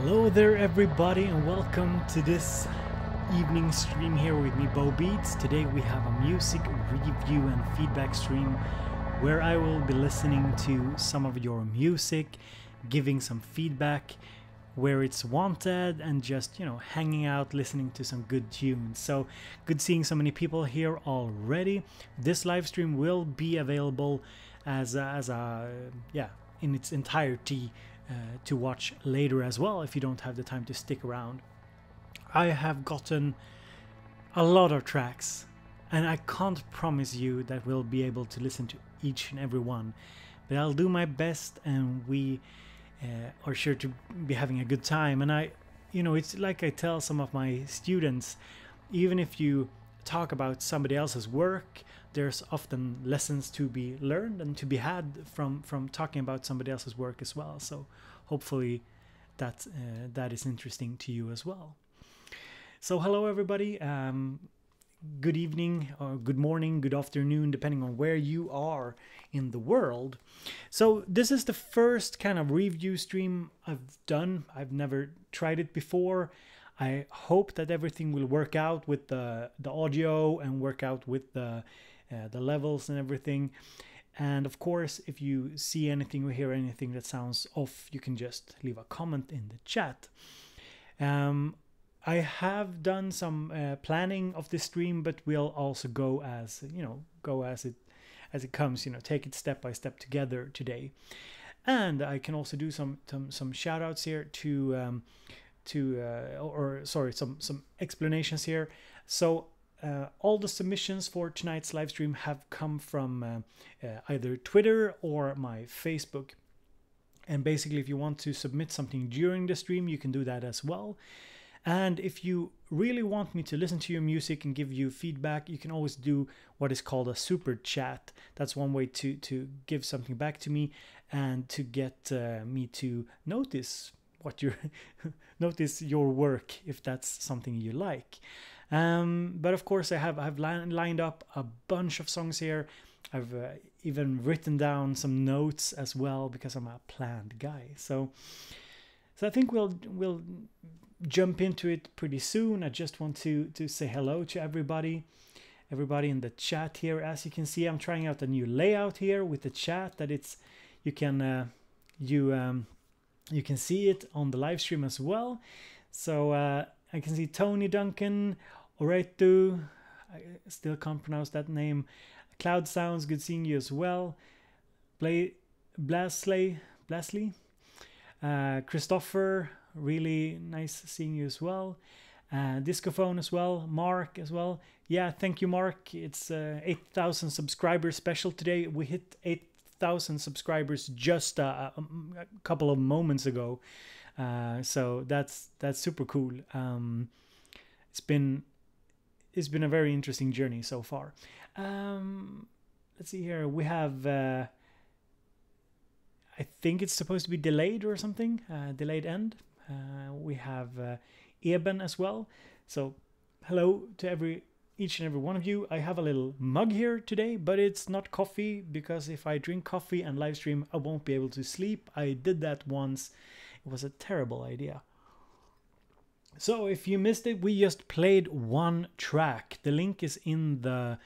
Hello there everybody and welcome to this evening stream here with me, BoBeats. Today we have a music review and feedback stream where I will be listening to some of your music, giving some feedback where it's wanted, and just, hanging out, listening to some good tunes. So good seeing so many people here already. This live stream will be available as in its entirety to watch later as well if you don't have the time to stick around. I have gotten a lot of tracks and I can't promise you that we'll be able to listen to each and every one, but I'll do my best, and we are sure to be having a good time. And it's like I tell some of my students, even if you talk about somebody else's work, there's often lessons to be learned and to be had from talking about somebody else's work as well. So hopefully that is interesting to you as well. So hello everybody, good evening or good morning, good afternoon, depending on where you are in the world. So this is the first kind of review stream I've done. I've never tried it before. I hope that everything will work out with the audio and work out with the levels and everything. And of course, if you see anything or hear anything that sounds off, you can just leave a comment in the chat. I have done some planning of this stream, but we'll also go as it comes. Take it step by step together today. And I can also do some shout outs here some explanations here. So all the submissions for tonight's live stream have come from either Twitter or my Facebook. And basically, if you want to submit something during the stream, you can do that as well. And if you really want me to listen to your music and give you feedback, you can always do what is called a super chat. That's one way to give something back to me and to get me to notice notice your work if that's something you like. But of course, I've lined up a bunch of songs here. I've even written down some notes as well because I'm a planned guy. So I think we'll jump into it pretty soon. I just want to say hello to everybody in the chat here. As you can see, I'm trying out a new layout here with the chat that you can see it on the live stream as well. So I can see Tony Duncan, Oretu, I still can't pronounce that name. Cloud Sounds, good seeing you as well. Blasley, Christopher, really nice seeing you as well. Discophone as well, Mark as well. Yeah, thank you, Mark. It's 8,000 subscribers special today. We hit 8,000 subscribers just a couple of moments ago. So that's super cool. It's been a very interesting journey so far. Let's see here. We have I think it's supposed to be delayed or something, delayed end. We have Eben as well. So hello to each and every one of you. I have a little mug here today, but it's not coffee, because if I drink coffee and live stream, I won't be able to sleep. I did that once. It was a terrible idea. So if you missed it, we just played one track. The link is in the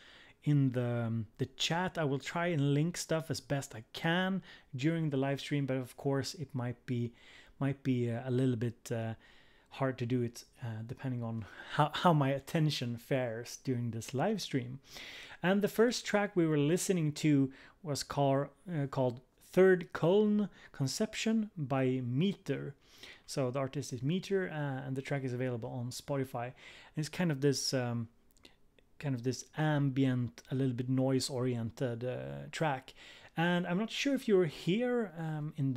chat. I will try and link stuff as best I can during the live stream, but of course it might be a little bit hard to do it depending on how my attention fares during this live stream. And the first track we were listening to was called Third Köln Conception by Meter. So the artist is Meter, and the track is available on Spotify. And it's kind of this ambient, a little bit noise-oriented track. And I'm not sure if you're here in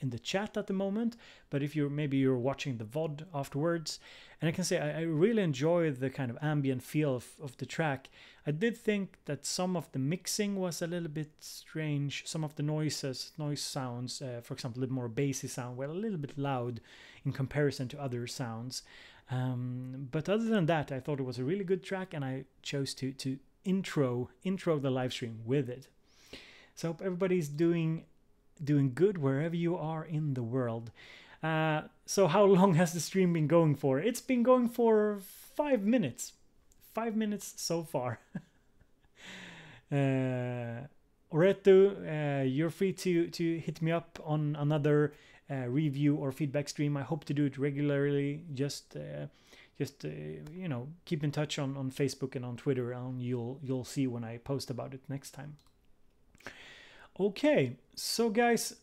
the chat at the moment, but if you're watching the VOD afterwards. And I can say I really enjoy the kind of ambient feel of the track. I did think that some of the mixing was a little bit strange. Some of the noise sounds, for example, a little more bassy sound, were a little bit loud in comparison to other sounds. But other than that, I thought it was a really good track, and I chose to intro the live stream with it. So I hope everybody's doing good wherever you are in the world. So how long has the stream been going for? It's been going for 5 minutes. 5 minutes so far. Oreto, you're free to hit me up on another review or feedback stream. I hope to do it regularly. Just you know, keep in touch on Facebook and on Twitter, and you'll see when I post about it next time. Okay, so guys,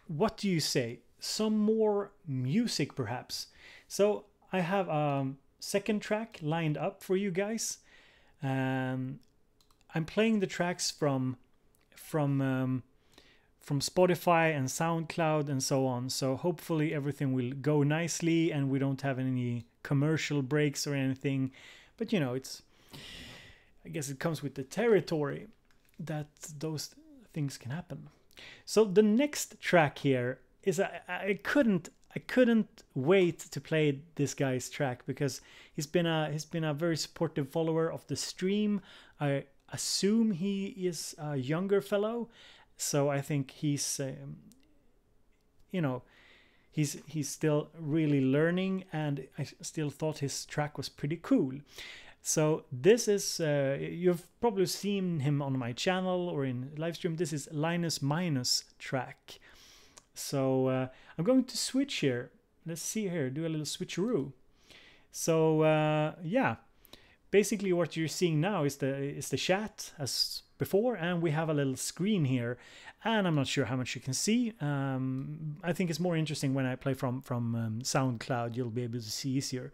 what do you say? Some more music perhaps? So I have a second track lined up for you guys. I'm playing the tracks from Spotify and SoundCloud and so on. So hopefully everything will go nicely and we don't have any commercial breaks or anything. But you know, I guess it comes with the territory that those things can happen. So the next track here is I couldn't wait to play this guy's track because he's been a very supportive follower of the stream. I assume he is a younger fellow, so I think he's you know, he's still really learning, and I still thought his track was pretty cool. So this is you've probably seen him on my channel or in live stream. This is Linus Minus track. So I'm going to switch here. Let's see here, do a little switcheroo. So yeah, basically what you're seeing now is the chat as before, and we have a little screen here, and I'm not sure how much you can see. I think it's more interesting when I play from SoundCloud. You'll be able to see easier.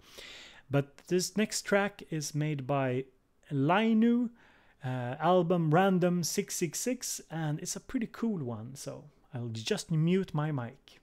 But this next track is made by Lainu, album Random 666, and it's a pretty cool one. So I'll just mute my mic.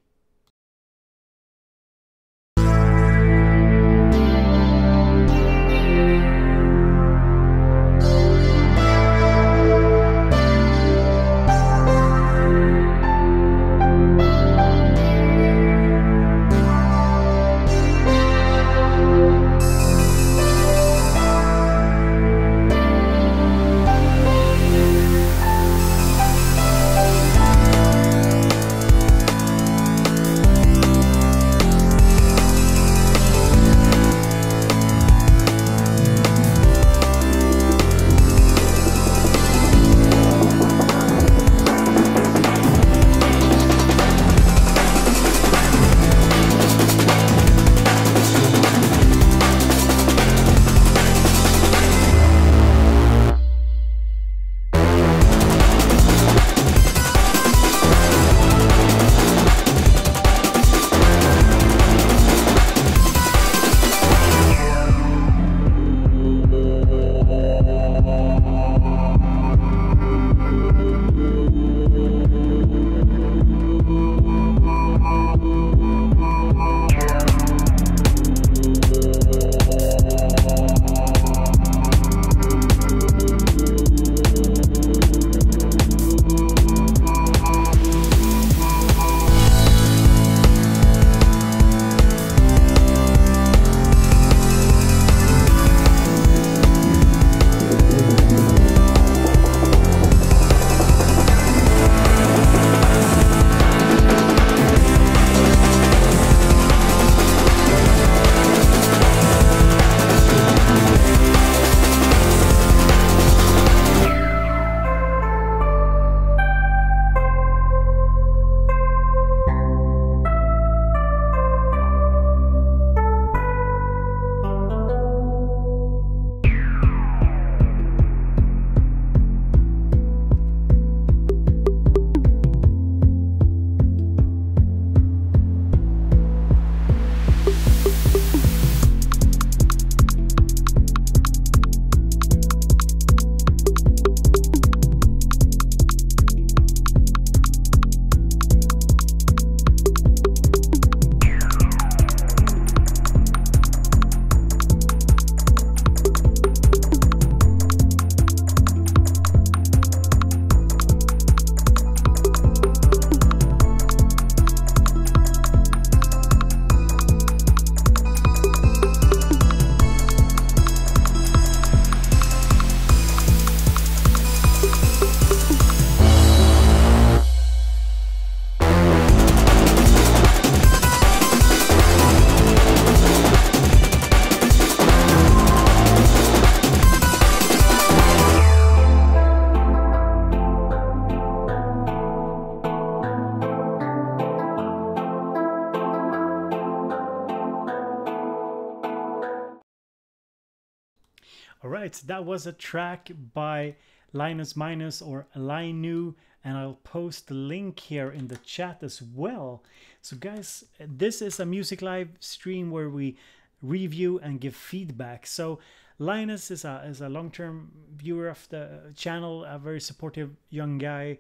All right, that was a track by Linus Minus or Linu, and I'll post the link here in the chat as well. So guys, this is a music live stream where we review and give feedback. So Linus is a long-term viewer of the channel, a very supportive young guy,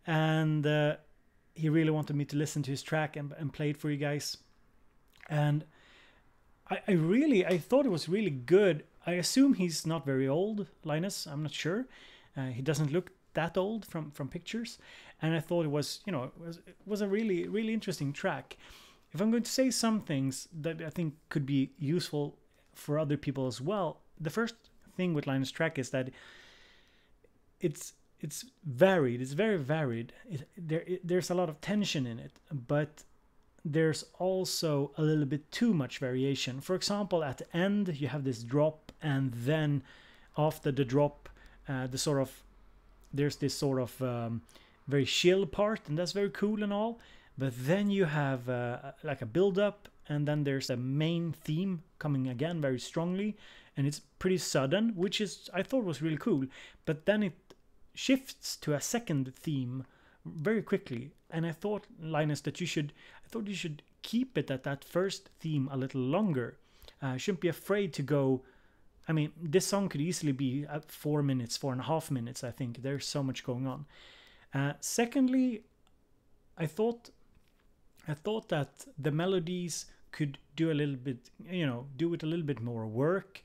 and he really wanted me to listen to his track and play it for you guys. And I thought it was really good. I assume he's not very old, Linus. I'm not sure. He doesn't look that old from pictures, and I thought it was, you know, it was a really interesting track. If I'm going to say some things that I think could be useful for other people as well, the first thing with Linus' track is that it's varied. It's very varied. There's a lot of tension in it, but there's also a little bit too much variation. For example, at the end you have this drop, and then after the drop there's this sort of very chill part, and that's very cool and all, but then you have like a build up, and then there's a main theme coming again very strongly, and it's pretty sudden, which is, I thought, was really cool. But then it shifts to a second theme very quickly, and I thought, Linus, that you should keep it at that first theme a little longer. Shouldn't be afraid to go. I mean, this song could easily be at 4 minutes, 4.5 minutes. I think there's so much going on. Secondly, I thought that the melodies could do a little bit, you know, do with a little bit more work,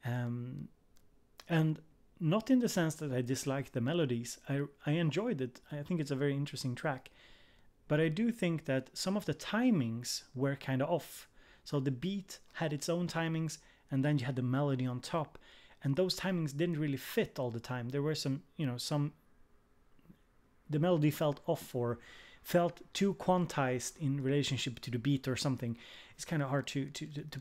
and not in the sense that I disliked the melodies. I enjoyed it. I think it's a very interesting track. But I do think that some of the timings were kind of off. So the beat had its own timings, and then you had the melody on top. And those timings didn't really fit all the time. There were some, you know, the melody felt off or felt too quantized in relationship to the beat or something. It's kind of hard to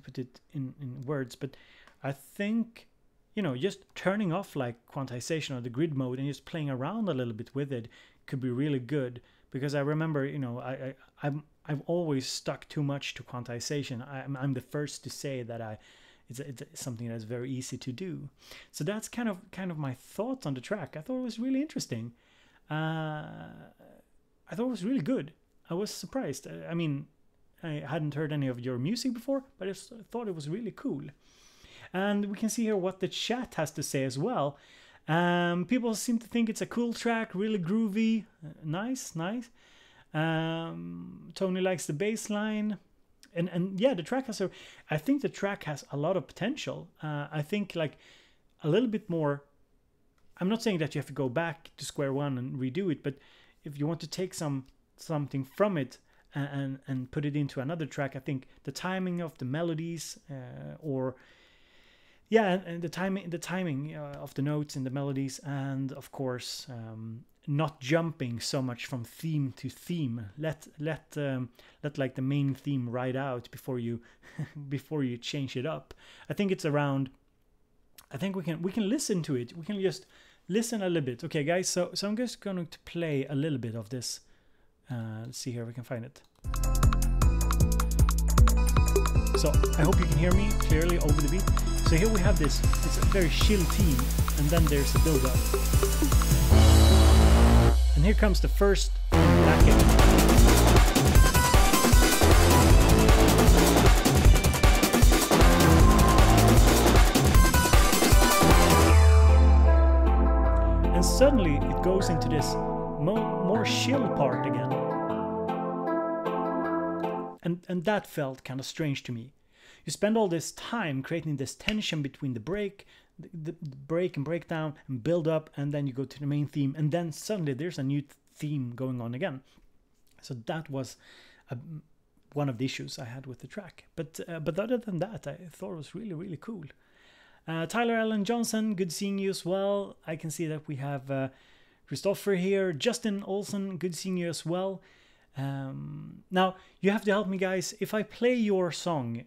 put it in words. But I think, you know, just turning off like quantization or the grid mode and just playing around a little bit with it could be really good. Because I remember, you know, I've always stuck too much to quantization. I'm the first to say that it's something that's very easy to do. So that's kind of my thoughts on the track. I thought it was really interesting. I thought it was really good. I was surprised. I mean, I hadn't heard any of your music before, but I thought it was really cool. And we can see here what the chat has to say as well. People seem to think it's a cool track, really groovy, nice. Tony likes the bass line, and yeah, the track I think the track has a lot of potential. I think like a little bit more. I'm not saying that you have to go back to square one and redo it, but if you want to take something from it and put it into another track, I think the timing of the melodies, and the timing of the notes and the melodies, and of course not jumping so much from theme to theme. Let like the main theme ride out before you change it up. I think it's around. I think we can listen to it. We can just listen a little bit. Okay, guys. So I'm just going to play a little bit of this. Let's see here if we can find it. So I hope you can hear me clearly over the beat. So here we have this, it's a very chill theme, and then there's a build-up. And here comes the first bracket. And suddenly it goes into this more chill part again. And that felt kind of strange to me. You spend all this time creating this tension between the break and breakdown and build up, and then you go to the main theme, and then suddenly there's a new theme going on again. So that was one of the issues I had with the track. But other than that, I thought it was really cool. Tyler Allen Johnson, good seeing you as well. I can see that we have Christopher here. Justin Olsen, good seeing you as well. Now you have to help me, guys. If I play your song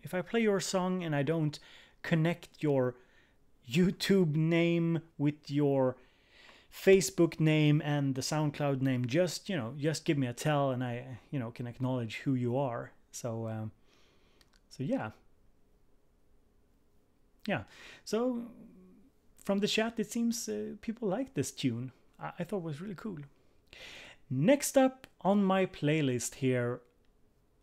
and I don't connect your YouTube name with your Facebook name and the SoundCloud name, just give me a tell, and I can acknowledge who you are. So yeah. So from the chat, it seems people like this tune. I thought it was really cool. Next up on my playlist here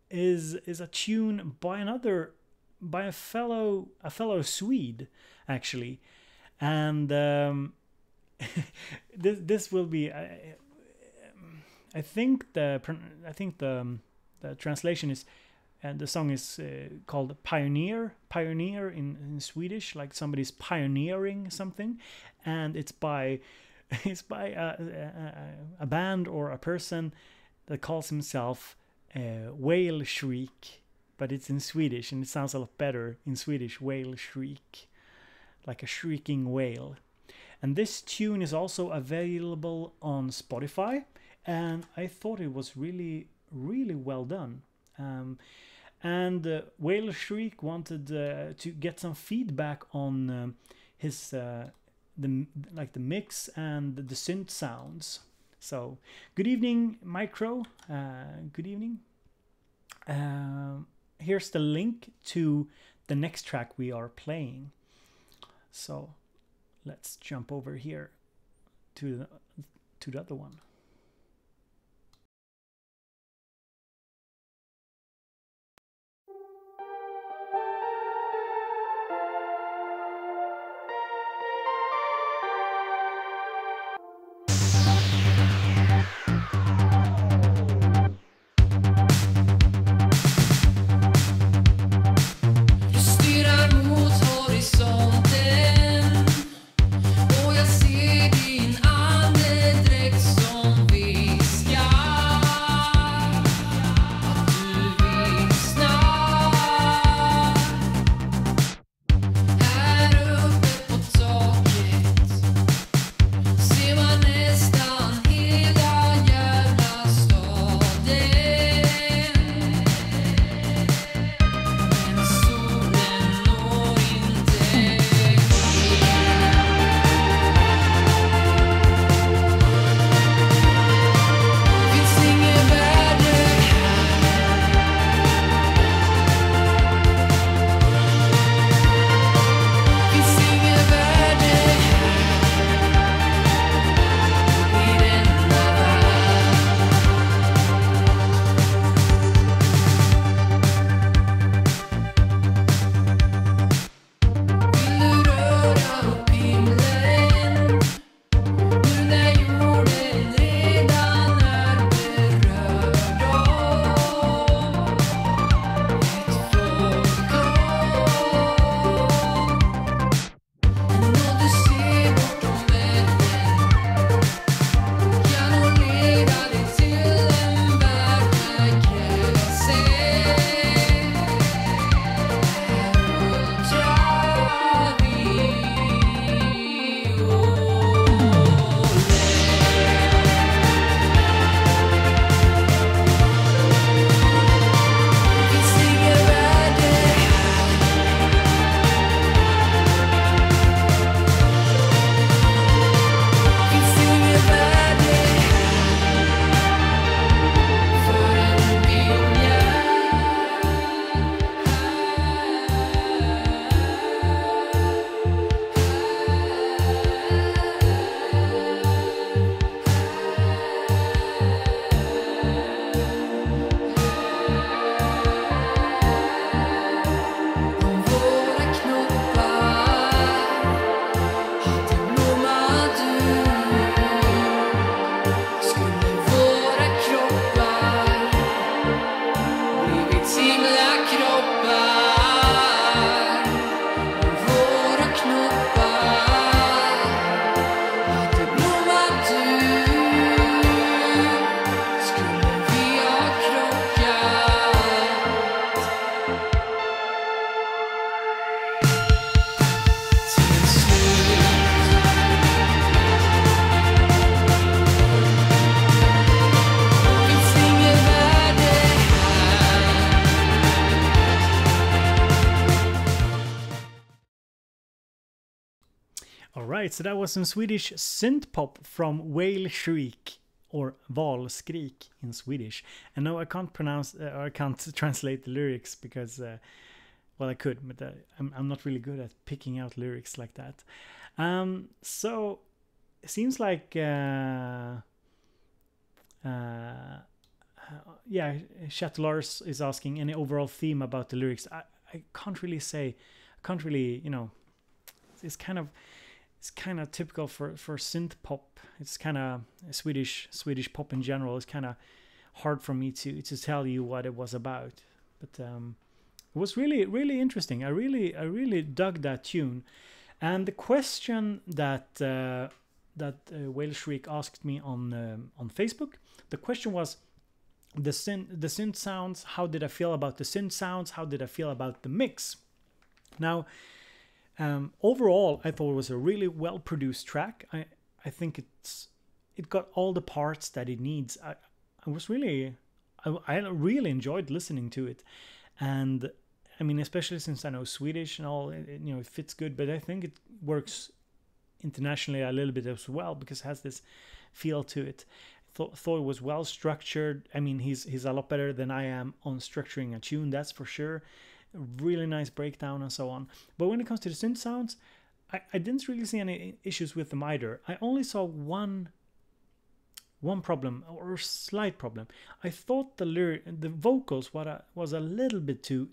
is a tune by a fellow Swede, actually, and this will be I think the translation is, and the song is called Pioneer in Swedish, like somebody's pioneering something, and it's by a band or a person that calls himself Whale Shriek, but it's in Swedish and it sounds a lot better in Swedish. Whale Shriek, like a shrieking whale. And this tune is also available on Spotify, and I thought it was really well done. And Whale Shriek wanted to get some feedback on his the mix and the synth sounds. So good evening, Micro. Good evening. Here's the link to the next track we are playing. So let's jump over here to the other one. Alright, so that was some Swedish synth pop from Whale Shriek, or Valskrik in Swedish. And no, I can't pronounce, or I can't translate the lyrics because, well, I could, but I'm not really good at picking out lyrics like that. So it seems like yeah, Chatlars is asking any overall theme about the lyrics. I can't really say. I can't really, you know. It's kind of typical for synth pop. It's kind of Swedish pop in general. It's kind of hard for me to tell you what it was about. But it was really interesting. I really dug that tune. And the question that Whale Shriek asked me on Facebook, the question was the synth sounds. How did I feel about the synth sounds? How did I feel about the mix? Now, overall, I thought it was a really well produced track. I think it got all the parts that it needs. I really enjoyed listening to it, and I mean, especially since I know Swedish and all, you know, it fits good. But I think it works internationally a little bit as well because it has this feel to it. Thought it was well structured. I mean, he's a lot better than I am on structuring a tune, that's for sure. Really nice breakdown and so on. But when it comes to the synth sounds, I didn't really see any issues with them either. I only saw one problem, or slight problem. I thought the vocals was a little bit too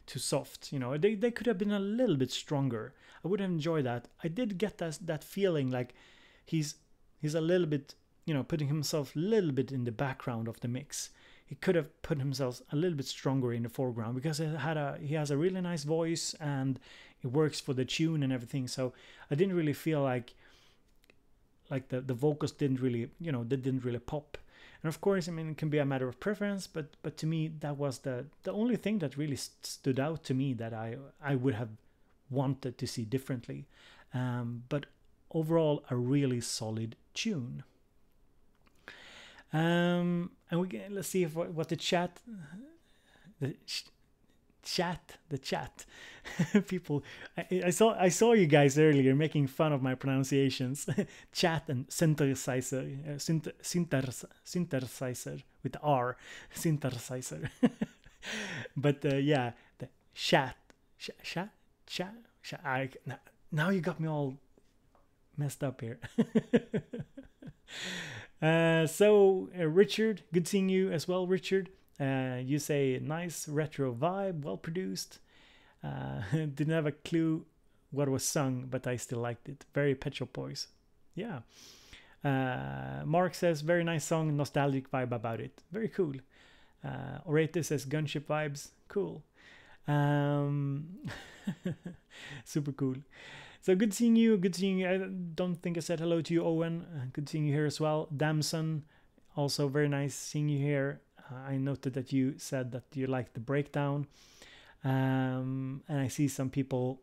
soft. You know, they could have been a little bit stronger. I would have enjoyed that. I did get that feeling like he's a little bit, you know, putting himself a little bit in the background of the mix. He could have put himself a little bit stronger in the foreground because he has a really nice voice and it works for the tune and everything. So I didn't really feel like the vocals didn't really, you know, they didn't really pop. And of course, I mean, it can be a matter of preference, but to me, that was the only thing that really stood out to me that I would have wanted to see differently. But overall, a really solid tune. And let's see what the chat people. I saw you guys earlier making fun of my pronunciations. Chat and synthesizer, synthesizer with R, synthesizer. But yeah, the chat. Now you got me all messed up here. So Richard, good seeing you as well, Richard. You say nice retro vibe, well produced. Didn't have a clue what was sung, but I still liked it. Very Pet Shop Boys. Yeah. Mark says very nice song, nostalgic vibe about it. Very cool. Orete says gunship vibes. Cool. Super cool. So good seeing you. Good seeing you. I don't think I said hello to you, Owen. Good seeing you here as well. Damson, also very nice seeing you here. I noted that you said that you liked the breakdown. And I see some people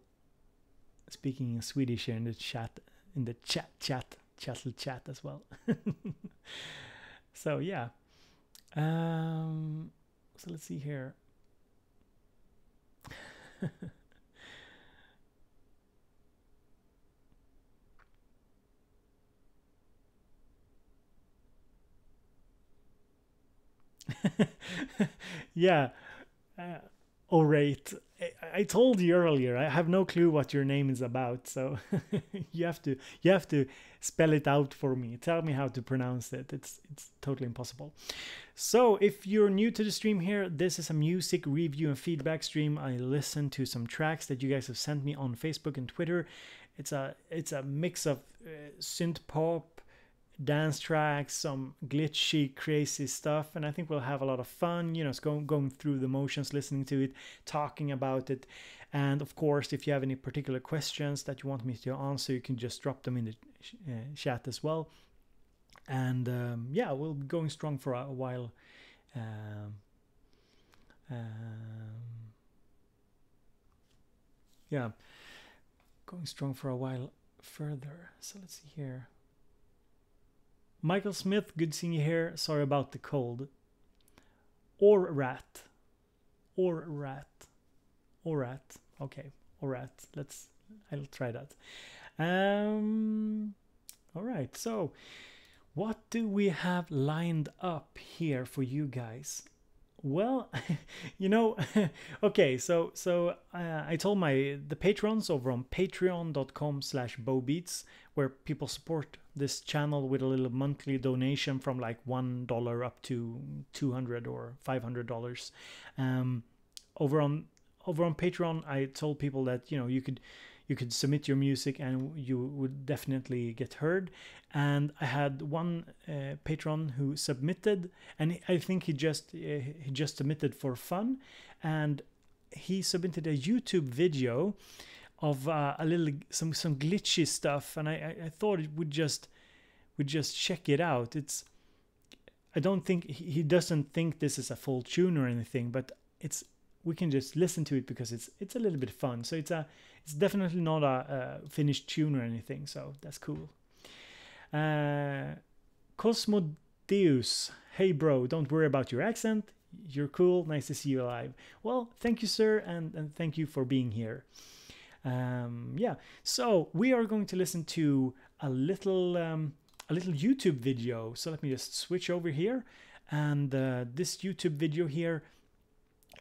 speaking in Swedish here in the chat, chat as well. So yeah. So let's see here. Yeah. Orate. I told you earlier, I have no clue what your name is about, so you have to spell it out for me. Tell me how to pronounce it. It's totally impossible. So if you're new to the stream here, this is a music review and feedback stream. I listen to some tracks that you guys have sent me on Facebook and Twitter. It's a mix of synth pop, dance tracks, some glitchy, crazy stuff, and I think we'll have a lot of fun, you know, going through the motions, listening to it, talking about it. And of course, if you have any particular questions that you want me to answer, you can just drop them in the chat as well. And yeah, we'll be going strong for a while. Yeah, going strong for a while further. So let's see here. Michael Smith, good seeing you here. Sorry about the cold. Or rat. Okay, or rat. I'll try that. All right. So, what do we have lined up here for you guys? Well, you know, okay, I told the patrons over on patreon.com/BoBeats, where people support this channel with a little monthly donation from like $1 up to $200 or $500. Um, over on Patreon, I told people that you could submit your music and you would definitely get heard. And I had one patron who submitted, and I think he just submitted for fun, and he submitted a YouTube video of a little some glitchy stuff, and I thought it would just check it out. I don't think he doesn't think this is a full tune or anything, but we can just listen to it because it's a little bit fun. So it's definitely not a finished tune or anything, so that's cool. Cosmodeus, hey bro, don't worry about your accent. You're cool. Nice to see you alive. Well, thank you, sir, and thank you for being here. Yeah, so we are going to listen to a little YouTube video. So let me just switch over here, and this YouTube video here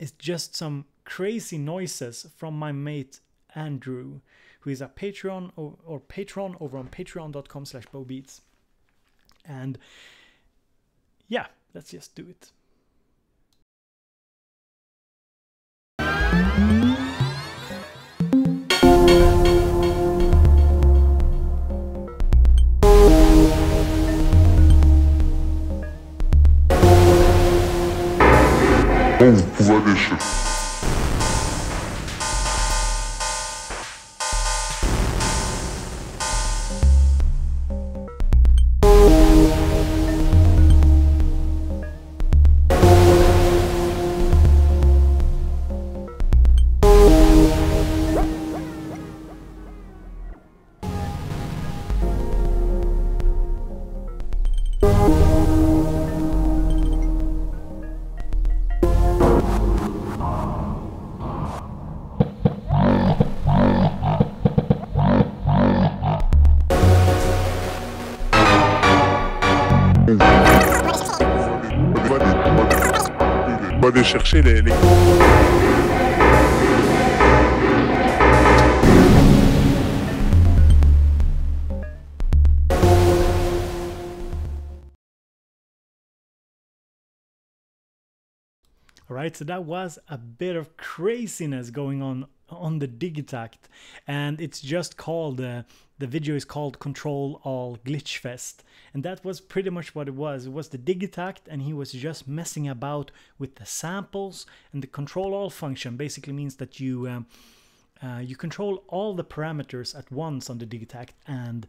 is just some crazy noises from my mate Andrew, who is a patron or patron over on patreon.com/BoBeats. And yeah, let's just do it. Va aller chercher les... All right, so that was a bit of craziness going on the Digitact, and it's just called the video is called Control All Glitch Fest, and that was pretty much what it was. It was the Digitact, and he was just messing about with the samples. And the Control All function basically means that you control all the parameters at once on the Digitact and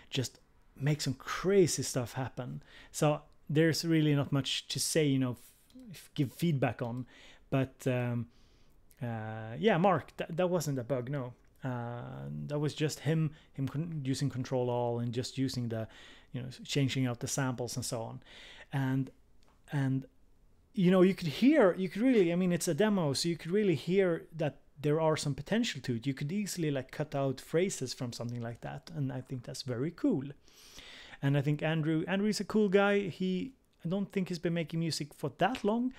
just make some crazy stuff happen. So there's really not much to say, give feedback on, but yeah, Mark, that wasn't a bug, no. That was just him using Control All and just using the changing out the samples and so on. And you could really, I mean, it's a demo, so you could really hear that there are some potential to it. You could easily like cut out phrases from something like that, and I think that's very cool. And I think Andrew is a cool guy. I don't think he's been making music for that long.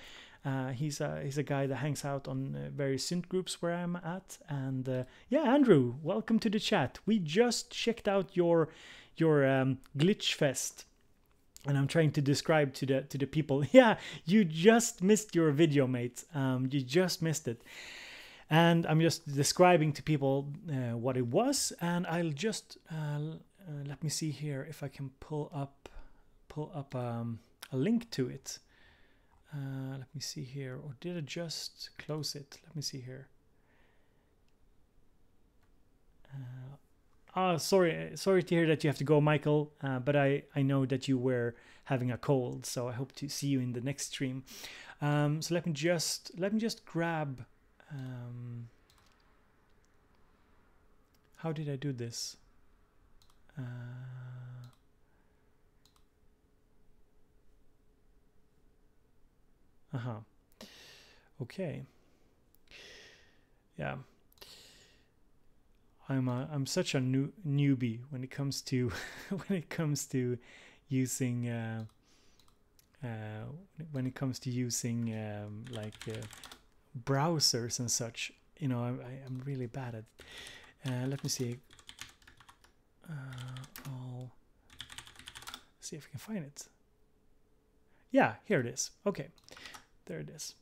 He's a guy that hangs out on various synth groups where I'm at. And yeah, Andrew, welcome to the chat. We just checked out your glitch fest, and I'm trying to describe to the people. Yeah, you just missed your video, mate. You just missed it. And I'm just describing to people what it was. And I'll just let me see here if I can pull up a link to it. Let me see here, or did I just close it? Let me see here. Sorry to hear that you have to go, Michael, but I know that you were having a cold, so I hope to see you in the next stream. So let me just grab how did I do this? Okay. Yeah. I'm such a newbie when it comes to using when it comes to using browsers and such. You know, I'm really bad at it. Let me see. I'll see if I can find it. Yeah, here it is. Okay, there it is.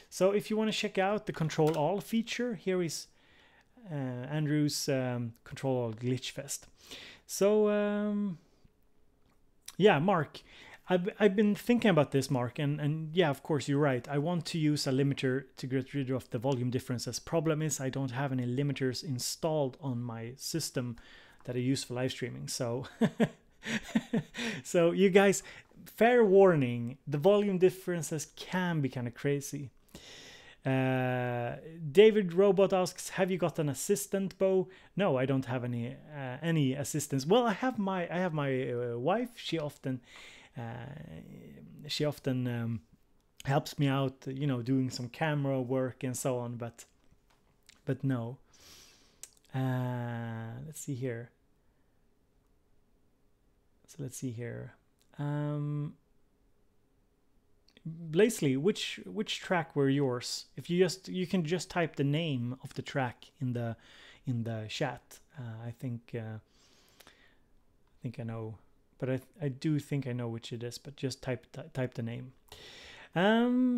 So if you want to check out the Control All feature, here is Andrew's Control All Glitch Fest. So yeah, Mark, I've been thinking about this, Mark, and yeah, of course you're right. I want to use a limiter to get rid of the volume differences. Problem is I don't have any limiters installed on my system that I use for live streaming. So so you guys, fair warning, the volume differences can be kind of crazy. David Robot asks, have you got an assistant, Bo? No, I don't have any assistants. Well, I have my wife. She often helps me out, you know, doing some camera work and so on, but no. Let's see here. So let's see here. Blazely, which track were yours? If you can just type the name of the track in the chat. I think I know, but I do think I know which it is. But just type the name.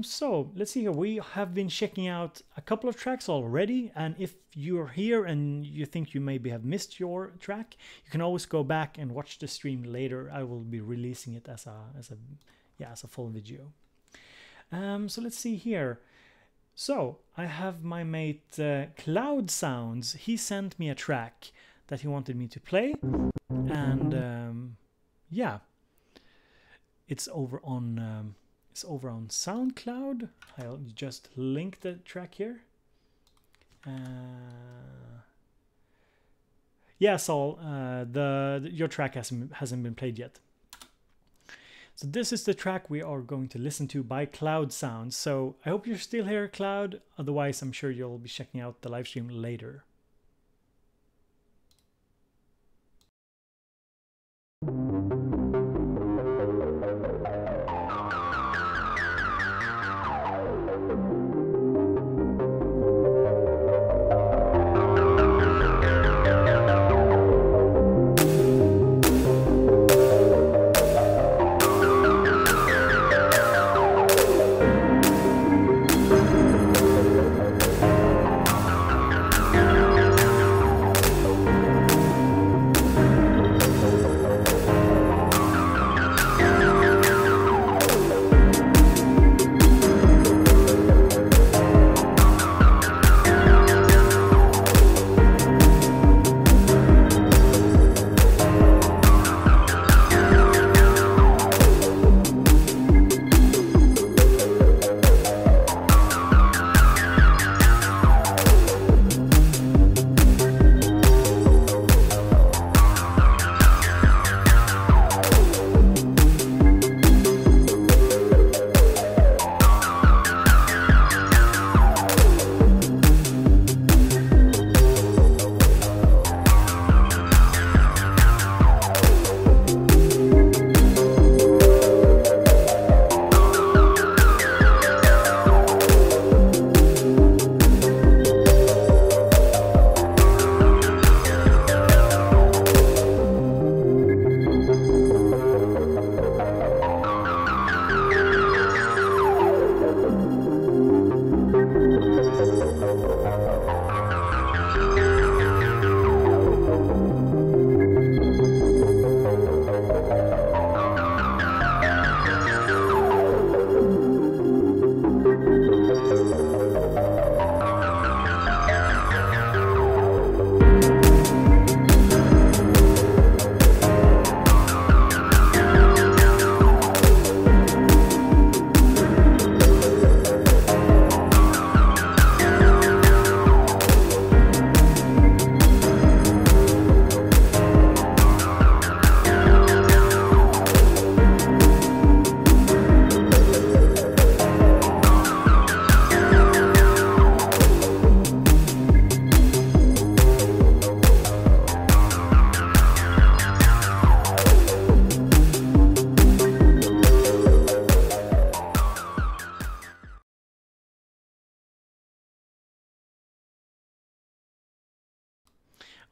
So let's see here. We have been checking out a couple of tracks already, and if you're here and you think you maybe have missed your track, you can always go back and watch the stream later. I will be releasing it as a full video. So let's see here. So I have my mate Cloud Sounds. He sent me a track that he wanted me to play, and yeah, it's over on SoundCloud. I'll just link the track here. Yeah, Saul, your track hasn't been played yet. So this is the track we are going to listen to by Cloud Sounds. So I hope you're still here, Cloud. Otherwise, I'm sure you'll be checking out the live stream later.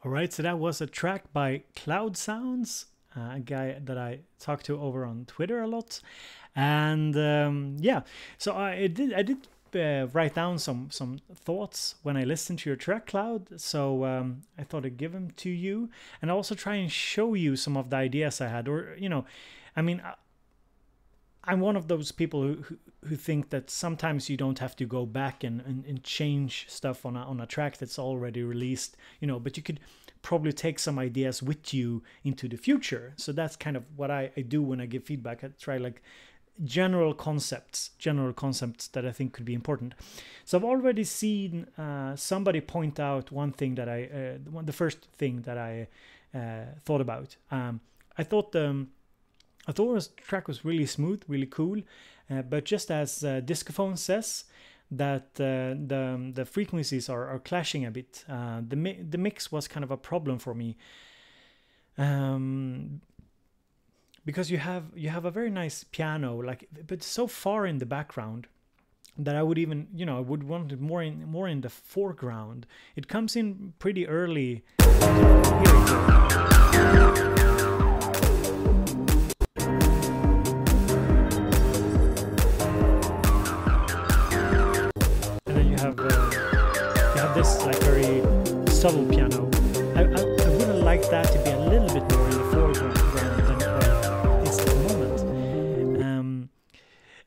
All right, so that was a track by Cloud Sounds, a guy that I talk to over on Twitter a lot. And yeah, so I did write down some thoughts when I listened to your track, Cloud. So I thought I'd give them to you, and also try and show you some of the ideas I had. Or, you know, I mean, I'm one of those people who think that sometimes you don't have to go back and change stuff on a track that's already released, you know, but you could probably take some ideas with you into the future. So that's kind of what I do when I give feedback. I try like general concepts that I think could be important. So I've already seen somebody point out one thing that the first thing that I thought about. I thought the track was really smooth, really cool, but just as Discophone says, that the frequencies are clashing a bit. The mix was kind of a problem for me, because you have a very nice piano, like, but so far in the background that I would even, you know, I would want it more in the foreground. It comes in pretty early. Here we go. This like very subtle piano. I wouldn't like that to be a little bit more in the foreground than what it is at the moment.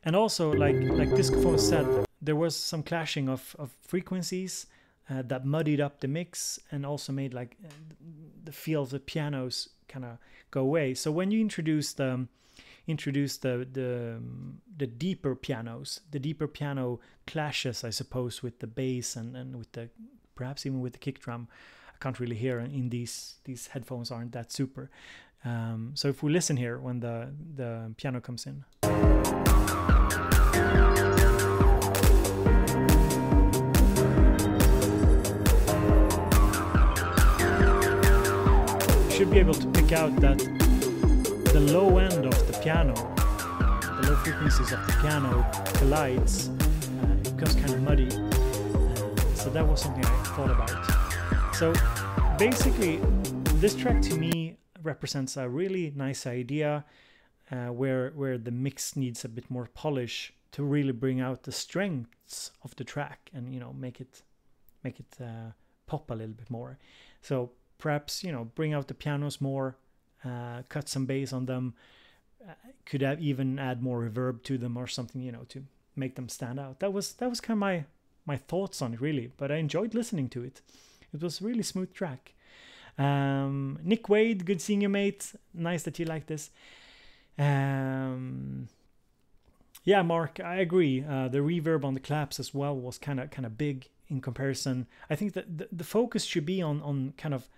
And also, like Discophone said, there was some clashing of frequencies that muddied up the mix and also made like the feel of the pianos kind of go away. So when you introduce the deeper pianos, the deeper piano clashes, I suppose, with the bass and with the, perhaps even with the kick drum. I can't really hear in these headphones, aren't that super. So if we listen here when the piano comes in. You should be able to pick out that the low end of the piano, the low frequencies of the piano collides. It becomes kind of muddy. So that was something I thought about. So basically, this track to me represents a really nice idea where the mix needs a bit more polish to really bring out the strengths of the track and, you know, make it pop a little bit more. So perhaps, you know, bring out the pianos more. Cut some bass on them, could have even add more reverb to them or something, you know, to make them stand out. That was kind of my thoughts on it, really, but I enjoyed listening to it. It was a really smooth track. Nick Wade, good seeing you, mate. Nice that you like this. Yeah, Mark, I agree. The reverb on the claps as well was kind of big in comparison. I think that the focus should be on kind of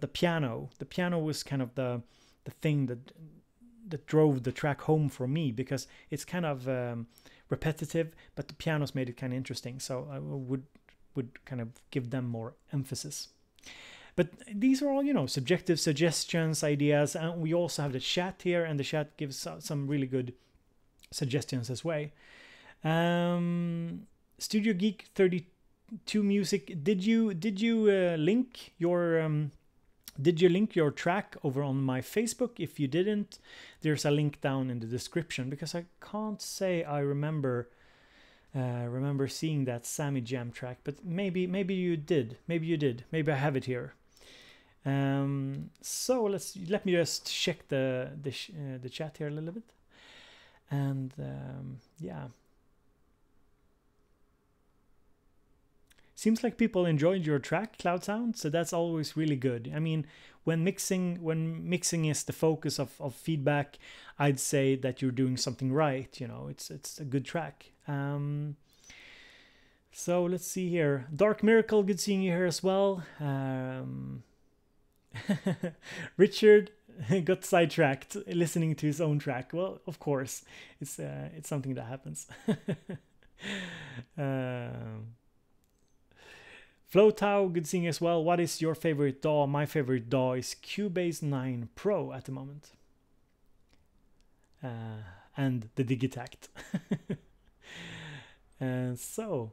the piano. The piano was kind of the thing that drove the track home for me, because it's kind of repetitive, but the pianos made it kind of interesting. So I would kind of give them more emphasis. But these are all, you know, subjective suggestions, ideas, and we also have the chat here, and the chat gives some really good suggestions as well. Studio Geek 32 Music, did you link your track over on my Facebook? If you didn't, there's a link down in the description, because I can't say I remember seeing that Sammy Jam track, but maybe you did. Maybe I have it here. So let me just check the chat here a little bit, and yeah. Seems like people enjoyed your track, Cloud Sound, so that's always really good. I mean, when mixing is the focus of feedback, I'd say that you're doing something right. You know, it's a good track. So let's see here. Dark Miracle, good seeing you here as well. Richard got sidetracked listening to his own track. Well, of course, it's something that happens. Flowtow, good seeing you as well. What is your favorite DAW? My favorite DAW is Cubase 9 Pro at the moment. And the Digitact. And so,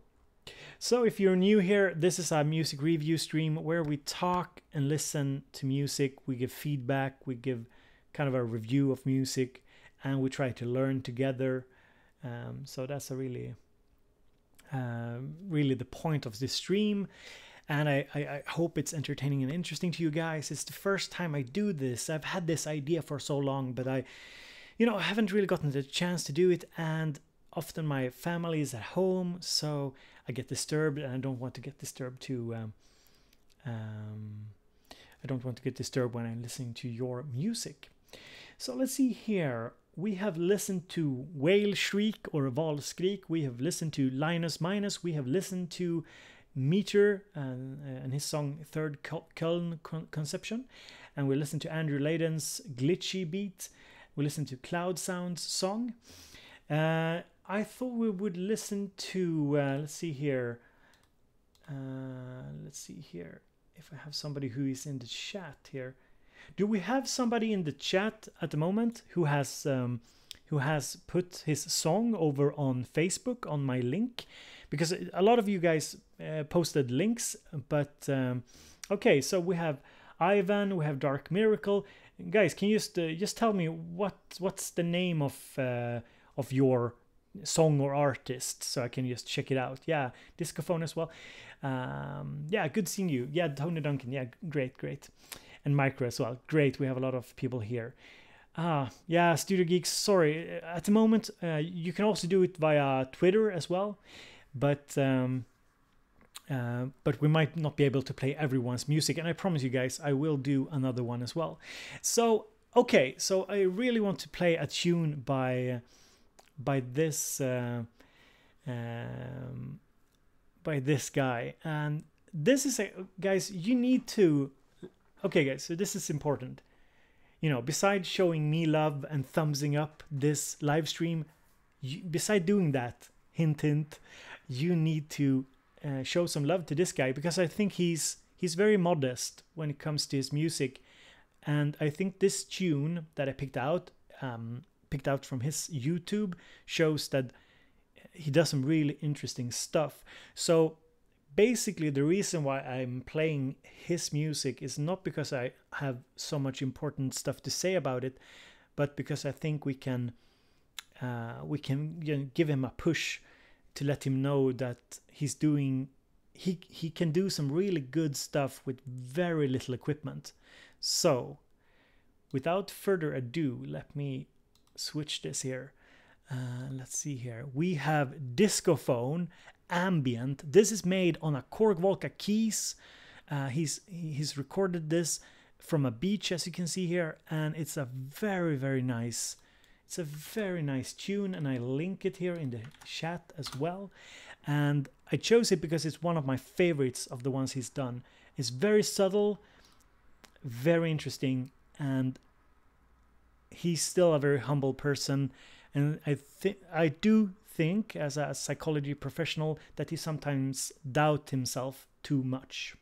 So if you're new here, this is a music review stream where we talk and listen to music. We give feedback, we give kind of a review of music, and we try to learn together. So that's a really the point of this stream. And I hope it's entertaining and interesting to you guys. It's the first time I do this. I've had this idea for so long, but I haven't really gotten the chance to do it. And often my family is at home, so I get disturbed, and I don't want to get disturbed too. I don't want to get disturbed when I'm listening to your music. So let's see here. We have listened to Whale Shriek or Valskrik. We have listened to Linus Minus. We have listened to Meter and his song Third Köln Conception. And we listened to Andrew Layden's Glitchy Beat. We listened to Cloud Sound's song. I thought we would listen to, let's see here. Let's see here if I have somebody who is in the chat here. Do we have somebody in the chat at the moment who has put his song over on Facebook on my link? Because a lot of you guys posted links, but okay. So we have Ivan, we have Dark Miracle. Guys, can you just tell me what's the name of your song or artist, so I can just check it out? Yeah, Discophone as well. Yeah, good seeing you. Yeah, Tony Duncan. Yeah, great. And Micro as well. Great, we have a lot of people here. Yeah, Studio Geeks, sorry. At the moment, you can also do it via Twitter as well. But we might not be able to play everyone's music. And I promise you guys, I will do another one as well. So, okay. So I really want to play a tune by this guy. And this is guys, you need to... Okay, guys, so this is important. Besides showing me love and thumbsing up this live stream, beside doing that, hint, you need to show some love to this guy, because I think he's very modest when it comes to his music. And I think this tune that I picked out from his YouTube shows that he does some really interesting stuff. So basically, the reason why I'm playing his music is not because I have so much important stuff to say about it, but because I think we can give him a push to let him know that he can do some really good stuff with very little equipment. So, without further ado, let me switch this here. Let's see here. We have Discophone Ambient. This is made on a Korg Volca keys. He's recorded this from a beach, as you can see here, and it's a very nice tune, and I link it here in the chat as well. And I chose it because it's one of my favorites of the ones he's done. It's very subtle, very interesting, and he's still a very humble person. And I do think, as a psychology professional, that he sometimes doubts himself too much.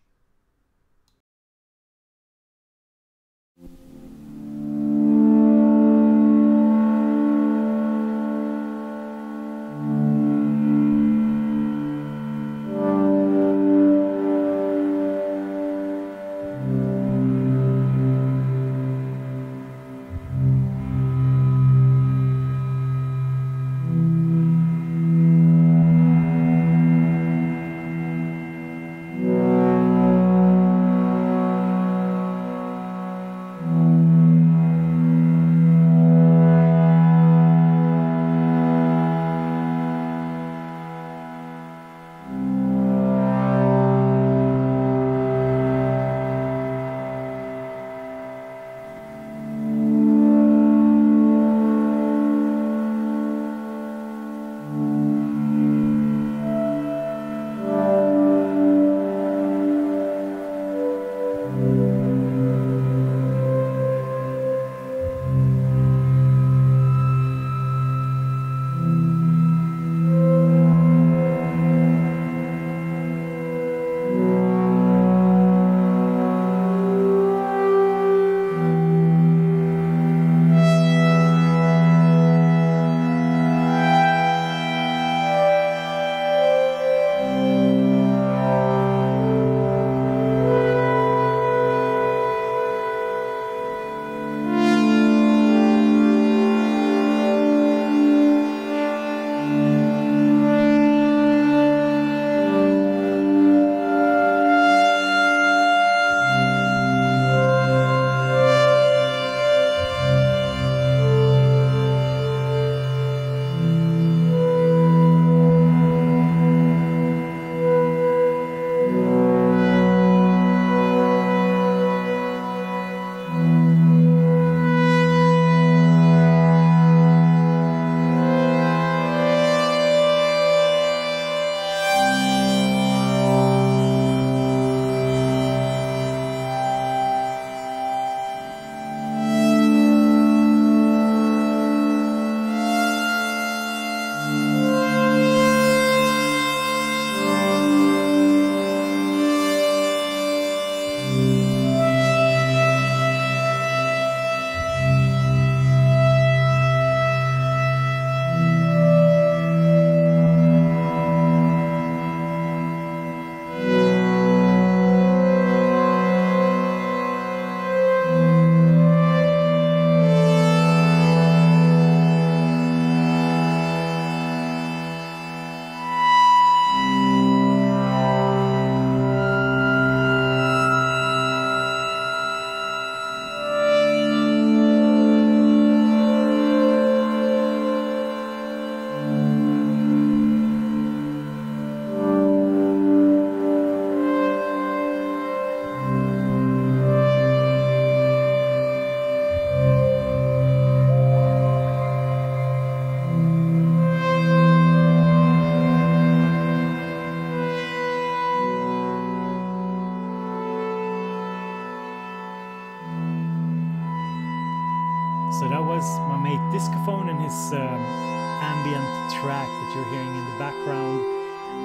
So that was my mate Discophone and his ambient track that you're hearing in the background.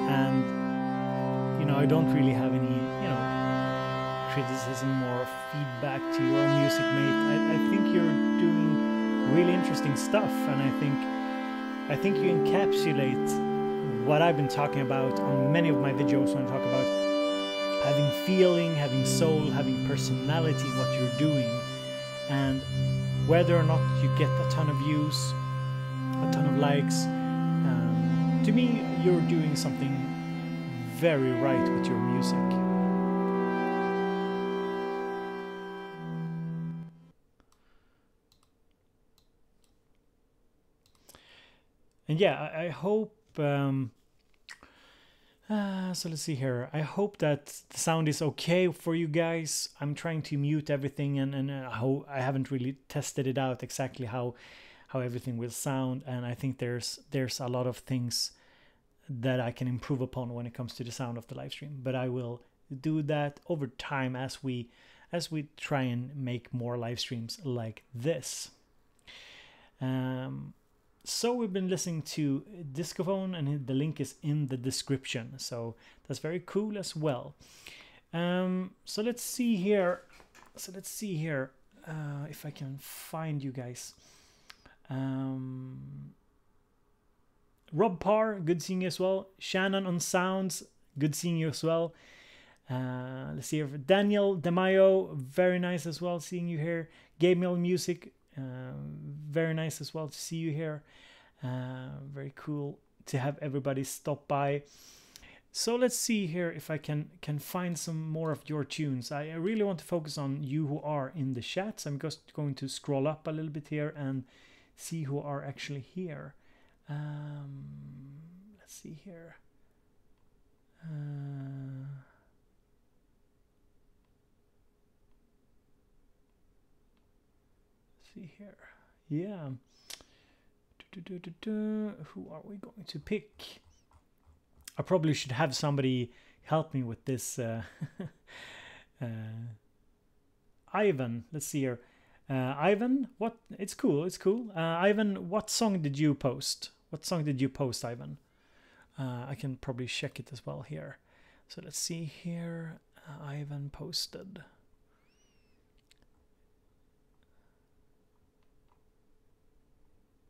And you know, I don't really have any, you know, criticism or feedback to your music, mate. I think you're doing really interesting stuff, and I think you encapsulate what I've been talking about on many of my videos when I talk about having feeling, having soul, having personality, what you're doing. And whether or not you get a ton of views, a ton of likes, to me, you're doing something very right with your music. And yeah, I hope, so let's see here. I hope that the sound is okay for you guys. I'm trying to mute everything, and I haven't really tested it out exactly how everything will sound. And I think there's a lot of things that I can improve upon when it comes to the sound of the live stream. But I will do that over time as we try and make more live streams like this. So we've been listening to Discophone, and the link is in the description. So that's very cool as well. So let's see here. If I can find you guys. Rob Parr, good seeing you as well. Shannon on sounds, good seeing you as well. Let's see here. Daniel DeMayo, very nice as well seeing you here. Game Mill Music, very nice as well to see you here. Very cool to have everybody stop by. So let's see here if I can find some more of your tunes. I really want to focus on you who are in the chat. So I'm just going to scroll up a little bit here and see who are actually here. Let's see here. Let's see here. Yeah. Who are we going to pick? I probably should have somebody help me with this. Ivan, let's see here. Ivan, what? It's cool. It's cool. Ivan, what song did you post? What song did you post, Ivan? I can probably check it as well here. So let's see here. Ivan posted.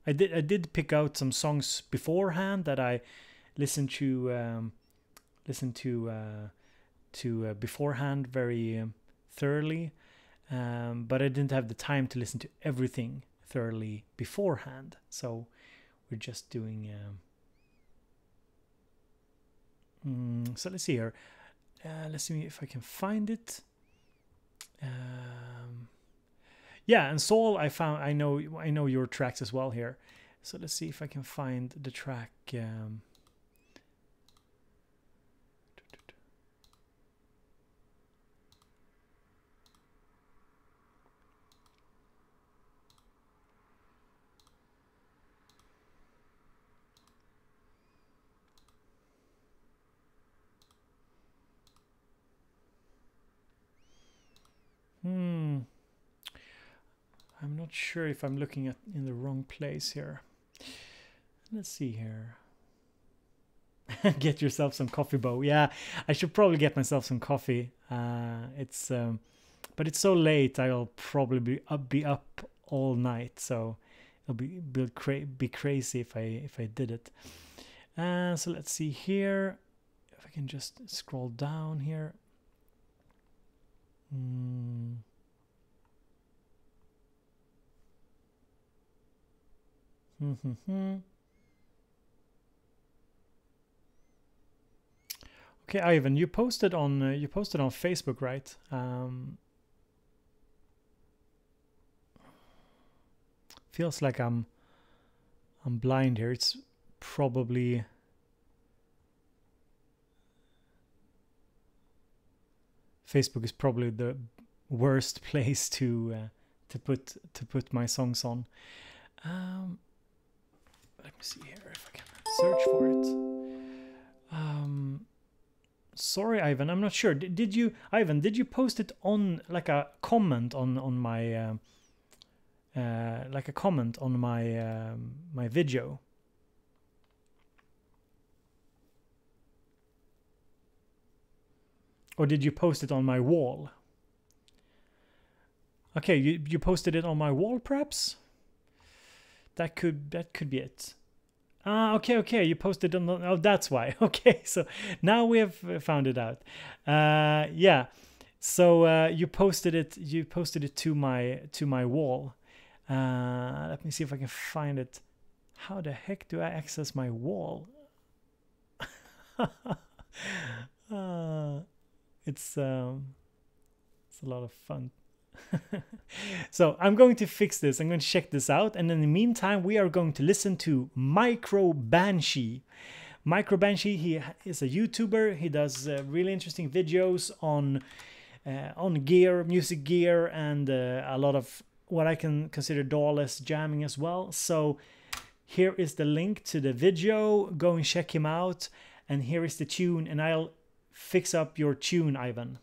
I did pick out some songs beforehand that I listened to beforehand very thoroughly, but I didn't have the time to listen to everything thoroughly beforehand. So we're just doing. So let's see here. Let's see if I can find it. Yeah, and Saul, I know your tracks as well here. So let's see if I can find the track. I'm not sure if I'm looking in the wrong place here. Let's see here. Get yourself some coffee, Bo. Yeah, I should probably get myself some coffee. But it's so late. I'll probably be up all night, so it'll be crazy if I did it. So let's see here. If I can just scroll down here. Okay, Ivan, you posted on Facebook, right? Feels like I'm blind here. It's probably Facebook is probably the worst place to put my songs on. Let me see here if I can search for it. Sorry, Ivan, I'm not sure. Did you, Ivan? Did you post it on like a comment on my like a comment on my my video. Or did you post it on my wall? Okay, you posted it on my wall, perhaps? That could be it. Ah, okay, you posted on the, oh, that's why. Okay, so now we have found it out. Yeah, so you posted it to my wall. Let me see if I can find it. How the heck do I access my wall? It's a lot of fun. So I'm going to fix this. I'm going to check this out, and in the meantime we are going to listen to Micro Banshee. Micro Banshee, he is a YouTuber. He does really interesting videos on gear, music gear, and a lot of what I can consider DAW-less jamming as well. So here is the link to the video. Go and check him out, and here is the tune, and I'll fix up your tune, Ivan.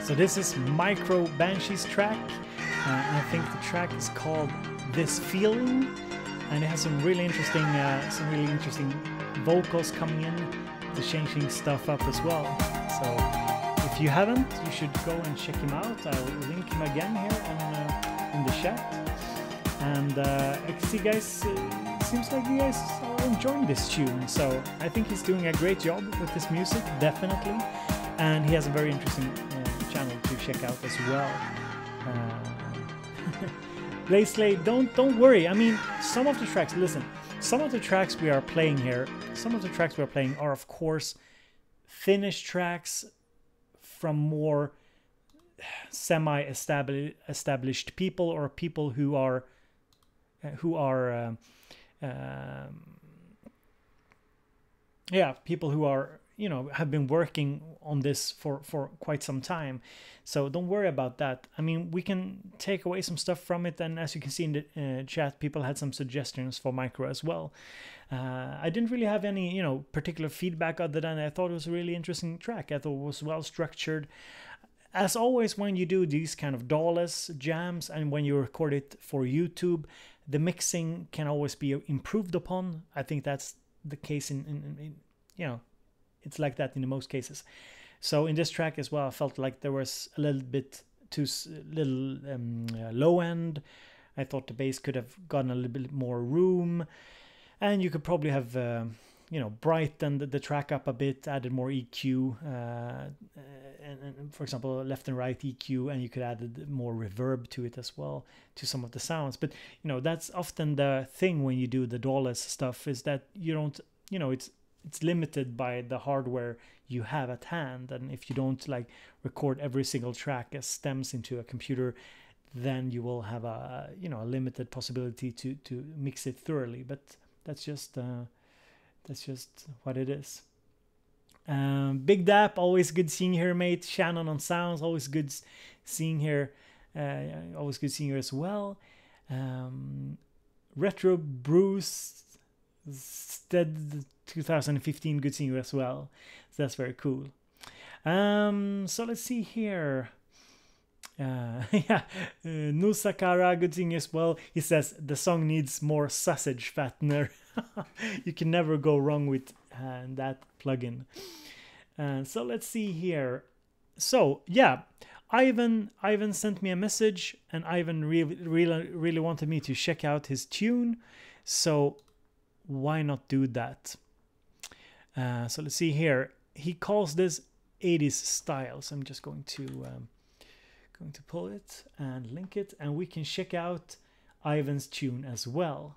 So this is Micro Banshee's track. I think the track is called This Feeling, and it has some really interesting vocals coming in, to changing stuff up as well. So if you haven't, you should go and check him out. I'll link him again here in the chat. And see you guys seems like you guys are enjoying this tune. So I think he's doing a great job with this music, definitely. And he has a very interesting channel to check out as well. Blaisley, don't worry. I mean, some of the tracks, listen, some of the tracks we are playing here, some of the tracks we are playing are, of course, finished tracks from more semi-established people, or people who are people who are, you know, have been working on this for quite some time. So don't worry about that. I mean, we can take away some stuff from it, and as you can see in the chat, people had some suggestions for micro as well. I didn't really have any, you know, particular feedback other than I thought it was a really interesting track. I thought it was well structured. As always, when you do these kind of DAW-less jams and when you record it for YouTube, the mixing can always be improved upon. I think that's the case in you know, it's like that in most cases. So in this track as well, I felt like there was a little bit too low end. I thought the bass could have gotten a little bit more room, and you could probably have you know, brightened the track up a bit, added more EQ, and for example left and right EQ, and you could add more reverb to it as well, to some of the sounds. But you know, that's often the thing when you do the DAW-less stuff, is that you don't, you know, it's limited by the hardware you have at hand, and if you don't like record every single track as stems into a computer, then you will have a, you know, a limited possibility to mix it thoroughly. But that's just what it is. Big Dap, always good seeing you here, mate. Shannon on sounds, always good seeing here. Always good seeing you as well. Retro Bruce Stead 2015, good seeing you as well. So that's very cool. So let's see here. Nusakara, good seeing you as well. He says the song needs more sausage fattener. You can never go wrong with that plugin. So let's see here. So yeah, Ivan sent me a message, and Ivan really wanted me to check out his tune. So why not do that? So let's see here. He calls this 80s style. So I'm just going to pull it and link it, and we can check out Ivan's tune as well.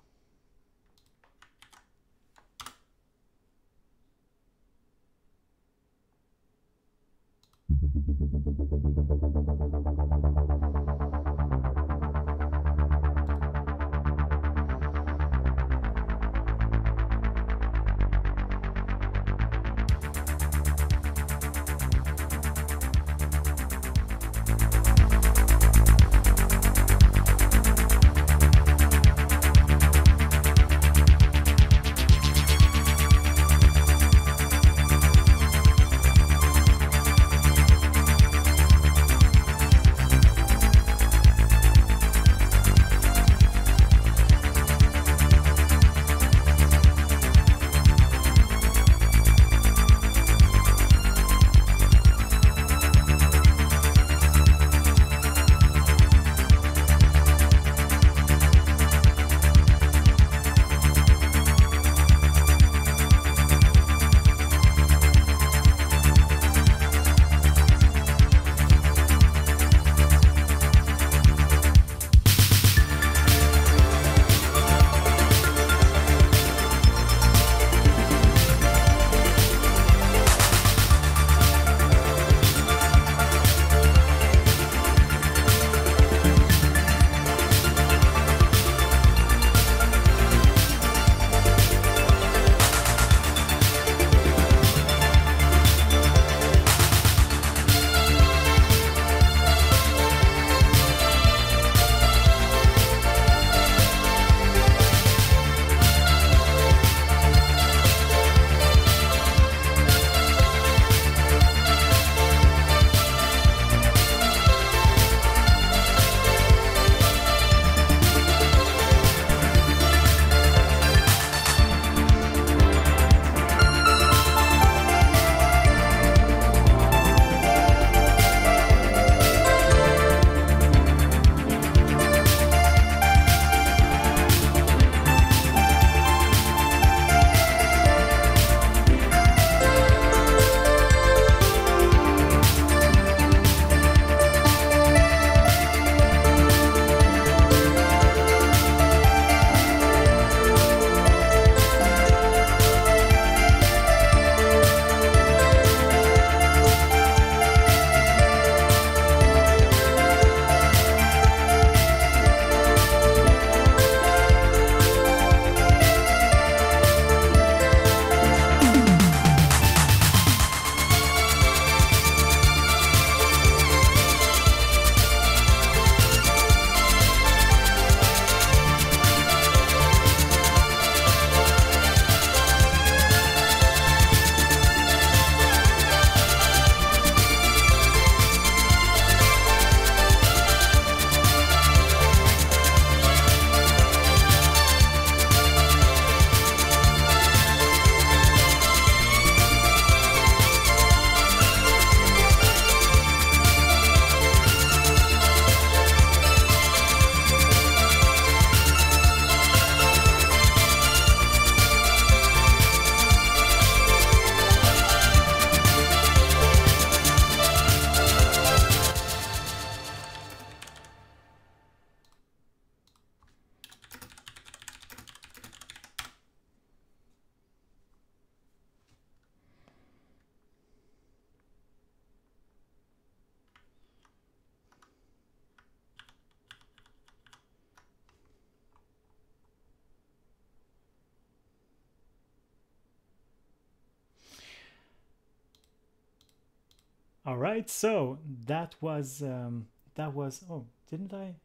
All right, so that was oh, didn't I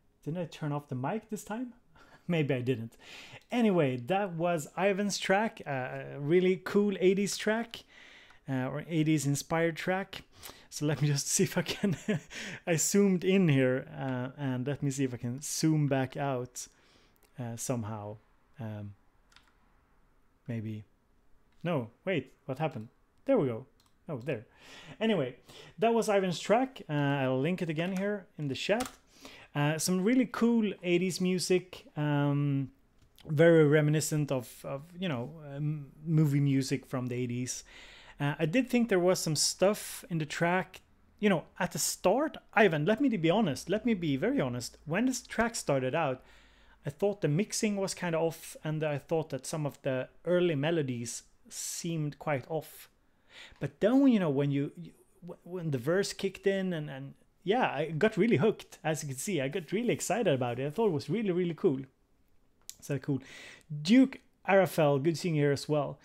turn off the mic this time? Maybe I didn't. Anyway, that was Ivan's track, a really cool 80s track, or 80s inspired track. So let me just see if I can. I zoomed in here, and let me see if I can zoom back out somehow. Maybe. No, wait, what happened? There we go. Oh, there. Anyway, that was Ivan's track. I'll link it again here in the chat. Some really cool 80s music. Very reminiscent of movie music from the 80s. I did think there was some stuff in the track, at the start. Ivan, let me be honest. Let me be very honest. When this track started out, I thought the mixing was kind of off, and I thought that some of the early melodies seemed quite off. But then, when the verse kicked in, and yeah, I got really hooked. As you can see, I got really excited about it. I thought it was really, really cool. So cool. Duke Arafel, good seeing you here as well.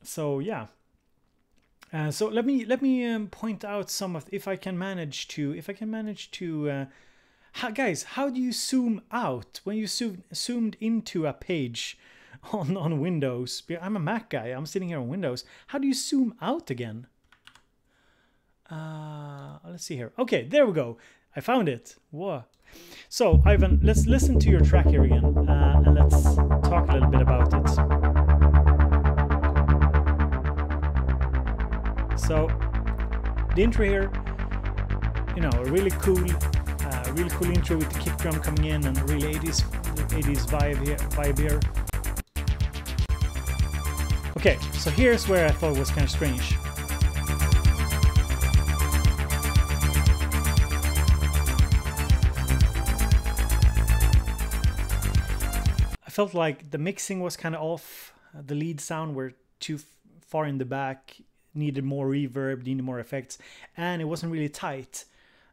So yeah. So let me point out some of, if I can manage to guys, how do you zoom out when you zoomed into a page on Windows? I'm a Mac guy. I'm sitting here on Windows. How do you zoom out again? Let's see here. Okay, there we go. I found it. Whoa. So Ivan, let's listen to your track here again, and let's talk a little bit about it. So the intro here, a really cool intro with the kick drum coming in, and a really 80s vibe here. Okay, so here's where I thought it was kind of strange. I felt like the mixing was kind of off. The lead sound were too far in the back, needed more reverb, needed more effects, and it wasn't really tight.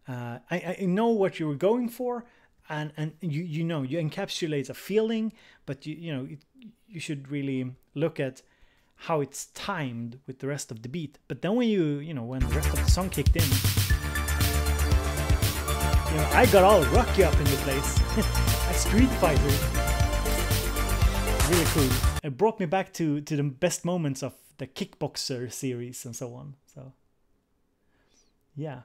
I know what you were going for, and you encapsulate a feeling, but you should really look at how it's timed with the rest of the beat. But then when when the rest of the song kicked in, I got all rocky up in the place. A Street Fighter. Really cool. It brought me back to the best moments of the Kickboxer series and so on. So yeah.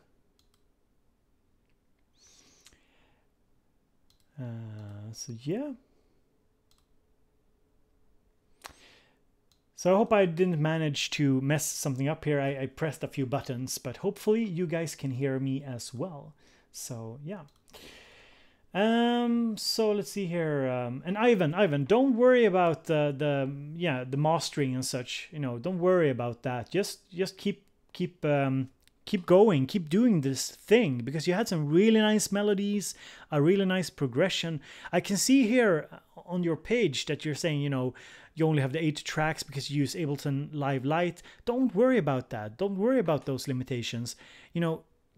So yeah. So I hope I didn't manage to mess something up here. I pressed a few buttons, but hopefully you guys can hear me as well. So yeah. So let's see here. And Ivan, don't worry about the mastering and such. Don't worry about that. Just keep going, keep doing this thing, because you had some really nice melodies, a really nice progression. I can see here on your page that you're saying, you only have the 8 tracks because you use Ableton Live Lite. Don't worry about that. Don't worry about those limitations.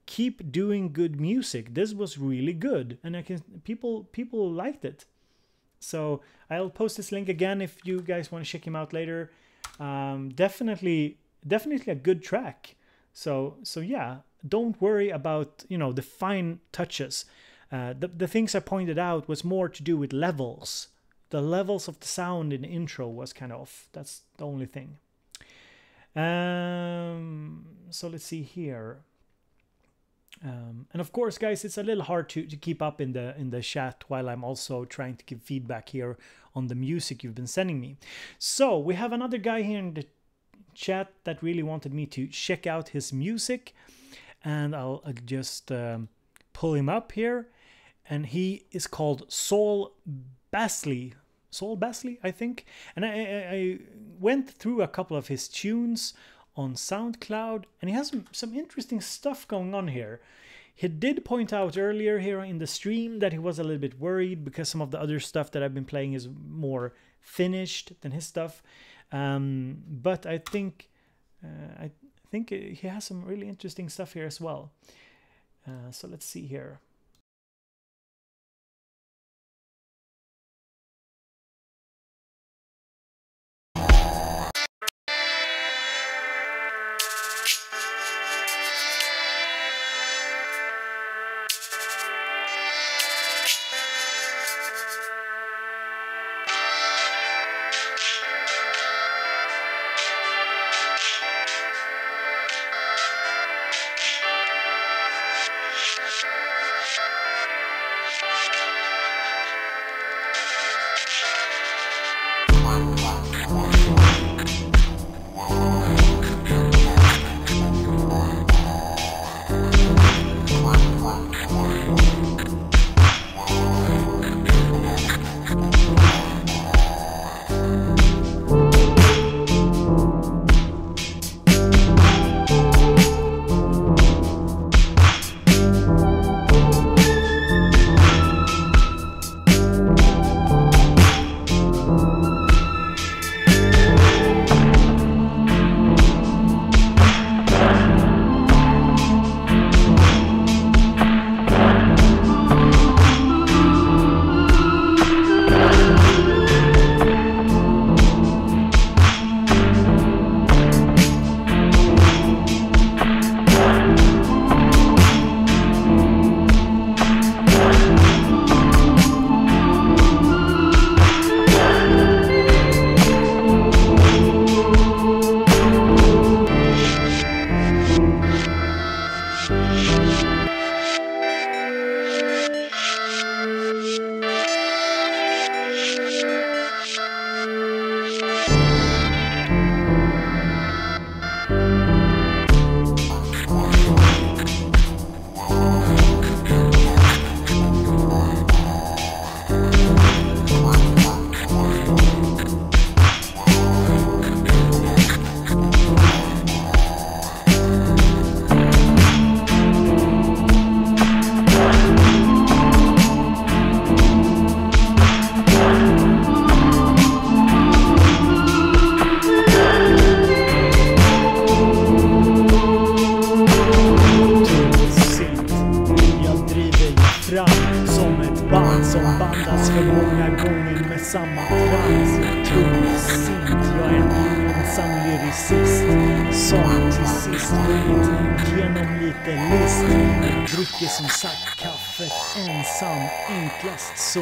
Keep doing good music. This was really good, and people liked it. So I'll post this link again if you guys want to check him out later. Definitely a good track. So yeah, don't worry about the fine touches. The things I pointed out was more to do with levels. The levels of the sound in the intro was kind of off. That's the only thing. So let's see here. And of course, guys, it's a little hard to keep up in the chat while I'm also trying to give feedback here on the music you've been sending me. So we have another guy here in the chat that really wanted me to check out his music, and I'll just pull him up here. And he is called Saul Basley, I think. And I went through a couple of his tunes on SoundCloud, and he has some interesting stuff going on here. He did point out earlier here in the stream that he was a little bit worried because some of the other stuff that I've been playing is more finished than his stuff. But I think he has some really interesting stuff here as well. So let's see here. samma trans. Tung sint, jag är en ensam lyricist som till sist vunnit genom lite list. Dricker som sagt kaffet ensam, enklast så.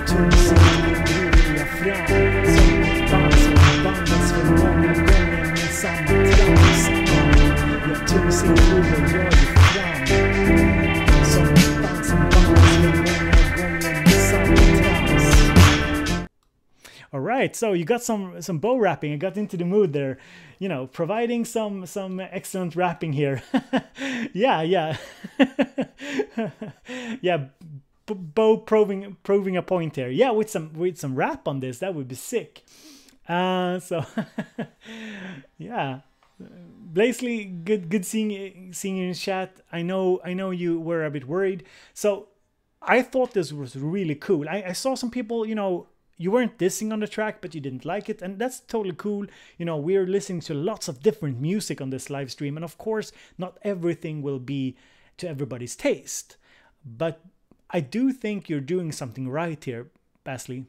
Tung sint driver jag fram som ett band som bandas för många gånger med samma trans. Jag tung sint driver jag fram som ett band som bandas för många gånger med samma trans. All right, so you got some bow rapping. You got into the mood there, you know, providing some excellent rapping here. yeah. Yeah, bow proving a point here. Yeah, with some rap on this, that would be sick. So yeah, Blazely, good seeing you in chat. I know you were a bit worried. So I thought this was really cool. I saw some people, you know, you weren't dissing on the track, but you didn't like it, and that's totally cool. You know, we're listening to lots of different music on this live stream, and of course, not everything will be to everybody's taste. But I do think you're doing something right here, Basley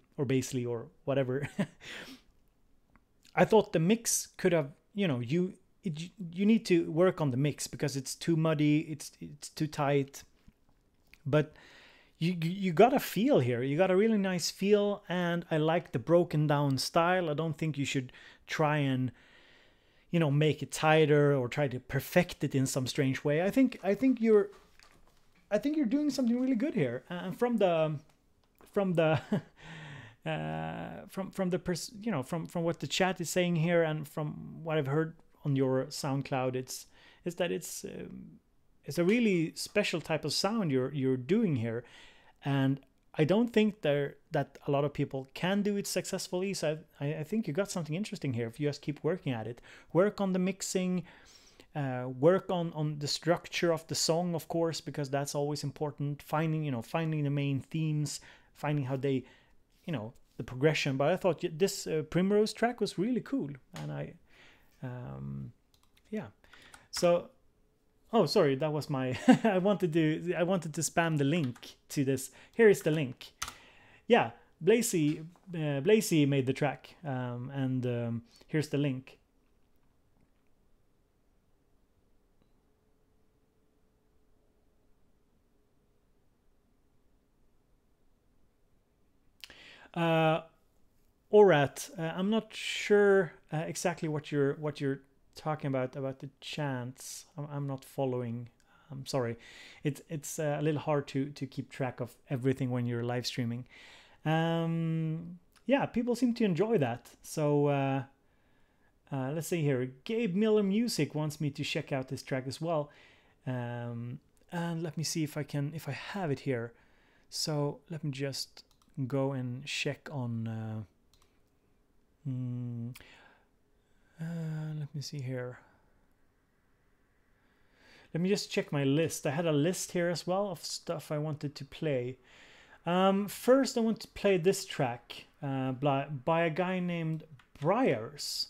or whatever. I thought the mix could have, you know, you need to work on the mix because it's too muddy, it's too tight, but you got a feel here. You got a really nice feel, and I like the broken down style. I don't think you should try and, you know, make it tighter or try to perfect it in some strange way. I think you're doing something really good here. And from what the chat is saying here, and from what I've heard on your SoundCloud, it's a really special type of sound you're doing here, and I don't think that a lot of people can do it successfully. So I think you got something interesting here if you just keep working at it. Work on the mixing, work on the structure of the song, of course, because that's always important. Finding the main themes, finding how they, you know, the progression. But I thought this Primrose track was really cool, and yeah. So. Oh, sorry, that was my. I wanted to spam the link to this. Here is the link. Yeah, Blazy made the track, and here's the link. Orat, I'm not sure exactly what you're talking about the chants. I'm not following. I'm sorry. It's a little hard to keep track of everything when you're live streaming. yeah, people seem to enjoy that. So let's see here. Gabe Miller Music wants me to check out this track as well. And let me see if I have it here. So let me just go and check on. Let me see here. Let me just check my list. I had a list here as well of stuff I wanted to play. First, I want to play this track by a guy named Briars.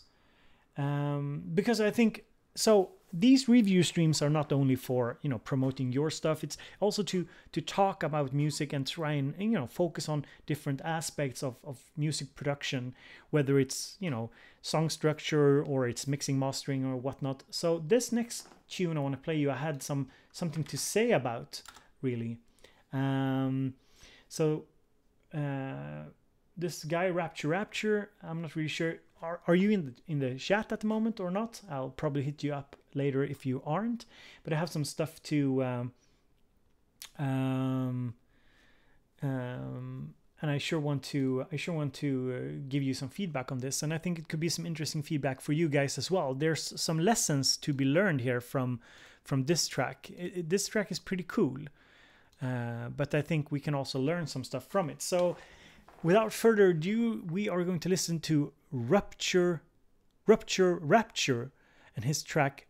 Because I think, so these review streams are not only for, you know, promoting your stuff, it's also to talk about music and try and, you know, focus on different aspects of music production, whether it's, you know, song structure or it's mixing, mastering or whatnot. So this next tune I want to play you, I had something to say about, really. This guy Rapture, I'm not really sure. Are you in the chat at the moment or not? I'll probably hit you up later if you aren't. But I have some stuff to and I sure want to give you some feedback on this, and I think it could be some interesting feedback for you guys as well. There's some lessons to be learned here from this track. This track is pretty cool, but I think we can also learn some stuff from it. So without further ado, we are going to listen to Rapture and his track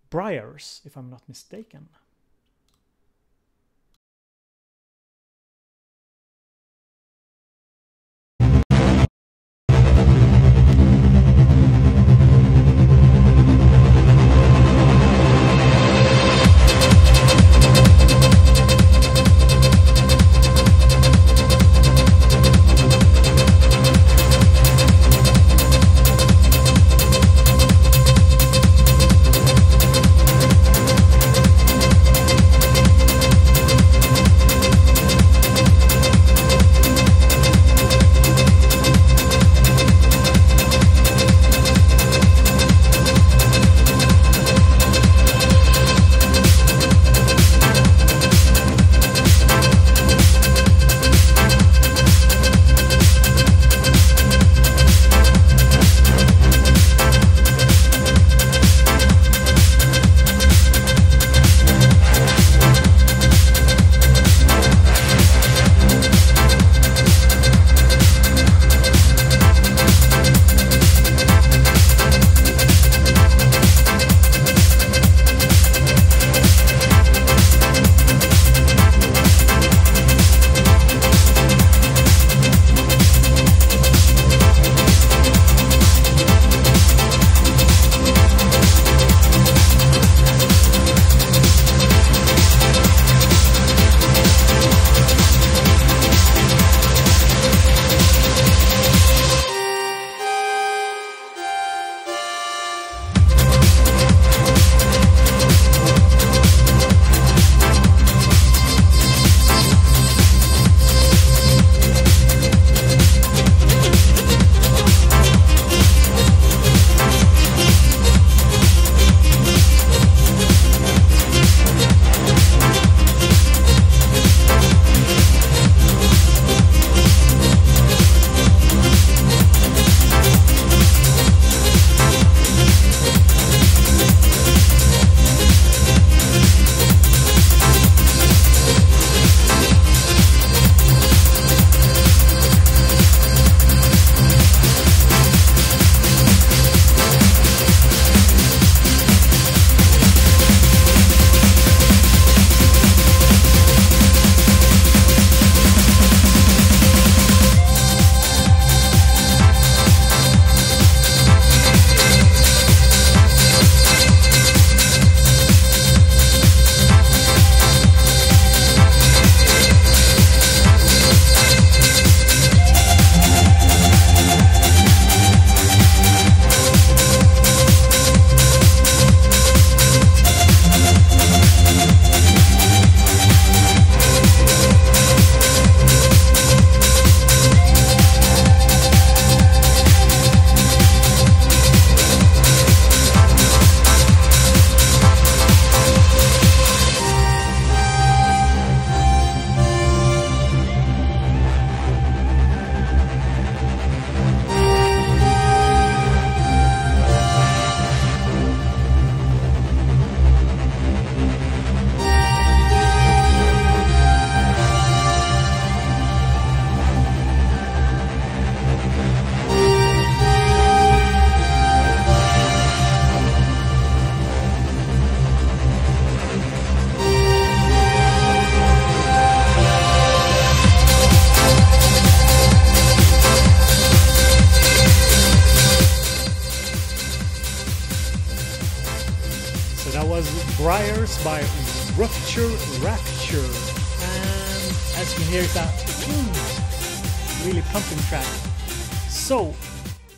Briars, if I'm not mistaken. Briars by Rapture. And as you hear, that really pumping track. So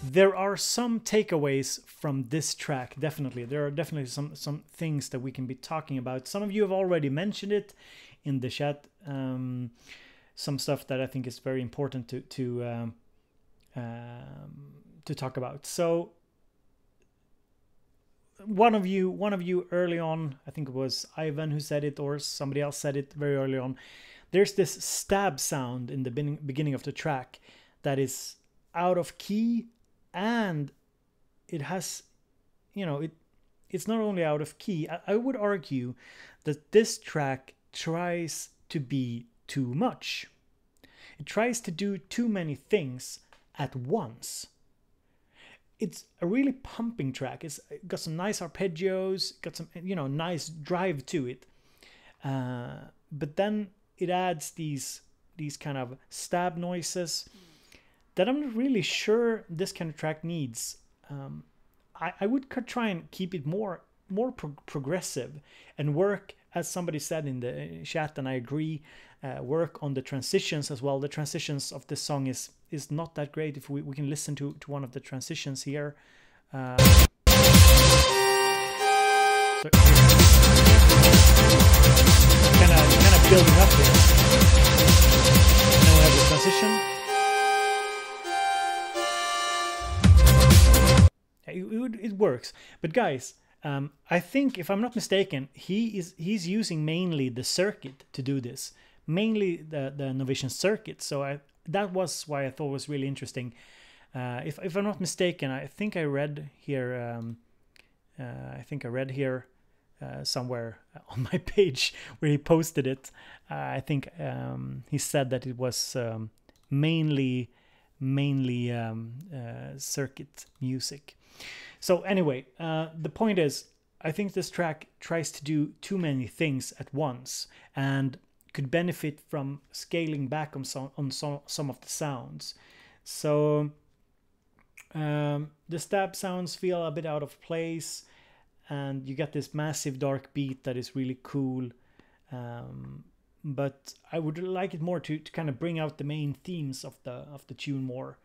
there are some takeaways from this track. Definitely, there are definitely some things that we can be talking about. Some of you have already mentioned it in the chat. Some stuff that I think is very important to talk about. So one of you early on, I think it was Ivan who said it, or somebody else said it very early on. There's this stab sound in the beginning of the track that is out of key, and it has, it's not only out of key. I would argue that this track tries to be too much. It tries to do too many things at once. It's a really pumping track. It's got some nice arpeggios, got some nice drive to it. But then it adds these kind of stab noises that I'm not really sure this kind of track needs. I would try and keep it more progressive and work, as somebody said in the chat, and I agree, work on the transitions as well. The transitions of this song is not that great. If we can listen to one of the transitions here. So kind of building up here. Now we have the transition. It works, but guys, I think, if I'm not mistaken, he's using mainly the circuit to do this, mainly the Novision circuit. So that was why I thought it was really interesting. If I'm not mistaken, I think I read here. Somewhere on my page where he posted it. I think he said that it was mainly circuit music. So anyway, the point is, I think this track tries to do too many things at once and could benefit from scaling back on some of the sounds. So the stab sounds feel a bit out of place, and you get this massive dark beat that is really cool. But I would like it more to kind of bring out the main themes of the tune more.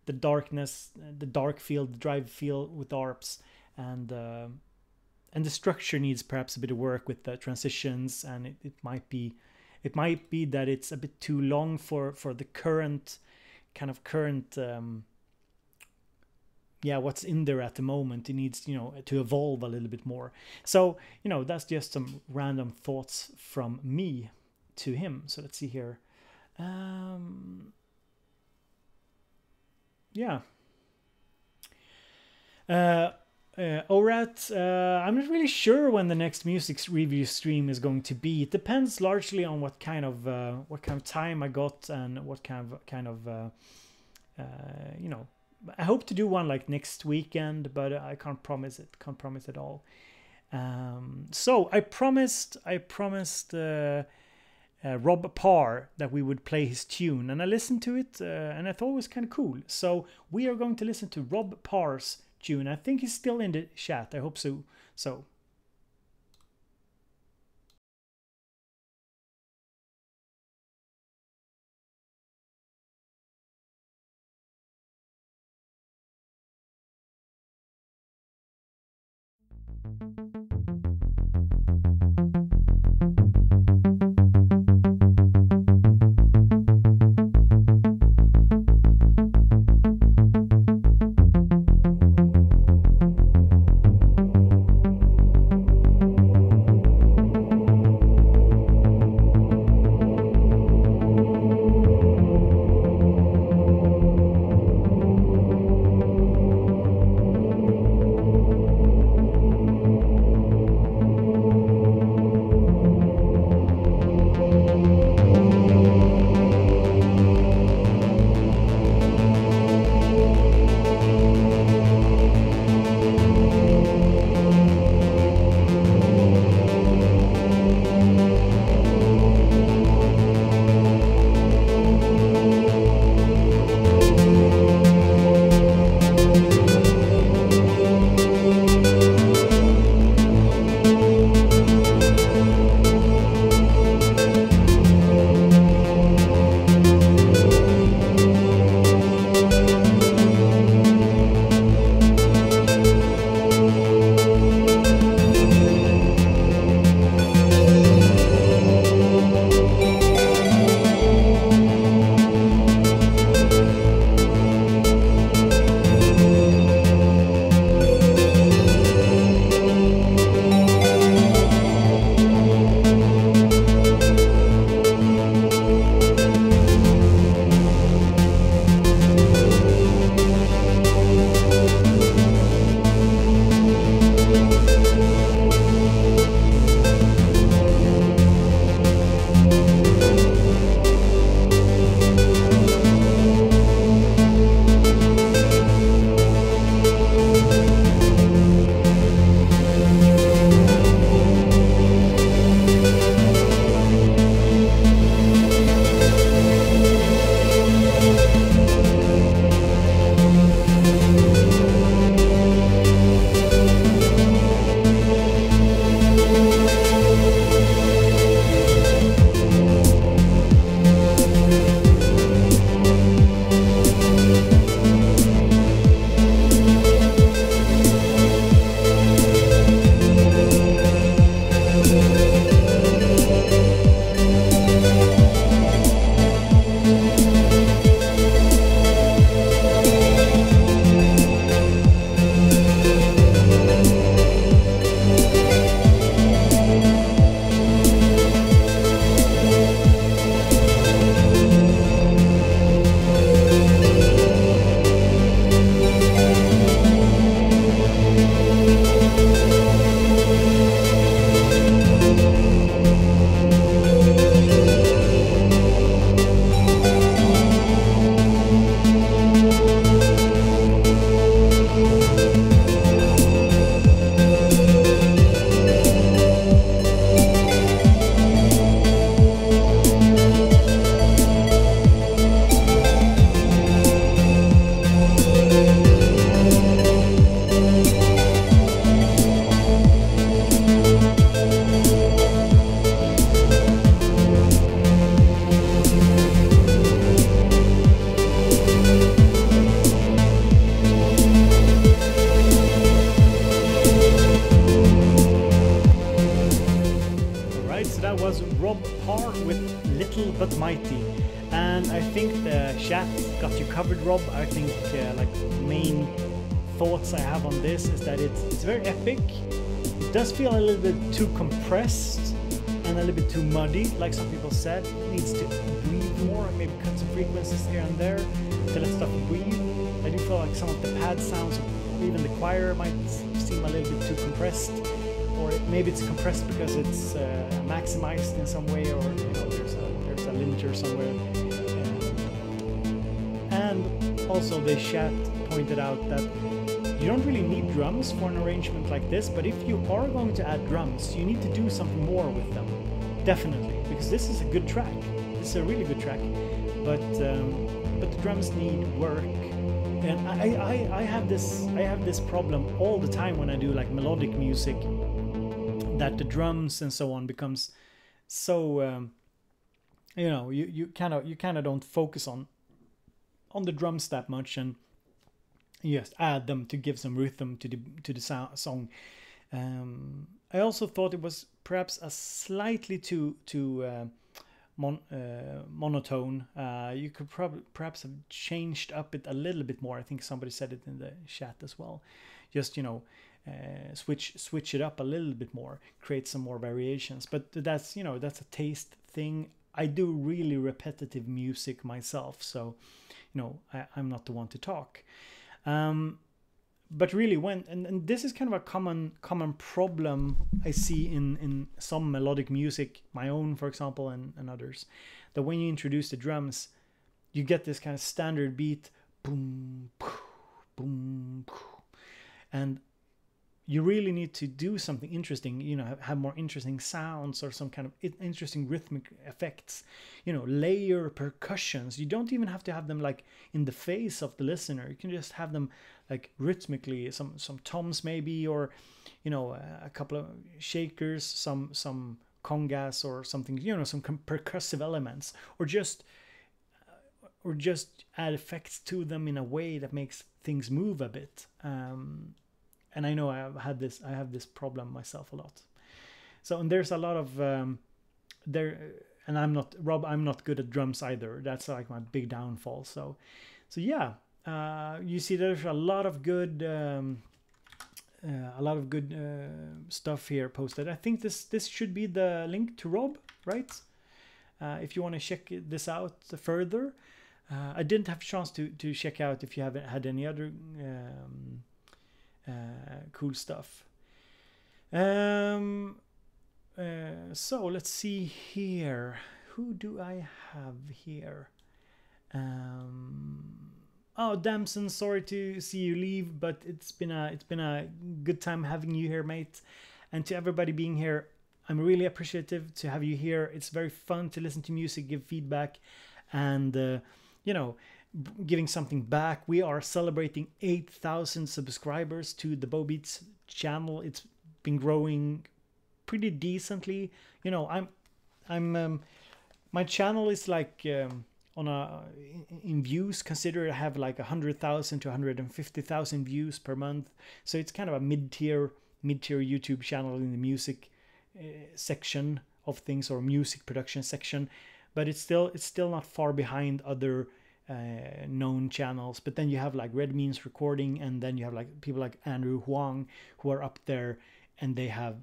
The darkness, the dark feel, the drive feel with arps, and the structure needs perhaps a bit of work with the transitions, and it might be that it's a bit too long for the current what's in there at the moment. It needs to evolve a little bit more. So that's just some random thoughts from me to him. So let's see here. Orat, I'm not really sure when the next music review stream is going to be. It depends largely on what kind of time I got and what kind of I hope to do one like next weekend, but I can't promise it. Can't promise at all. So I promised Rob Parr that we would play his tune, and I listened to it, and I thought it was kind of cool. So we are going to listen to Rob Parr's tune. I think he's still in the chat. I hope so. little but mighty. And I think the chat got you covered, Rob. I think like main thoughts I have on this is that it's very epic. It does feel a little bit too compressed and a little bit too muddy, like some people said. It needs to breathe more, maybe cut some frequencies here and there to let stuff breathe. I do feel like some of the pad sounds, or even the choir, might seem a little bit too compressed, or maybe it's compressed because it's maximized in some way, or you know, there's a limiter somewhere. And also the chat pointed out that you don't really need drums for an arrangement like this, but if you are going to add drums, you need to do something more with them, definitely, because this is a good track. This is a really good track, but the drums need work. And I have this problem all the time when I do like melodic music, that the drums and so on becomes so you know, you kind of don't focus on the drums that much, and you just add them to give some rhythm to the song. I also thought it was perhaps a slightly too monotone. You could perhaps have changed up it a little bit more. I think somebody said it in the chat as well. Just, you know, switch it up a little bit more, create some more variations. But that's, you know, that's a taste thing. I do really repetitive music myself, so you know, I'm not the one to talk. But really, when and this is kind of a common problem I see in some melodic music, my own for example, and others, that when you introduce the drums, you get this kind of standard beat, boom, boom, and you really need to do something interesting, you know, have more interesting sounds or some kind of interesting rhythmic effects, you know, layer percussions. You don't even have to have them like in the face of the listener. You can just have them like rhythmically, some toms maybe, or, you know, a couple of shakers, some congas or something, you know, some percussive elements, or just add effects to them in a way that makes things move a bit. And I know I have this problem myself a lot. So, and there's a lot of and I'm not good at drums either. That's like my big downfall. So yeah, you see there's a lot of good stuff here posted. I think this should be the link to Rob, right? If you want to check this out further. I didn't have a chance to check out if you haven't had any other cool stuff. So let's see here. Who do I have here? Oh, Damson, sorry to see you leave, but it's been a good time having you here, mate. And to everybody being here, I'm really appreciative to have you here. It's very fun to listen to music, give feedback, and you know, giving something back. We are celebrating 8,000 subscribers to the BoBeats channel. It's been growing pretty decently. You know, I'm my channel is like in views, consider I have like 100,000 to 150,000 views per month. So it's kind of a mid-tier YouTube channel in the music section of things, or music production section, but it's still not far behind other known channels. But then you have like Red Means Recording, and then you have like people like Andrew Huang who are up there, and they have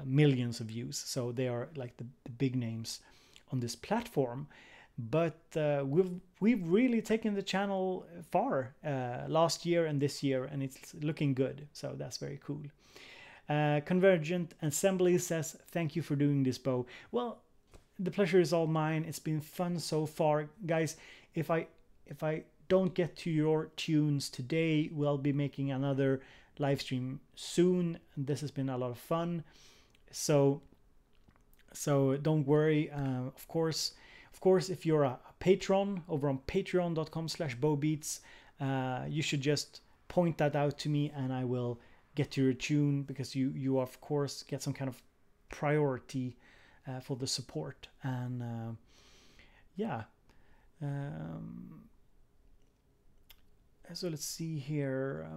millions of views, so they are like the big names on this platform. But we've really taken the channel far last year and this year, and it's looking good, so that's very cool. Convergent Assembly says, thank you for doing this, Bo. Well, the pleasure is all mine. It's been fun so far, guys. If I don't get to your tunes today, we'll be making another live stream soon. This has been a lot of fun, so don't worry. Of course, if you're a patron over on patreon.com/BoBeats, you should just point that out to me, and I will get to your tune, because you of course get some kind of priority for the support. And yeah. So let's see here.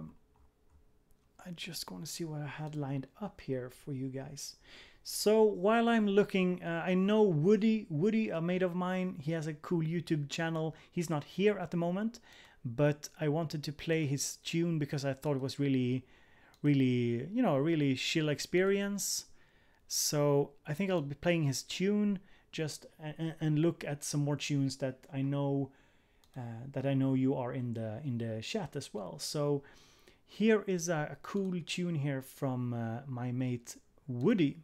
I just want to see what I had lined up here for you guys. So while I'm looking, I know Woody, a mate of mine, he has a cool YouTube channel. He's not here at the moment, but I wanted to play his tune because I thought it was really, really, you know, a really chill experience. So I think I'll be playing his tune just and look at some more tunes that I know you are in the chat as well. So here is a cool tune here from my mate Woody.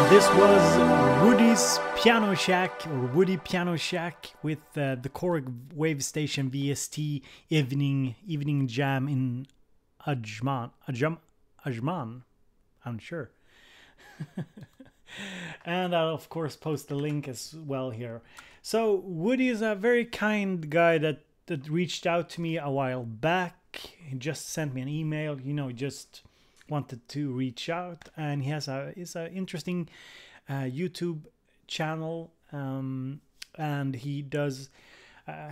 This was Woody's Piano Shack, or Woody Piano Shack, with the Korg Wave Station VST evening jam in Ajman. I'm sure. And I'll of course post the link as well here. So Woody is a very kind guy that reached out to me a while back. He just sent me an email, you know, just wanted to reach out, and he has a interesting YouTube channel, and he does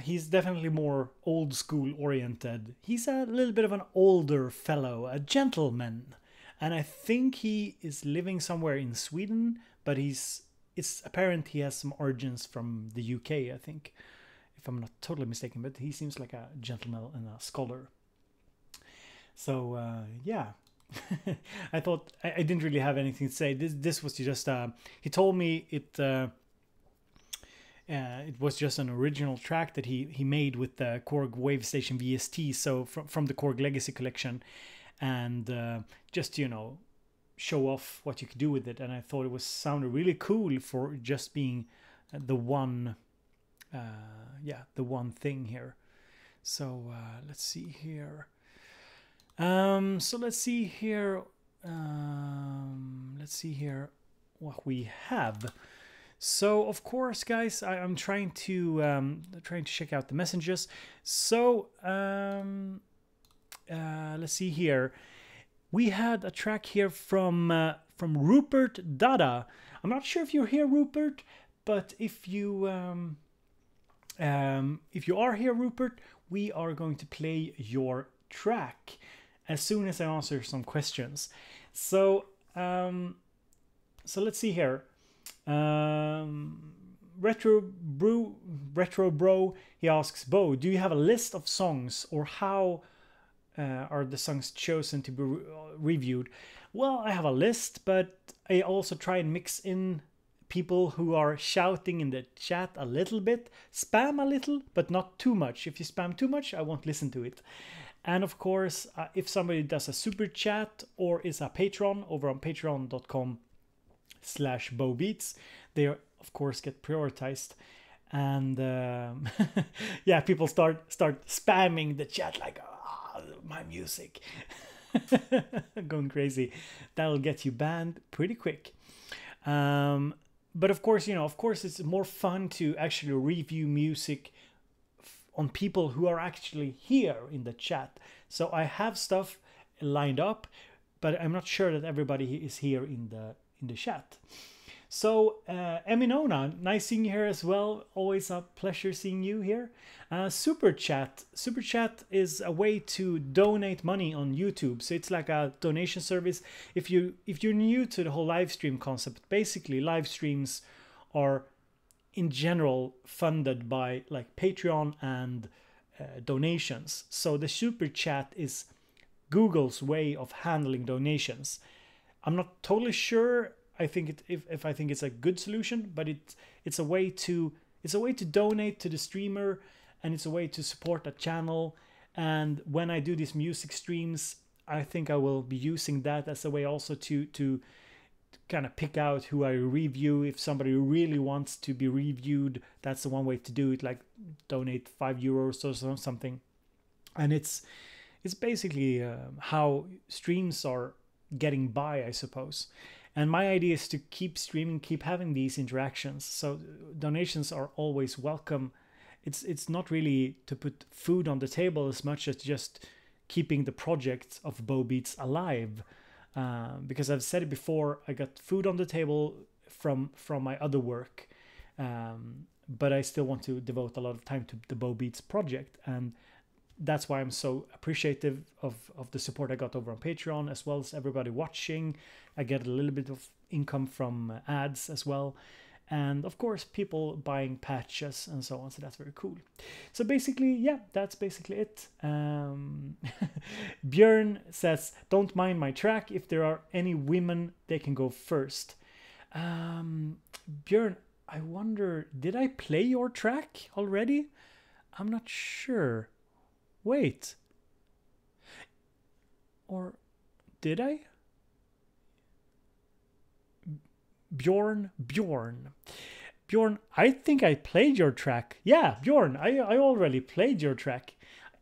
he's definitely more old school oriented. He's a little bit of an older fellow, a gentleman, and I think he is living somewhere in Sweden, but it's apparent he has some origins from the UK, I think, if I'm not totally mistaken, but he seems like a gentleman and a scholar. So yeah. I thought I didn't really have anything to say. This was just he told me it was just an original track that he made with the Korg Wave Station VST, so from the Korg Legacy collection, and just, you know, show off what you could do with it. And I thought it sounded really cool for just being the one thing here. So let's see here. So let's see here. Let's see here what we have. So of course, guys, I'm trying to check out the messages. So let's see here. We had a track here from Rupert Dada. I'm not sure if you're here, Rupert, but if you If you are here, Rupert, we are going to play your track as soon as I answer some questions. So, so let's see here. Retro Bro, he asks, Bo, do you have a list of songs, or how are the songs chosen to be reviewed? Well, I have a list, but I also try and mix in people who are shouting in the chat a little bit, spam a little, but not too much. If you spam too much, I won't listen to it. And of course, if somebody does a super chat or is a patron over on patreon.com/BoBeats, they of course get prioritized. And yeah, people start spamming the chat like, oh, my music. Going crazy. That'll get you banned pretty quick. But of course, you know, of course, it's more fun to actually review music on people who are actually here in the chat. So I have stuff lined up, but I'm not sure that everybody is here in the chat. So Eminona, nice seeing you here as well. Always a pleasure seeing you here. Super Chat is a way to donate money on YouTube. So it's like a donation service. If you're new to the whole live stream concept, basically live streams are in general funded by like Patreon and donations. So the Super Chat is Google's way of handling donations. I'm not totally sure. I think if I think it's a good solution, but it's a way to donate to the streamer, and it's a way to support a channel. And when I do these music streams, I think I will be using that as a way also to kind of pick out who I review. If somebody really wants to be reviewed, that's the one way to do it, like donate €5 or something. And it's basically how streams are getting by, I suppose. And my idea is to keep streaming, keep having these interactions. So donations are always welcome. It's not really to put food on the table as much as just keeping the project of BoBeats alive. Because I've said it before, I got food on the table from my other work. But I still want to devote a lot of time to the BoBeats project. And that's why I'm so appreciative of the support I got over on Patreon, as well as everybody watching. I get a little bit of income from ads as well. And of course, people buying patches and so on. So that's very cool. So basically, yeah, that's basically it. Björn says, don't mind my track. If there are any women, they can go first. Björn, I wonder, did I play your track already? I'm not sure. Wait. Or did I? Bjorn, I think I played your track. Yeah, Bjorn, I already played your track.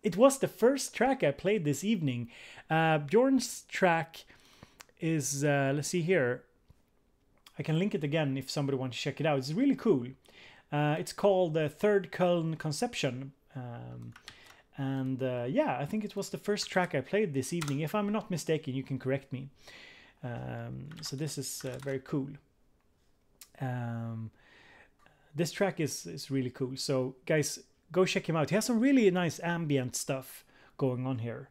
It was the first track I played this evening. Bjorn's track is, let's see here. I can link it again if somebody wants to check it out. It's really cool. It's called Third Köln Conception. Yeah, I think it was the first track I played this evening. If I'm not mistaken, you can correct me. So this is very cool. This track is really cool. So guys, go check him out. He has some really nice ambient stuff going on here.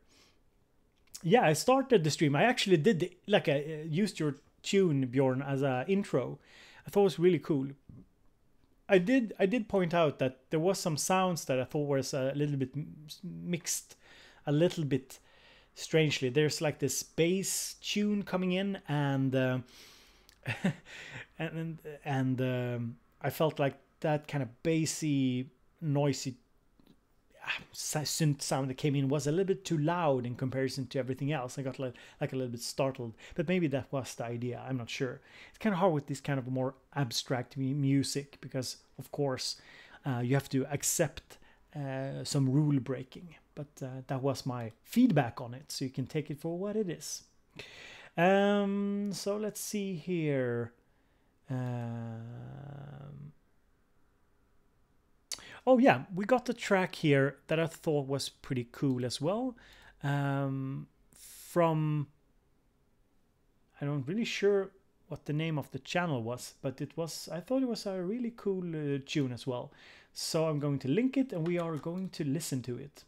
Yeah, I started the stream. I actually did I used your tune, Bjorn, as an intro. I thought it was really cool. I did point out that there was some sounds that I thought was a little bit mixed, a little bit strangely. There's like this bass tune coming in, and I felt like that kind of bassy, noisy synth sound that came in was a little bit too loud in comparison to everything else. I got like a little bit startled, but maybe that was the idea. I'm not sure. It's kind of hard with this kind of more abstract music because, of course, you have to accept some rule breaking. But that was my feedback on it, so you can take it for what it is. So let's see here. Oh yeah, we got the track here that I thought was pretty cool as well. From, I'm not really sure what the name of the channel was, but I thought it was a really cool tune as well. So I'm going to link it and we are going to listen to it.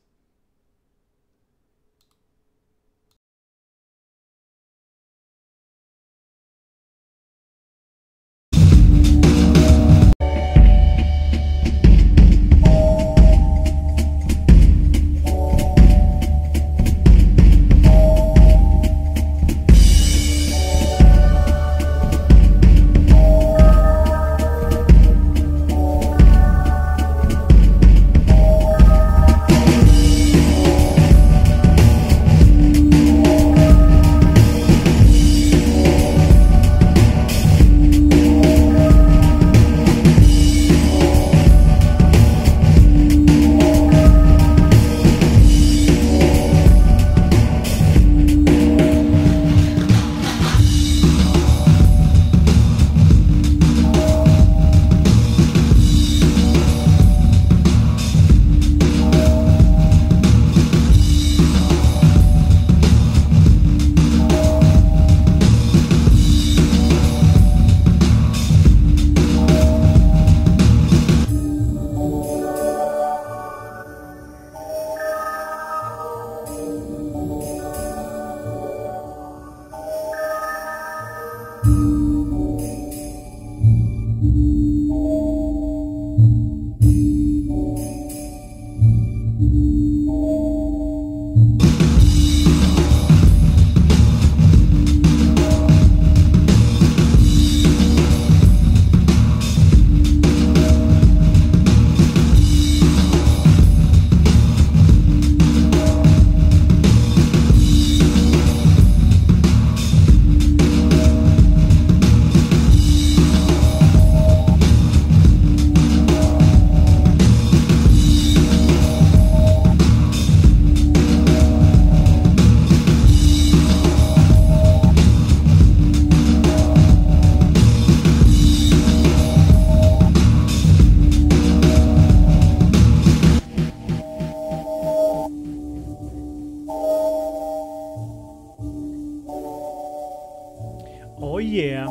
Oh yeah.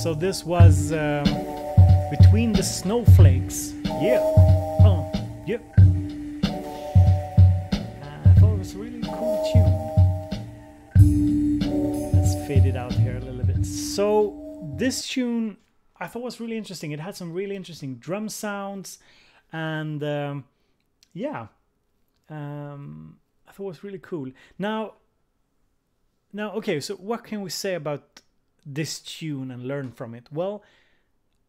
So this was Between the Snowflakes. Yeah. Oh, yeah. I thought it was a really cool tune. Let's fade it out here a little bit. So this tune I thought was really interesting. It had some really interesting drum sounds, and yeah, I thought it was really cool. Now, okay, so what can we say about this tune and learn from it? Well,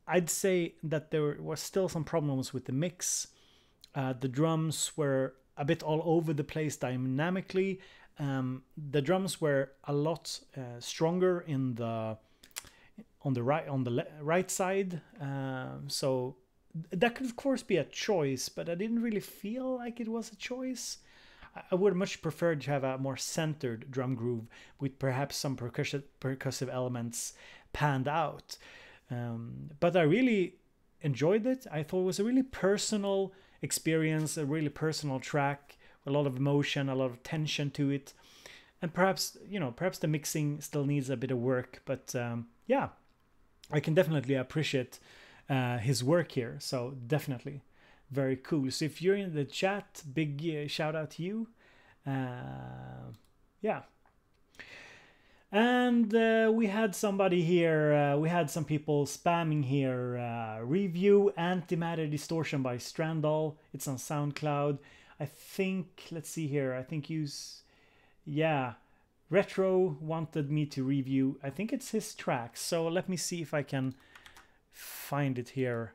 I'd say that there was still some problems with the mix. The drums were a bit all over the place dynamically. The drums were a lot stronger on the right side. So that could of course be a choice, but I didn't really feel like it was a choice. I would much prefer to have a more centered drum groove with perhaps some percussive elements panned out. But I really enjoyed it. I thought it was a really personal experience, a really personal track, a lot of emotion, a lot of tension to it. And perhaps, perhaps the mixing still needs a bit of work, but yeah, I can definitely appreciate his work here. So definitely. Very cool. So if you're in the chat, big shout out to you. Yeah. And we had somebody here, we had some people spamming here. Review Antimatter Distortion by Strandall. It's on SoundCloud. I think, let's see here. I think yeah. Retro wanted me to review. I think it's his track. So let me see if I can find it here.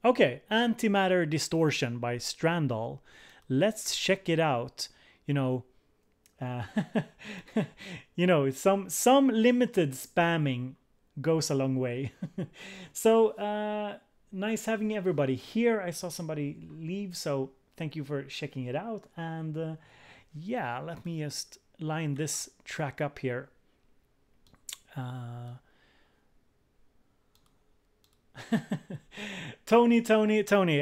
Okay, Antimatter Distortion by Strandall. Let's check it out. Some limited spamming goes a long way. So nice having everybody here. I saw somebody leave, so thank you for checking it out. And yeah, let me just line this track up here. Tony,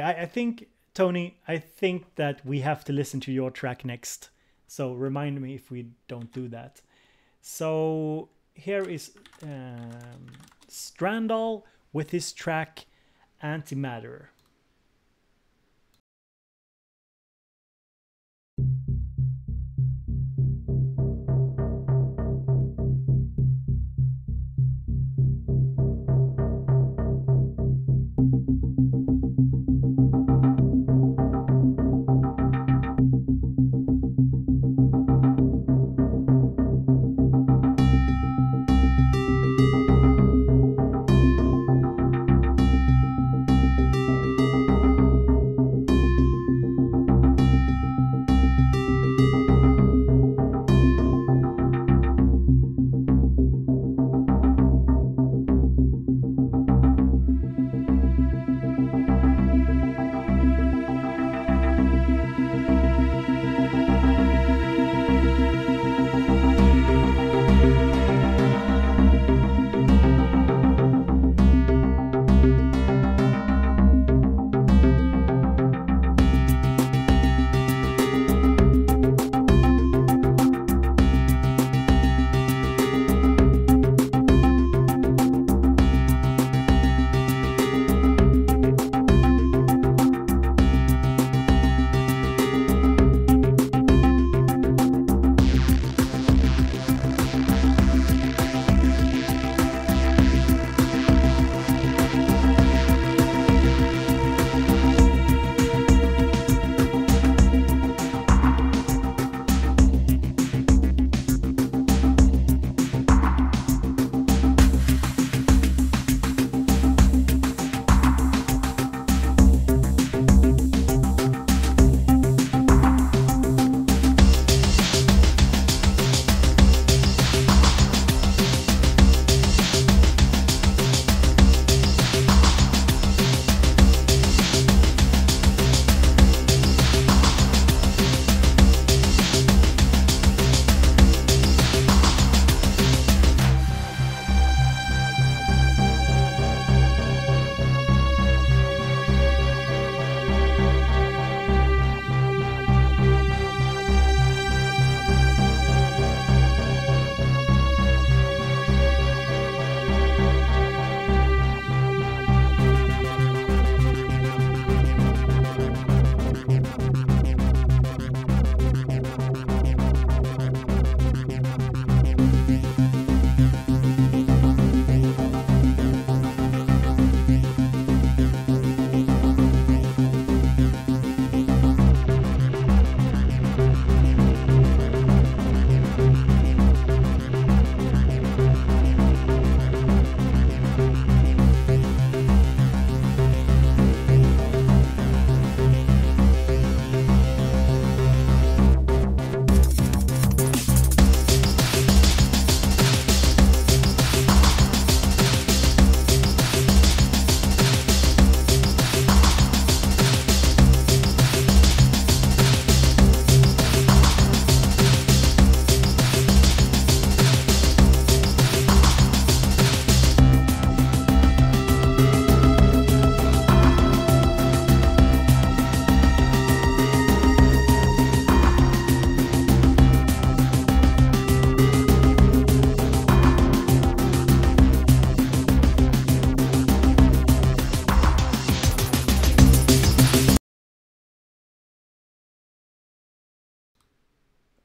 I think, Tony, I think that we have to listen to your track next. So remind me if we don't do that. So here is Strandall with his track Antimatter.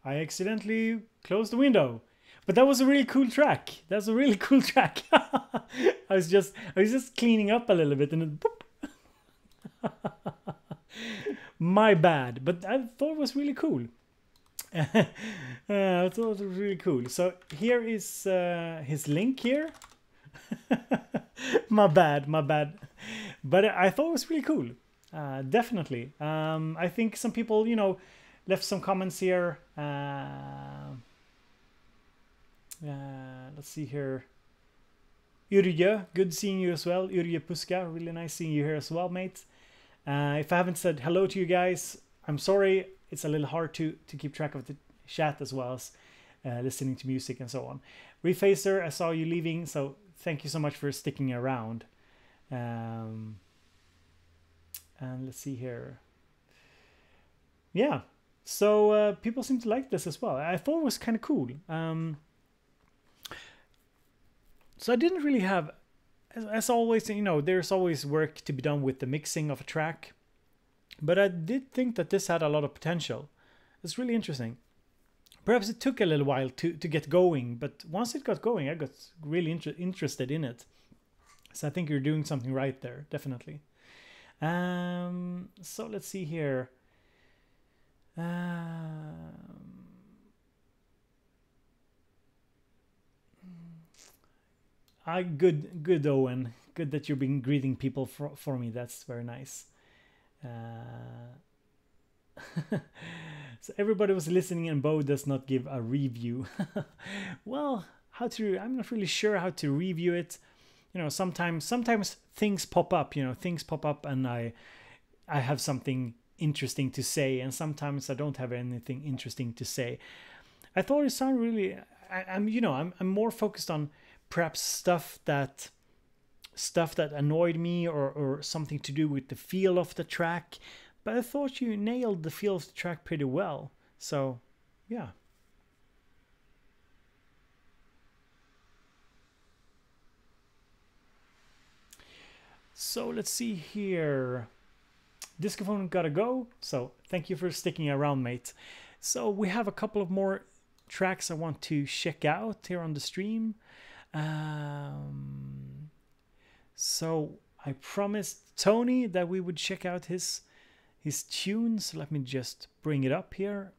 I accidentally closed the window. But that was a really cool track. That's a really cool track. I was just cleaning up a little bit and then boop. My bad. But I thought it was really cool. I thought it was really cool. So here is his link here. My bad, my bad. But I thought it was really cool. Definitely. I think some people, you know, left some comments here. Let's see here. Yrje, good seeing you as well. Yrje Puska, really nice seeing you here as well, mate. If I haven't said hello to you guys, I'm sorry. It's a little hard to keep track of the chat as well as listening to music and so on. Refacer, I saw you leaving, so thank you so much for sticking around. And let's see here. Yeah, So people seem to like this as well. I thought it was kind of cool. So I didn't really have, as always, you know, there's always work to be done with the mixing of a track. But I did think that this had a lot of potential. It's really interesting. Perhaps it took a little while to get going, but once it got going, I got really interested in it. So I think you're doing something right there, definitely. So let's see here. Good Owen. Good that you've been greeting people for me. That's very nice. So everybody was listening and Bo does not give a review. Well, I'm not really sure how to review it. You know, sometimes things pop up, you know, and I have something interesting to say, and sometimes I don't have anything interesting to say. I thought it sounded really, I'm more focused on perhaps stuff that annoyed me or something to do with the feel of the track. But I thought you nailed the feel of the track pretty well. So, yeah. So, let's see here. Discophone gotta go. So, thank you for sticking around, mate. So, we have a couple of more tracks I want to check out here on the stream. So, I promised Tony that we would check out his tunes. Let me just bring it up here.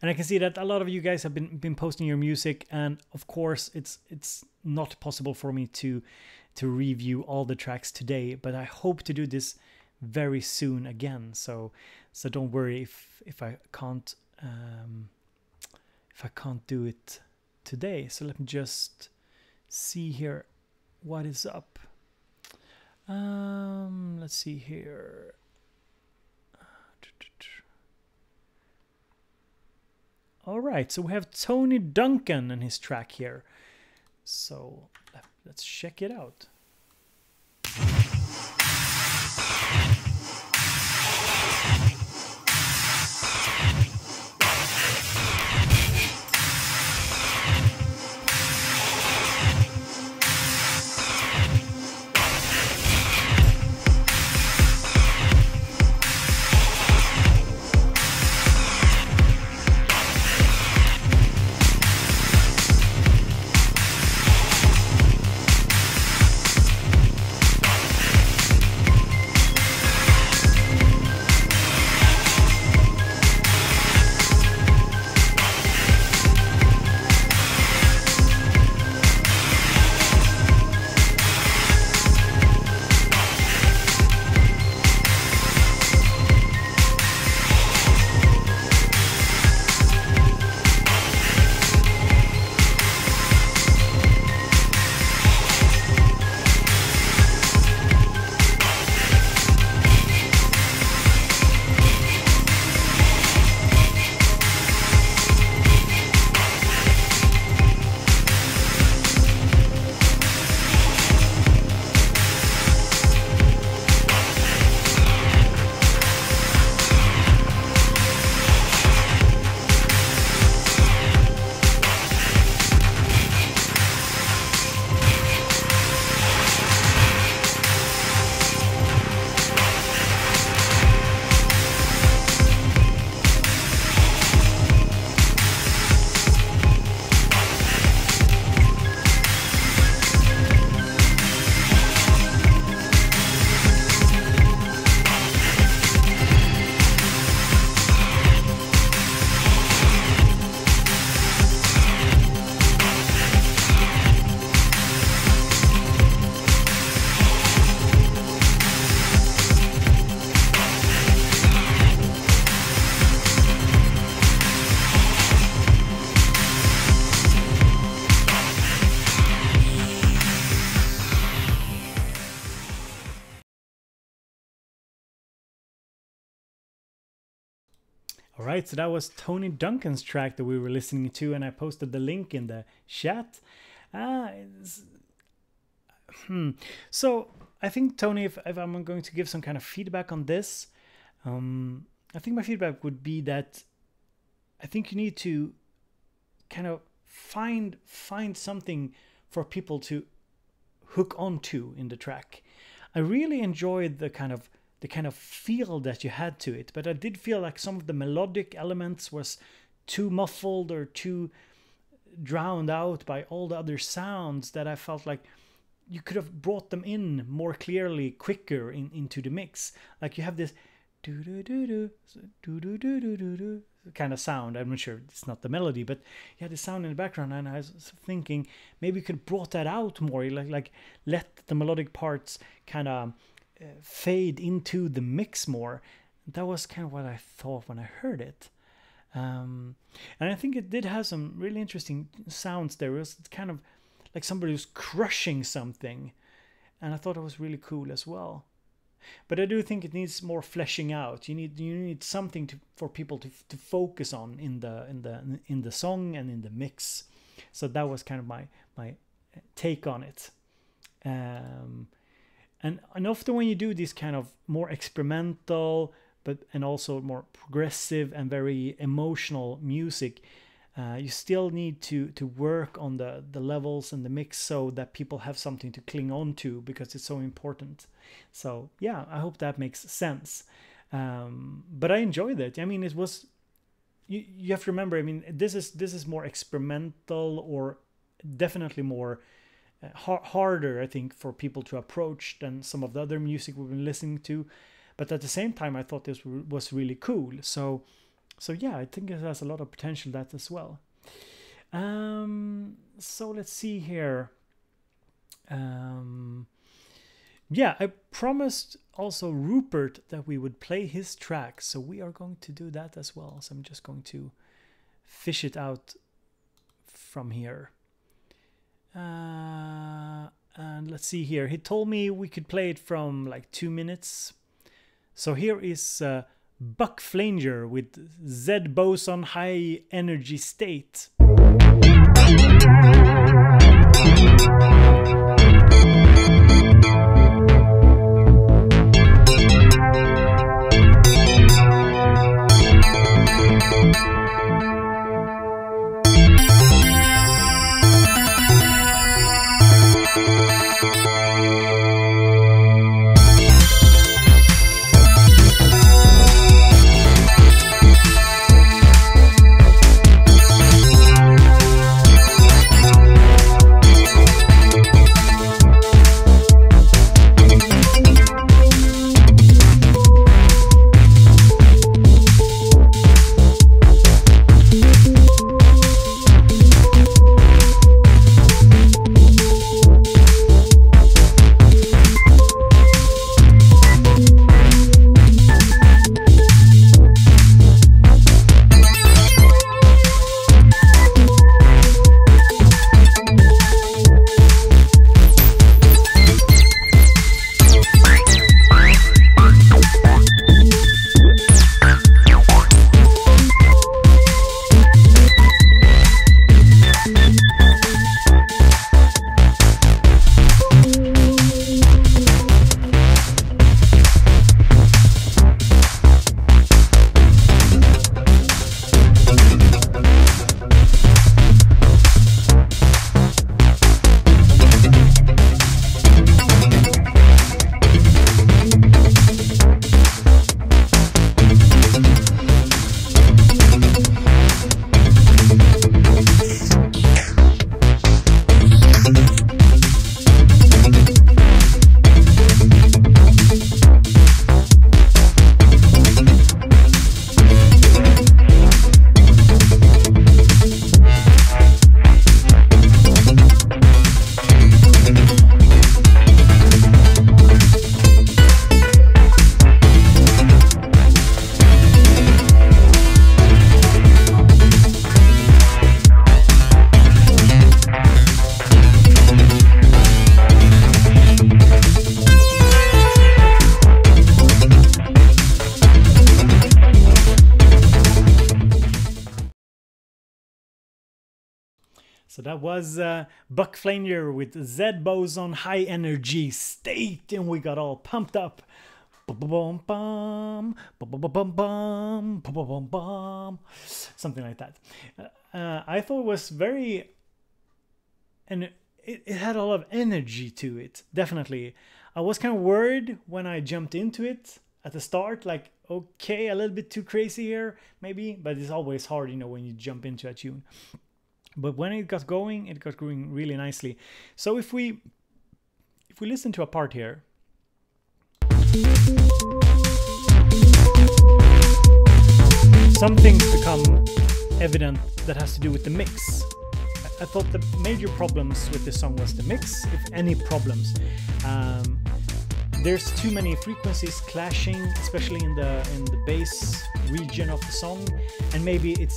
And I can see that a lot of you guys have been posting your music, and of course it's not possible for me to review all the tracks today, but I hope to do this very soon again. So don't worry if I can't do it today. So let me just see here what is up. Let's see here. All right, so we have Tony Duncan and his track here. So let's check it out. All right, so that was Tony Duncan's track that we were listening to, and I posted the link in the chat. So I think, Tony, if I'm going to give some kind of feedback on this, I think my feedback would be that I think you need to kind of find something for people to hook onto in the track. I really enjoyed the kind of feel that you had to it, but I did feel like some of the melodic elements was too muffled or too drowned out by all the other sounds, that I felt like you could have brought them in more clearly, quicker into the mix. Like you have this do do do do do do do do do do kind of sound. I'm not sure, it's not the melody, but you had the sound in the background, and I was thinking maybe you could have brought that out more, like let the melodic parts kind of fade into the mix more. That was kind of what I thought when I heard it. And I think it did have some really interesting sounds there. It was kind of like somebody was crushing something, and I thought it was really cool as well. But I do think it needs more fleshing out. You need something for people to focus on in the song and in the mix. So that was kind of my take on it. And often when you do this kind of more experimental, and also more progressive and very emotional music, you still need to work on the levels and the mix so that people have something to cling on to, because it's so important. So yeah, I hope that makes sense. But I enjoyed it. I mean, it was, you have to remember, I mean, this is more experimental, or definitely more harder, I think, for people to approach than some of the other music we've been listening to. But at the same time, I thought this was really cool. So yeah, I think it has a lot of potential, that as well. So let's see here. Yeah, I promised also Rupert that we would play his track, so we are going to do that as well. So I'm just going to fish it out from here. And let's see here. He told me we could play it from like 2 minutes. So here is Buck Flanger with Z Boson High Energy State. So that was Buck Flanger with Z Boson High Energy State, and we got all pumped up. Something like that. I thought it was very, and it had a lot of energy to it. Definitely. I was kind of worried when I jumped into it at the start, like, okay, a little bit too crazy here, maybe, but it's always hard, you know, when you jump into a tune. But when it got going really nicely. So if we listen to a part here, some things become evident that has to do with the mix. I thought the major problems with this song was the mix, if any problems. There's too many frequencies clashing, especially in the bass region of the song, and maybe it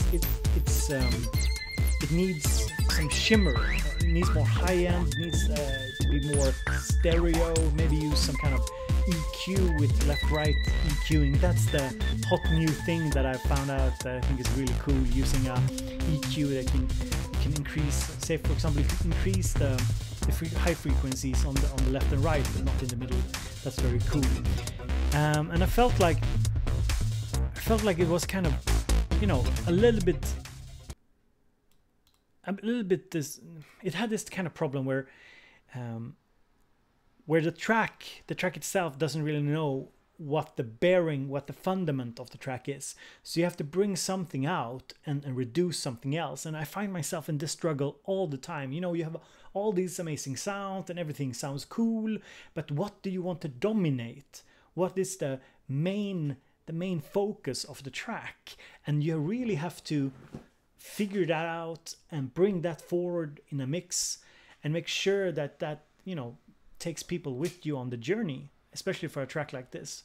needs some shimmer. It needs more high end. It needs to be more stereo. Maybe use some kind of EQ with left-right EQing. That's the hot new thing that I found out that I think is really cool. Using a EQ that can increase, say for example, increase the high frequencies on the left and right, but not in the middle. That's very cool. And I felt like it was kind of, you know, a little bit this. It had this kind of problem where the track itself doesn't really know what the fundament of the track is. So you have to bring something out and reduce something else. And I find myself in this struggle all the time. You know, you have all these amazing sounds and everything sounds cool, but what do you want to dominate? What is the main focus of the track? And you really have to figure that out and bring that forward in a mix and make sure that you know, takes people with you on the journey, especially for a track like this.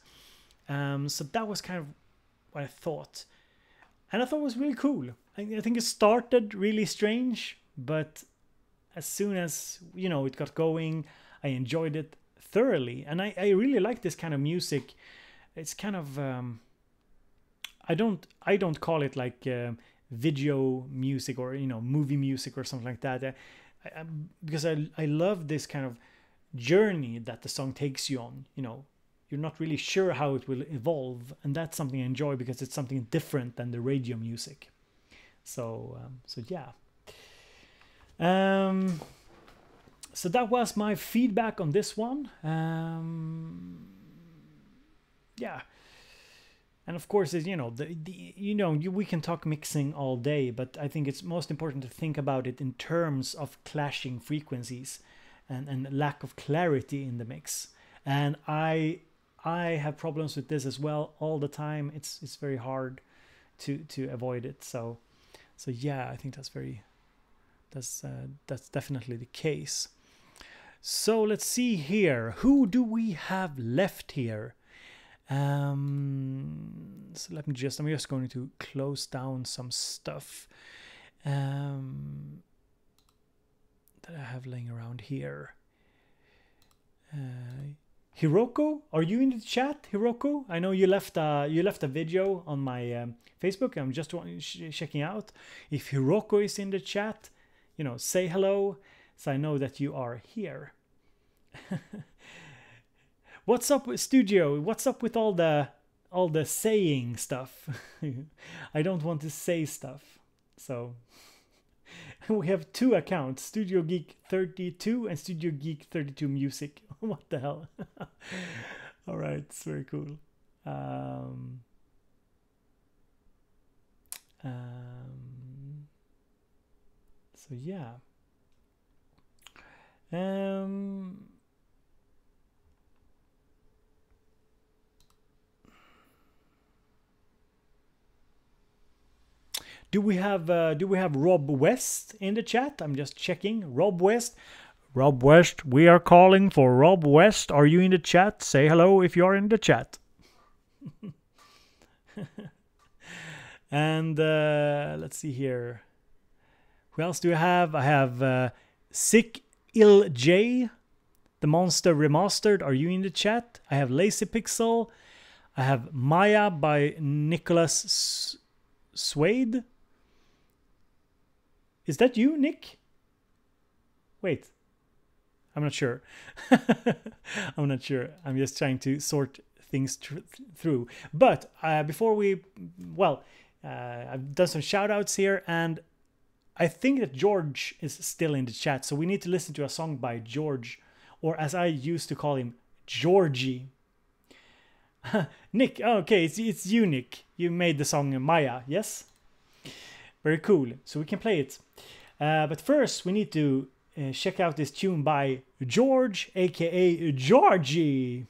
So that was kind of what I thought, and I thought it was really cool. I think it started really strange, but as soon as, you know, it got going, I enjoyed it thoroughly, and I really like this kind of music. It's kind of I don't call it like video music or, you know, movie music or something like that, because I love this kind of journey that the song takes you on. You know, you're not really sure how it will evolve, and that's something I enjoy because it's something different than the radio music. So yeah. So that was my feedback on this one. Yeah. And of course, you know, we can talk mixing all day, but I think it's most important to think about it in terms of clashing frequencies and lack of clarity in the mix. And I have problems with this as well all the time. It's very hard to avoid it. So yeah, I think that's definitely the case. So let's see here. Who do we have left here? So I'm just going to close down some stuff that I have laying around here. Hiroko, are you in the chat, Hiroko? I know you left a video on my Facebook. I'm just checking out if Hiroko is in the chat. You know, say hello, so I know that you are here. What's up with Studio? What's up with all the saying stuff? I don't want to say stuff. So we have two accounts, Studio Geek 32 and Studio Geek 32 Music. What the hell? All right, it's very cool. So yeah. Do we have Rob West in the chat? I'm just checking. Rob West, we are calling for Rob West. Are you in the chat? Say hello if you're in the chat. And let's see here. Who else do I have? I have Sick Il J, the Monster Remastered. Are you in the chat? I have Lazy Pixel. I have Maya by Nicholas Swade. Is that you, Nick? Wait, I'm not sure. I'm not sure. I'm just trying to sort things through. But before we, well, I've done some shout outs here, and I think that George is still in the chat, so we need to listen to a song by George, or as I used to call him, Georgie. Nick, oh, okay, it's you, Nick. You made the song Maya, yes? Very cool, so we can play it. But first, we need to check out this tune by George, aka Georgie.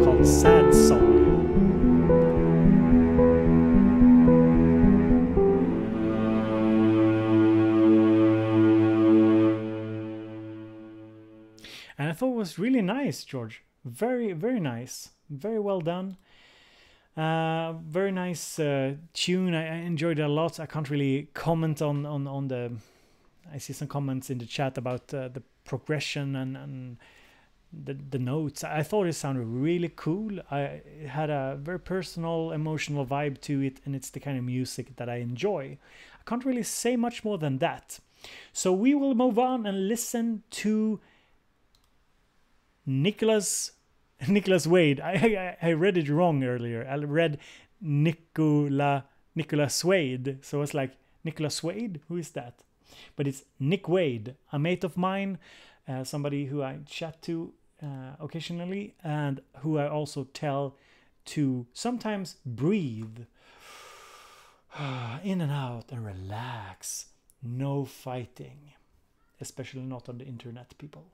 Called Sad Song. And I thought it was really nice, George. Very, very nice. Very well done. Very nice tune. I enjoyed it a lot. I can't really comment on the... I see some comments in the chat about the progression and the notes. I thought it sounded really cool. It had a very personal, emotional vibe to it, and it's the kind of music that I enjoy. I can't really say much more than that. So we will move on and listen to Nicholas Wade. I read it wrong earlier. I read Nicholas Wade. So it's like, Nicholas Wade? Who is that? But it's Nick Wade, a mate of mine, somebody who I chat to occasionally, and who I also tell to sometimes breathe in and out and relax. No fighting, especially not on the internet, people.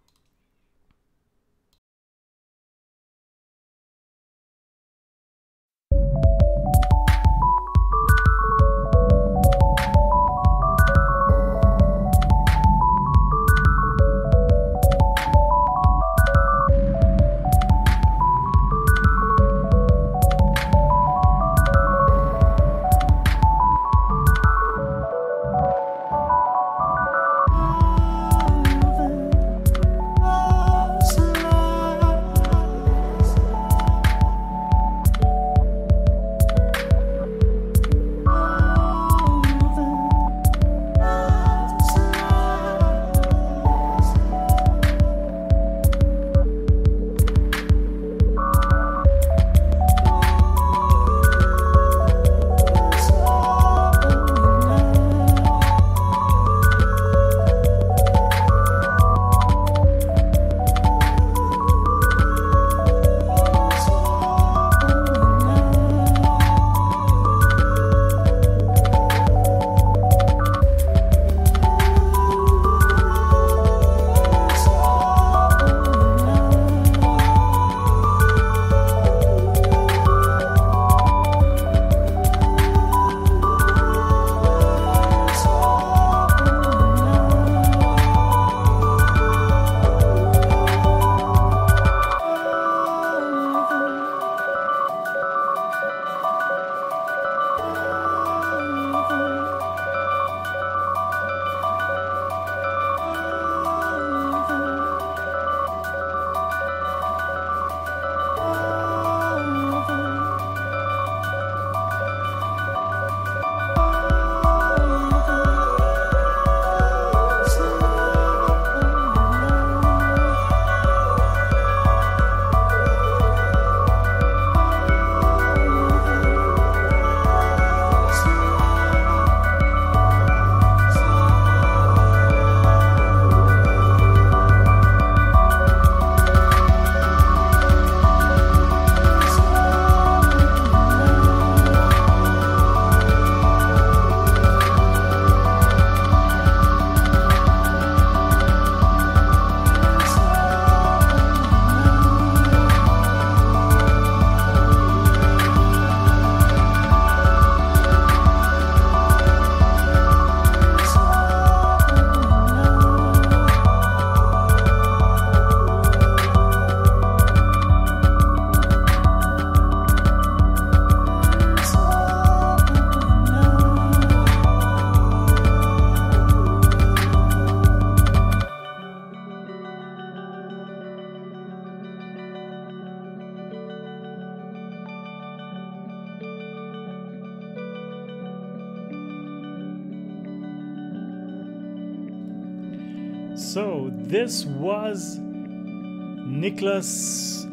So this was Nicholas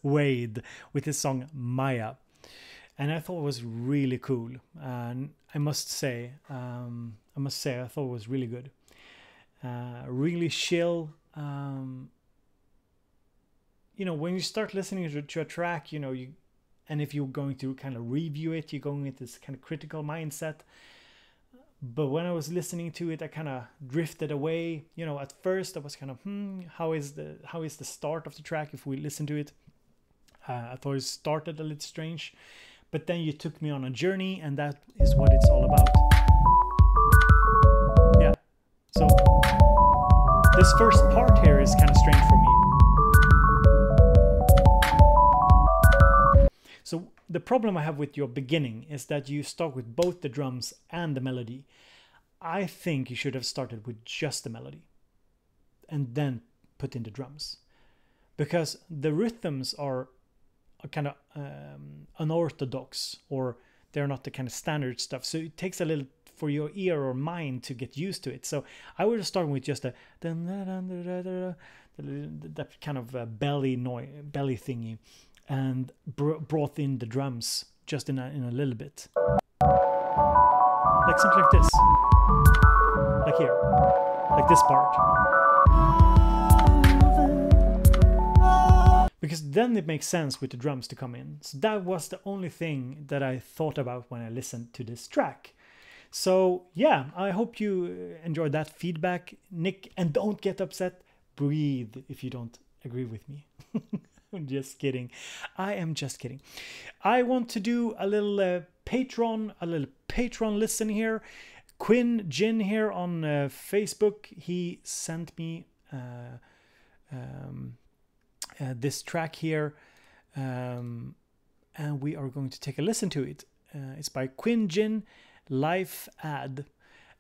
Wade with his song Maya, and I thought it was really cool. And I must say, I thought it was really good, really chill. You know, when you start listening to a track, you know, and if you're going to kind of review it, you're going with this kind of critical mindset. But when I was listening to it, I kind of drifted away. You know, at first I was kind of, how is the start of the track if we listen to it? I thought it started a little strange, but then you took me on a journey, and that is what it's all about. Yeah. So this first part here is kind of strange for me. So the problem I have with your beginning is that you start with both the drums and the melody. I think you should have started with just the melody and then put in the drums, because the rhythms are kind of unorthodox, or they're not the kind of standard stuff. So it takes a little for your ear or mind to get used to it. So I would have started with just a that kind of belly thingy, and brought in the drums just in a little bit, like something like this, like here, like this part, because then it makes sense with the drums to come in. So that was the only thing that I thought about when I listened to this track. So yeah, I hope you enjoyed that feedback, Nick, and don't get upset. Breathe if you don't agree with me. I'm just kidding. I am just kidding. I want to do a little Patreon listen here. Quinn Jin here on Facebook. He sent me this track here, and we are going to take a listen to it. It's by Quinn Jin, Life Ad,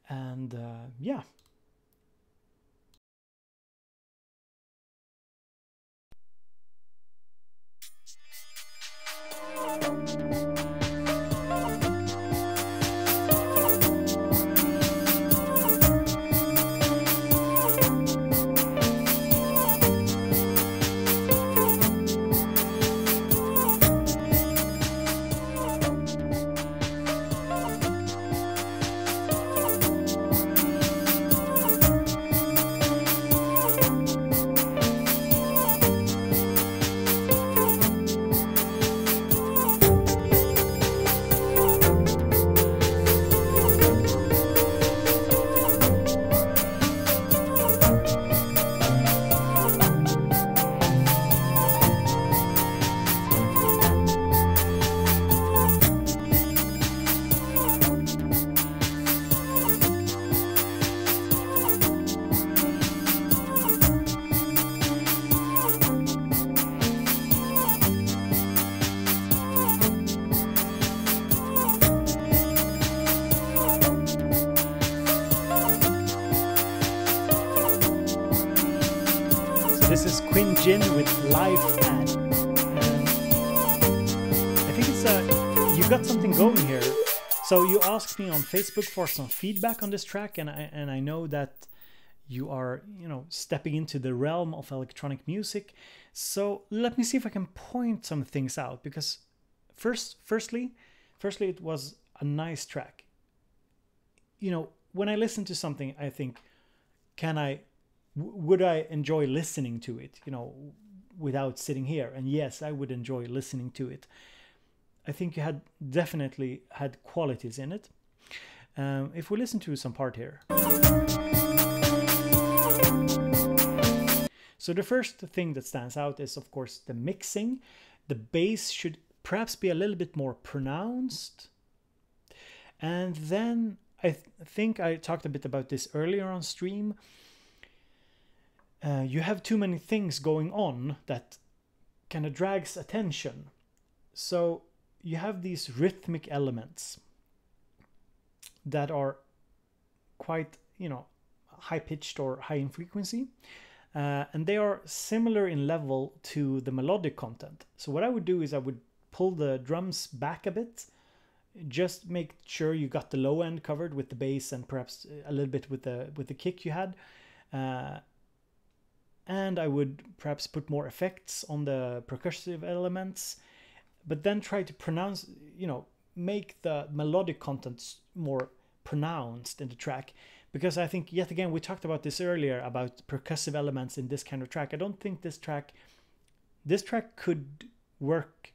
and yeah. This is Quinn Jin with Life Ad. I think it's you got something going here. So you asked me on Facebook for some feedback on this track, and I know that you are, you know, stepping into the realm of electronic music. So let me see if I can point some things out, because firstly it was a nice track. You know, when I listen to something, I think, would I enjoy listening to it, you know, without sitting here? And yes, I would enjoy listening to it. I think you definitely had qualities in it. If we listen to some part here. So the first thing that stands out is, of course, the mixing. The bass should perhaps be a little bit more pronounced. And then I think I talked a bit about this earlier on stream. You have too many things going on that kind of drags attention. So you have these rhythmic elements that are quite, you know, high-pitched or high in frequency. And they are similar in level to the melodic content. So what I would do is I would pull the drums back a bit, just make sure you got the low end covered with the bass and perhaps a little bit with the kick you had. And I would perhaps put more effects on the percussive elements, but then try to pronounce, make the melodic content more pronounced in the track. Because I think, yet again, we talked about this earlier about percussive elements in this kind of track. I don't think this track could work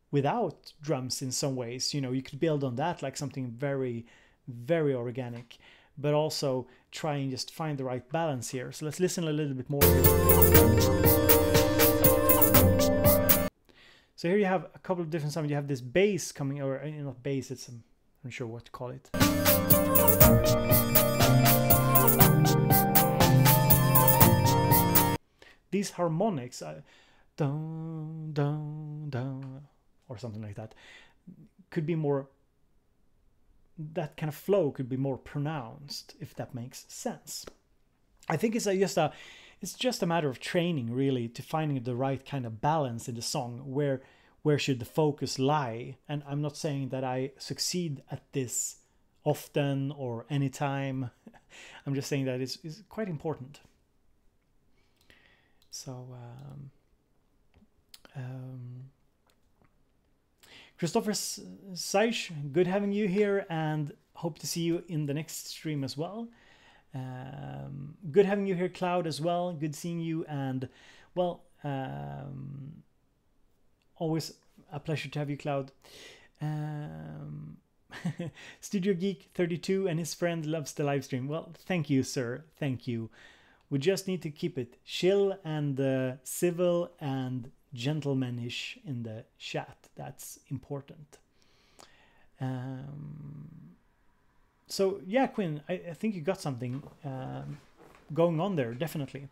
without drums in some ways. You could build on that like something very, very organic, but also try and just find the right balance here. So let's listen a little bit more. So here you have a couple of different sounds. You have this bass coming, or not bass, it's I'm not sure what to call it. These harmonics, down, down, down, or something like that, could be more, that kind of flow could be more pronounced, if that makes sense. I think it's just a matter of training, really, to finding the right kind of balance in the song. Where should the focus lie? And I'm not saying that I succeed at this often or anytime. I'm just saying that it's quite important. So Christopher Seisch, good having you here, and hope to see you in the next stream as well. Good having you here, Cloud, as well. Good seeing you, and well, always a pleasure to have you, Cloud. Studio Geek 32 and his friend loves the live stream. Well, thank you, sir. Thank you. We just need to keep it chill and civil and gentlemanish in the chat. That's important. So yeah, Quinn, I think you got something going on there, definitely.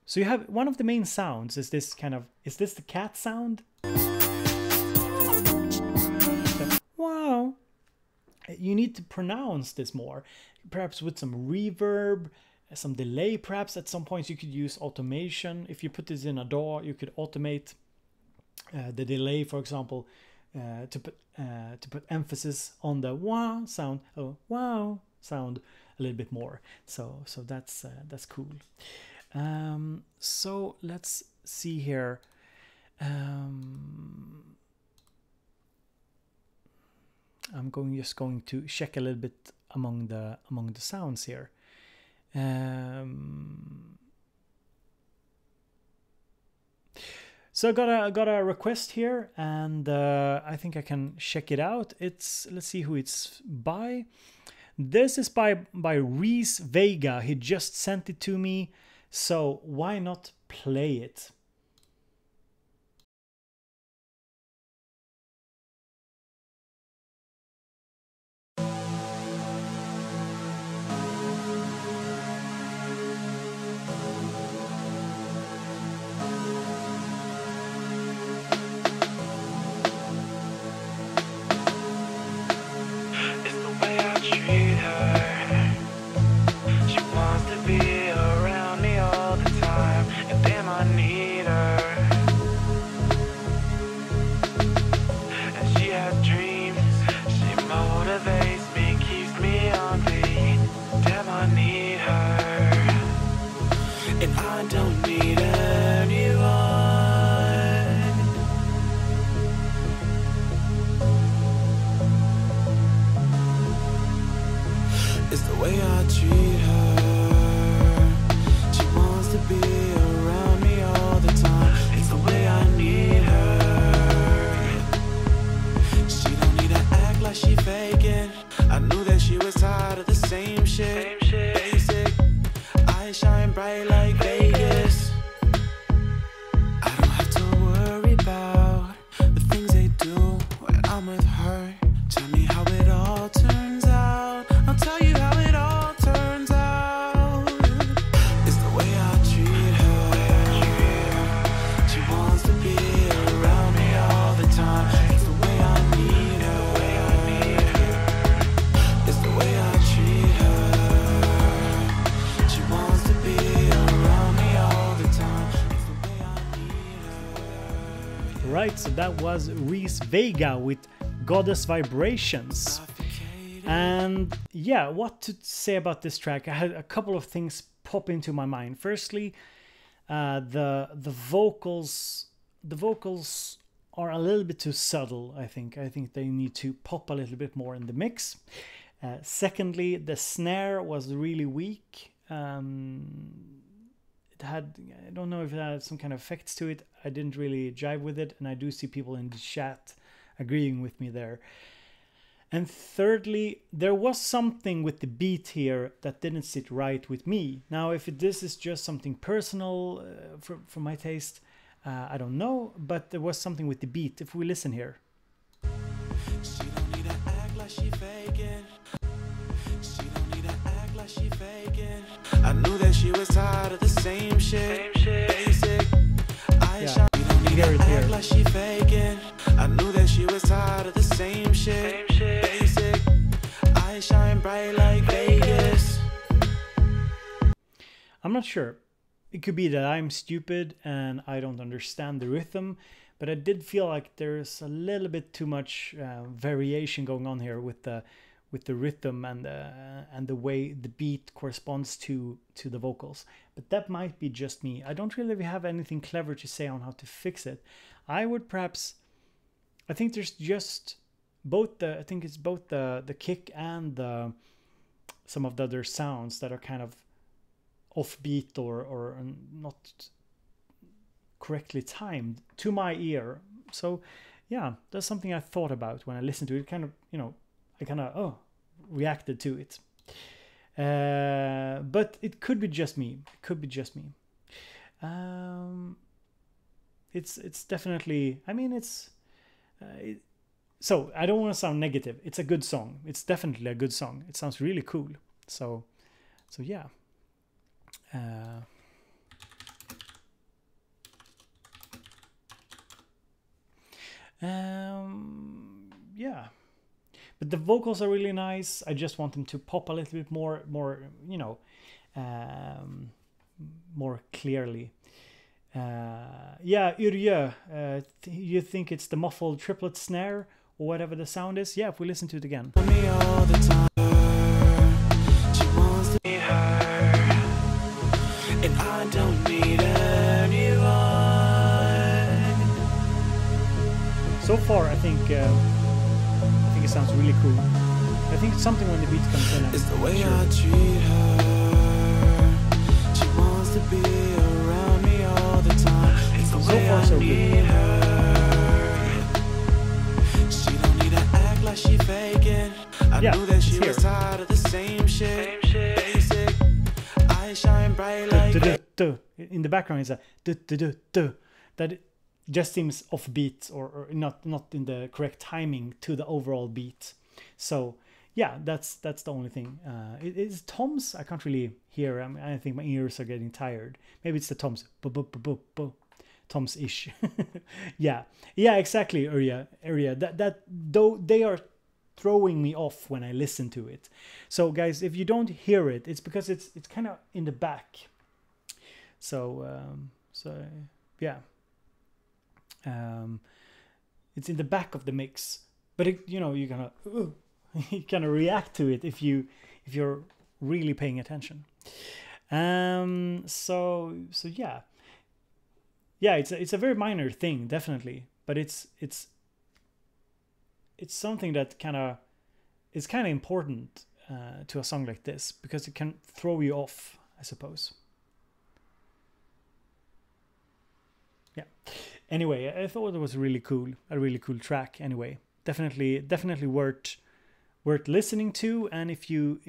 So you have one of the main sounds is this the cat sound? So, wow. You need to pronounce this more, perhaps with some reverb, some delay. Perhaps at some points you could use automation. If you put this in a DAW, you could automate the delay, for example, to put emphasis on the wow sound, a little bit more. So that's cool. So let's see here. I'm just going to check a little bit among the sounds here. So I got a request here, and I think I can check it out. Let's see who it's by. This is by Reese Vega. He just sent it to me, so why not play it? was Reese Vega with Goddess Vibrations. And yeah, what to say about this track? I had a couple of things pop into my mind. Firstly, the vocals are a little bit too subtle, I think. I think they need to pop a little bit more in the mix. Secondly, the snare was really weak. It had, I don't know if it had some kind of effects to it. I didn't really jive with it, and I do see people in the chat agreeing with me there. And thirdly, there was something with the beat here that didn't sit right with me. Now, if this is just something personal for my taste, I don't know, but there was something with the beat. If we listen here. She don't need to act like she faking. She don't need to act like she faking. I knew that she was tired of the same shit. Basic. Yeah, you hear it here. Like she faking. I knew that she was tired of the same shit. Basic. I shine bright like Vegas. I'm not sure. It could be that I'm stupid and I don't understand the rhythm, but I did feel like there's a little bit too much variation going on here with the rhythm and the way the beat corresponds to the vocals. But that might be just me. I don't really have anything clever to say on how to fix it. I would perhaps, I think there's just both the, I think it's both the kick and some of the other sounds that are kind of offbeat or not correctly timed to my ear. So yeah, that's something I thought about when I listened to it. Kind of, you know, I kind of reacted to it. But it could be just me. It could be just me. It's definitely, I mean, so I don't want to sound negative. It's a good song. It's definitely a good song. It sounds really cool. So yeah. Yeah, but the vocals are really nice. I just want them to pop a little bit more, you know, more clearly. Yeah, Yrje, you think it's the muffled triplet snare or whatever the sound is? Yeah, if we listen to it again. Me all the time. She wants to be her, and I don't need anyone. So far, I think it sounds really cool. I think it's something when the beat comes in. It's the way I treat her. She wants to be around me all the time. It's the way I need her. She don't need to act like she faking. I knew that she was tired of the same shit. Basic. I shine bright like in the background is a that just seems offbeat or not in the correct timing to the overall beat. So yeah, that's the only thing. It is toms. I can't really hear. I mean, I think my ears are getting tired. Maybe it's the toms. Toms-ish. yeah, exactly. Area. That though they are throwing me off when I listen to it. So guys, if you don't hear it, it's because it's kind of in the back. So yeah. It's in the back of the mix, but it, you know, you kind of react to it if you're really paying attention. So yeah, it's a very minor thing, definitely, but it's something that is kind of important to a song like this, because it can throw you off, I suppose. Yeah. Anyway, I thought it was a really cool track. Anyway, definitely worth listening to. And if you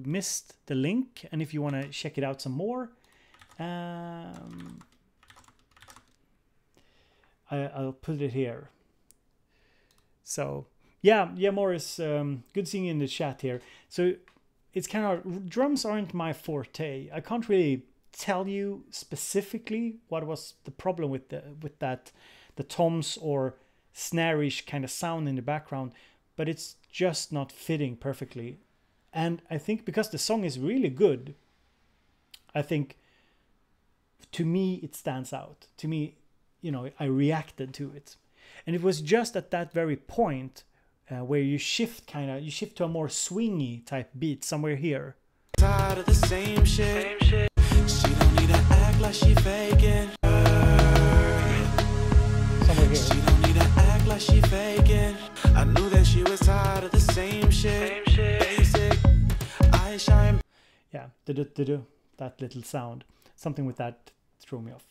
missed the link and if you want to check it out some more, I'll put it here. So yeah, Morris, good seeing you in the chat here. So it's kind of, drums aren't my forte. I can't really tell you specifically what was the problem with the toms or snare-ish kind of sound in the background, but it's just not fitting perfectly. And I think because the song is really good, I think to me it stands out. To me, you know, I reacted to it. And it was just at that very point where you shift to a more swingy type beat somewhere here. Tired of the same shit. She don't need to act like she faking. Somewhere here. She don't need to act like she faking. I knew that she was tired of the same shit. Basic. I shine. Yeah, that little sound. Something with that threw me off.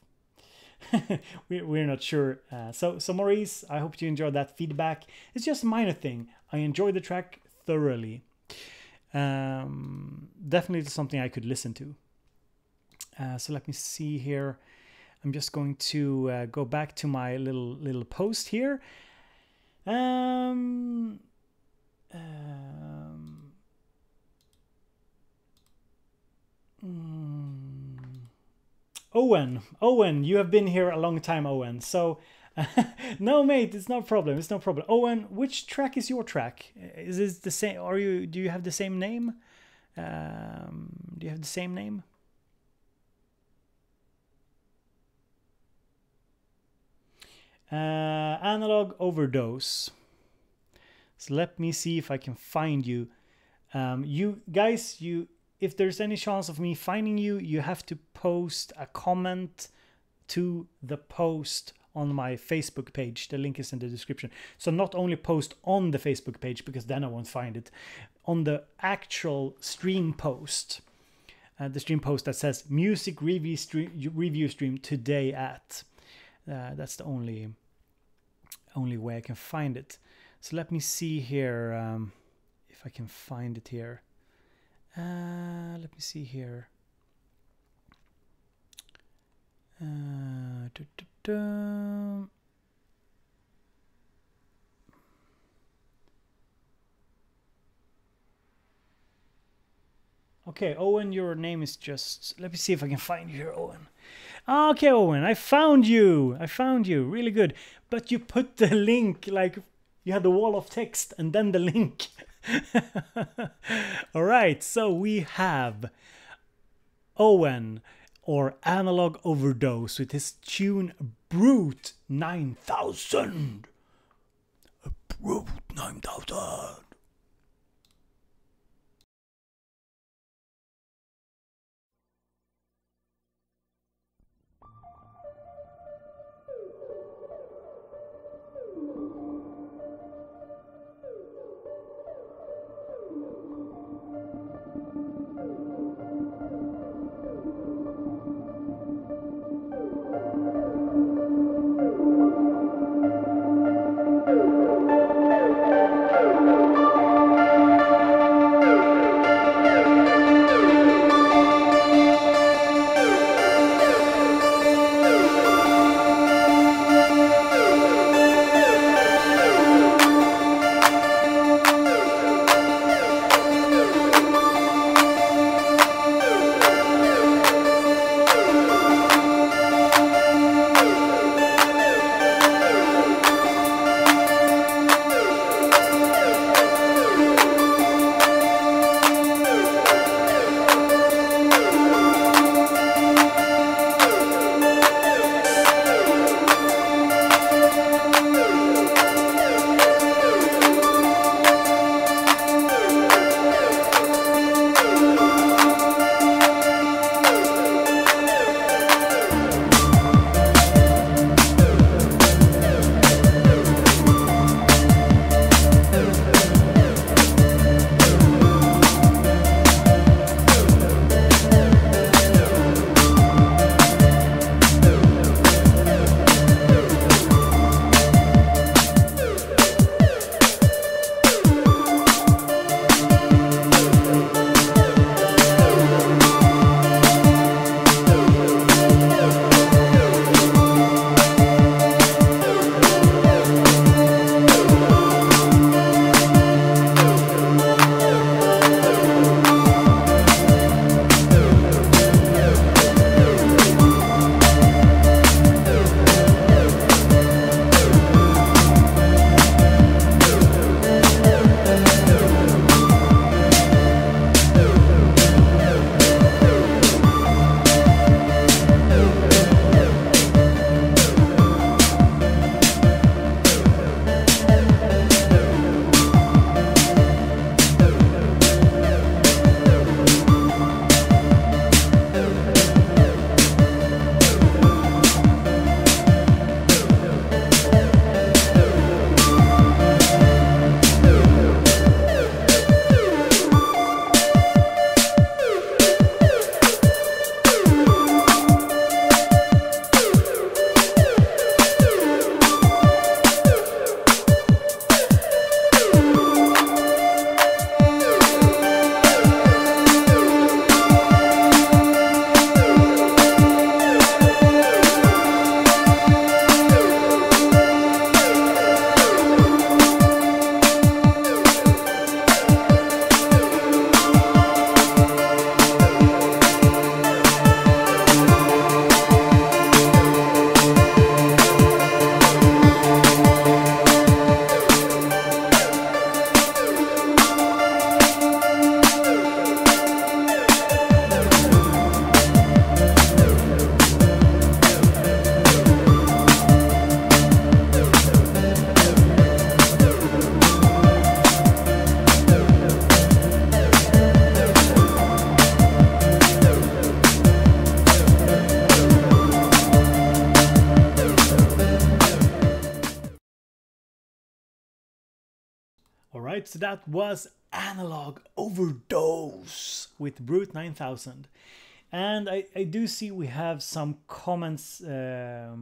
We're not sure. So Maurice, I hope you enjoyed that feedback. It's just a minor thing. I enjoyed the track thoroughly. Definitely something I could listen to. So let me see here. I'm just going to go back to my little post here. Owen, you have been here a long time, Owen. So, no, mate, it's no problem. It's no problem. Owen, which track is your track? Is this the same? Do you have the same name? Do you have the same name? Analog Overdose. So let me see if I can find you. You guys, if there's any chance of me finding you, you have to post a comment to the post on my Facebook page. The link is in the description. So not only post on the Facebook page, because then I won't find it. On the actual stream post. The stream post that says music review stream today at. That's the only way I can find it. So let me see here if I can find it here. Let me see here. Okay, Owen, your name is just... Let me see if I can find you here, Owen. Okay, Owen, I found you. Really good. But you put the link, like you had the wall of text and then the link. All right, so we have Owen, or Analog Overdose, with his tune Brute 9000. Brute 9000. right, so that was Analog Overdose with Brute 9000. And I do see we have some comments here.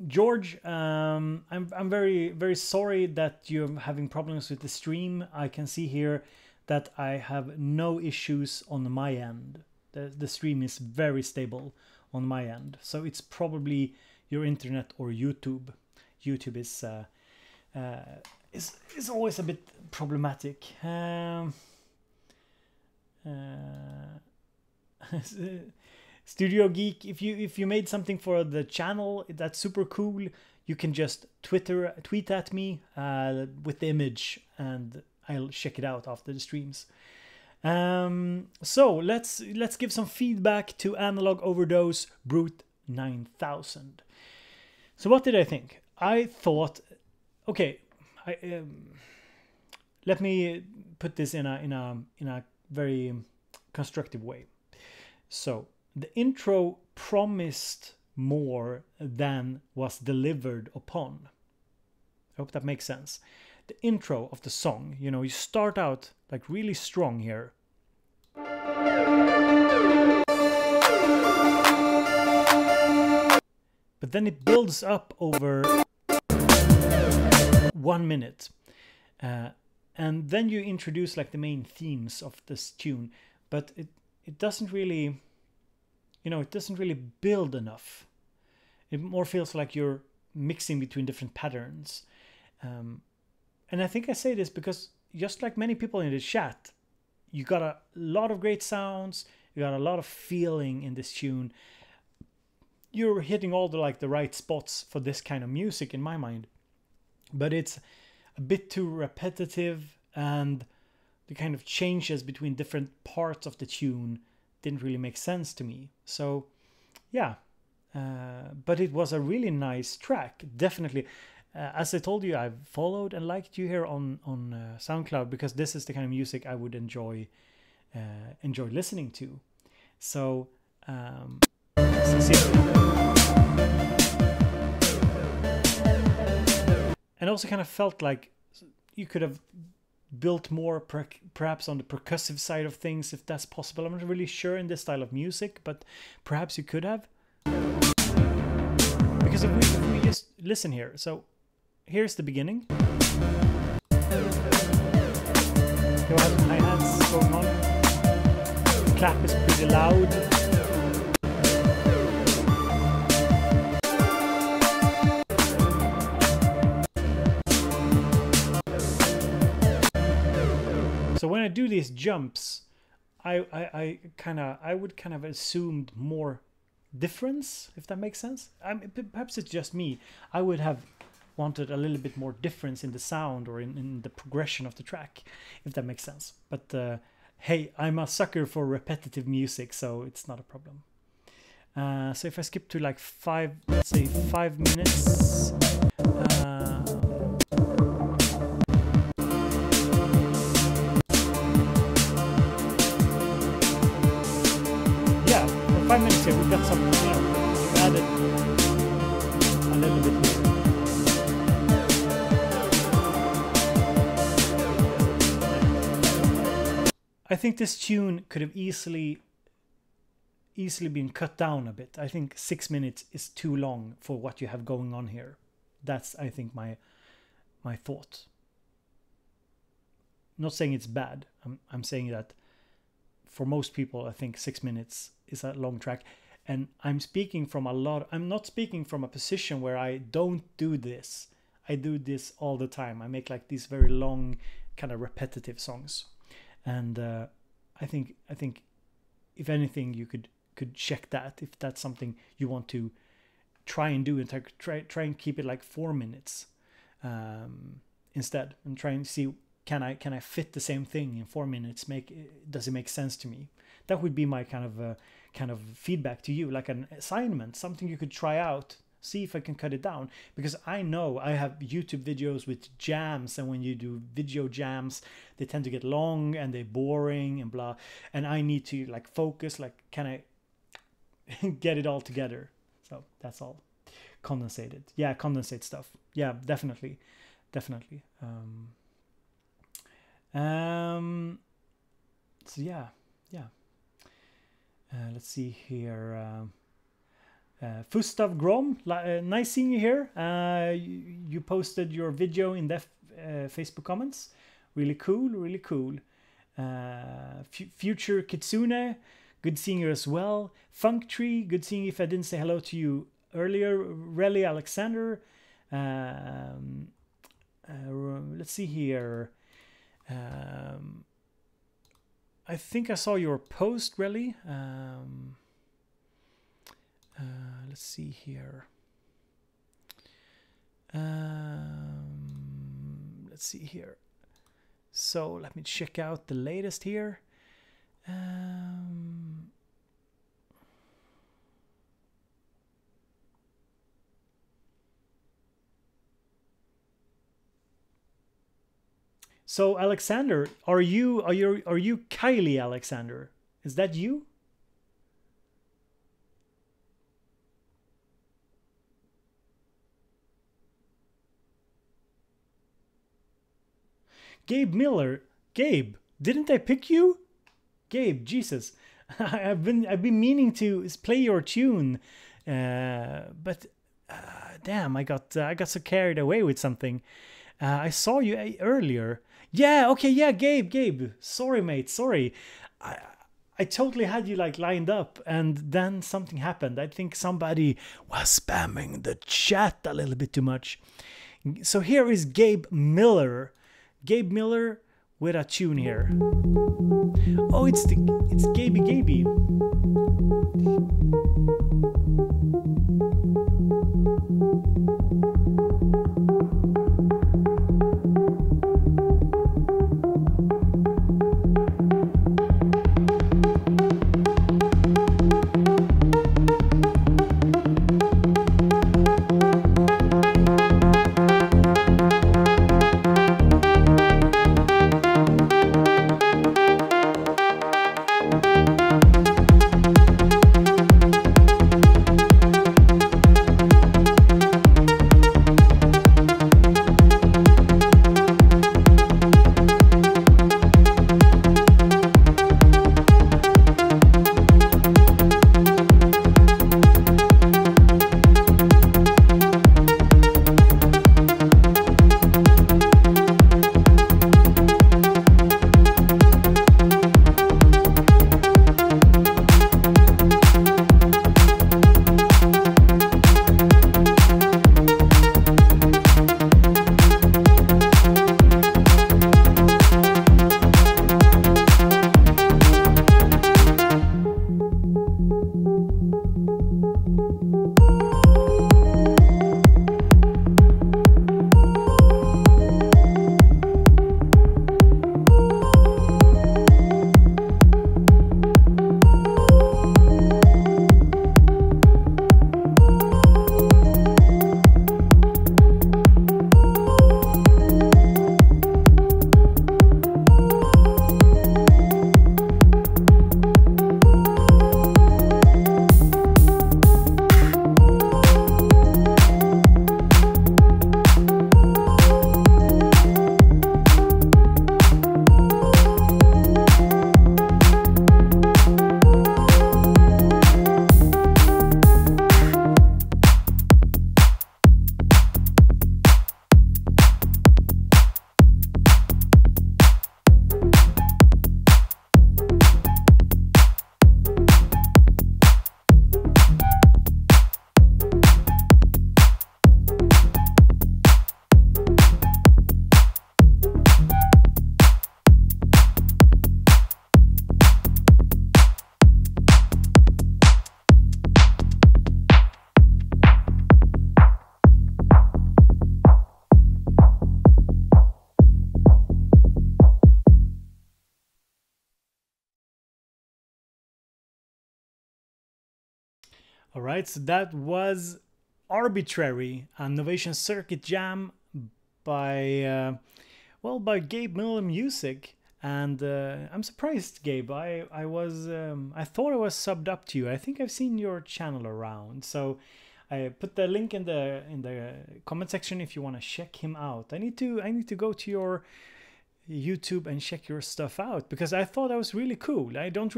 George, I'm very sorry that you're having problems with the stream. I can see here that I have no issues on my end. The stream is very stable on my end, so it's probably your internet or YouTube. YouTube is always a bit problematic. Studio Geek, if you made something for the channel, that's super cool. You can just tweet at me with the image, and I'll check it out after the streams. So let's give some feedback to Analog Overdose Brute 9000. So what did I think? I thought, okay, let me put this in a very constructive way. So the intro promised more than was delivered upon. I hope that makes sense. The intro of the song, you know, you start out like really strong here. But then it builds up over 1 minute. And then you introduce like the main themes of this tune, but it doesn't really, you know, it doesn't really build enough. It more feels like you're mixing between different patterns. And I think I say this because just like many people in the chat, you got a lot of great sounds, you got a lot of feeling in this tune. You're hitting all the right spots for this kind of music in my mind. But it's a bit too repetitive, and the kind of changes between different parts of the tune didn't really make sense to me. So yeah, but it was a really nice track, definitely. As I told you, I've followed and liked you here on SoundCloud because this is the kind of music I would enjoy listening to. So and also kind of felt like you could have built more perhaps on the percussive side of things, if that's possible. I'm not really sure in this style of music, but perhaps you could have. Because if we just listen here, so here's the beginning. You have some hi-hats going on. The clap is pretty loud. So when I do these jumps, I would kind of assumed more difference, if that makes sense. Perhaps it's just me. I would have wanted a little bit more difference in the sound or in the progression of the track, if that makes sense. But hey, I'm a sucker for repetitive music, so it's not a problem. So if I skip to like 5 minutes. Yeah, for 5 minutes here, we've got some, you know, we've added a little bit more. I think this tune could have easily been cut down a bit. I think 6 minutes is too long for what you have going on here. That's, I think, my thought. Not saying it's bad. I'm saying that for most people, I think 6 minutes is a long track. And I'm not speaking from a position where I don't do this. I do this all the time. I make like these very long, kind of repetitive songs. And I think if anything, you could check that if that's something you want to try and do, and try and keep it like 4 minutes instead, and try and see can I fit the same thing in 4 minutes? Does it make sense to me? That would be my kind of feedback to you, like an assignment, something you could try out. See if I can cut it down, because I know I have YouTube videos with jams, and when you do video jams, they tend to get long and they're boring and blah, and I need to like focus, like can I get it all together? So that's all. condensated. Yeah, condensate stuff. Yeah, definitely. Definitely. So yeah. Let's see here. Fustav Grom, nice seeing you here. You posted your video in the Facebook comments. Really cool, really cool. Future Kitsune, good seeing you as well. Funk Tree, good seeing you if I didn't say hello to you earlier. Relly Alexander. Let's see here. I think I saw your post, Relly. Let's see here. Let's see here. So let me check out the latest here. So Alexander, are you Kylie Alexander? Is that you? Gabe Miller. Gabe, didn't I pick you? Gabe, Jesus. I've been meaning to play your tune. But damn, I got so carried away with something. I saw you earlier. Yeah, okay, yeah, Gabe. Sorry, mate, sorry. I totally had you like lined up, and then something happened. I think somebody was spamming the chat a little bit too much. So here is Gabe Miller. Gabe Miller with a tune here. Oh, it's Gaby. All right, so that was Arbitrary, a Novation Circuit jam by Gabe Miller Music. And I'm surprised, Gabe. I thought I was subbed up to you. I think I've seen your channel around, so I put the link in the comment section if you want to check him out. I need to go to your YouTube and check your stuff out, because I thought that was really cool. I thought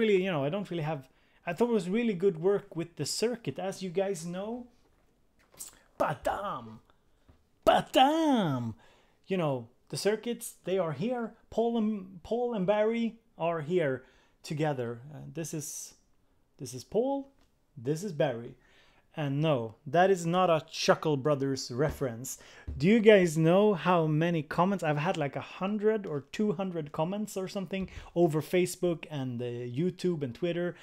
it was really good work with the circuit, as you guys know. Badam! You know, the circuits, they are here. Paul and Barry are here together. This is Paul, this is Barry. And no, that is not a Chuckle Brothers reference. Do you guys know how many comments? I've had like 100 or 200 comments or something over Facebook and YouTube and Twitter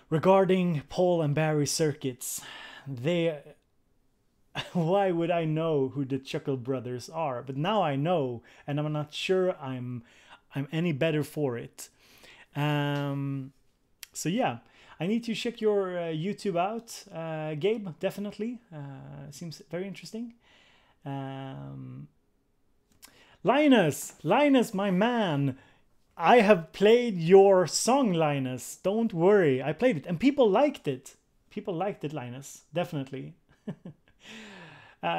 regarding Paul and Barry circuits. Why would I know who the Chuckle Brothers are? But now I know, and I'm not sure I'm any better for it. So yeah, I need to check your YouTube out, Gabe. Definitely seems very interesting. Linus, my man. I have played your song, Linus. Don't worry, I played it, and people liked it. Linus, definitely.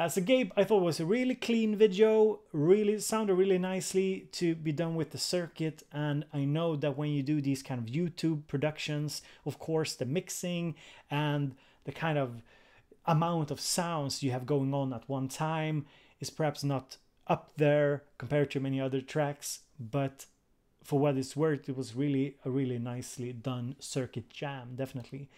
So Gabe, I thought it was a really clean video, really sounded really nicely to be done with the circuit. And I know that when you do these kind of YouTube productions, of course, the mixing and the kind of amount of sounds you have going on at one time is perhaps not up there compared to many other tracks, but for what it's worth, it was really a really nicely done circuit jam, definitely.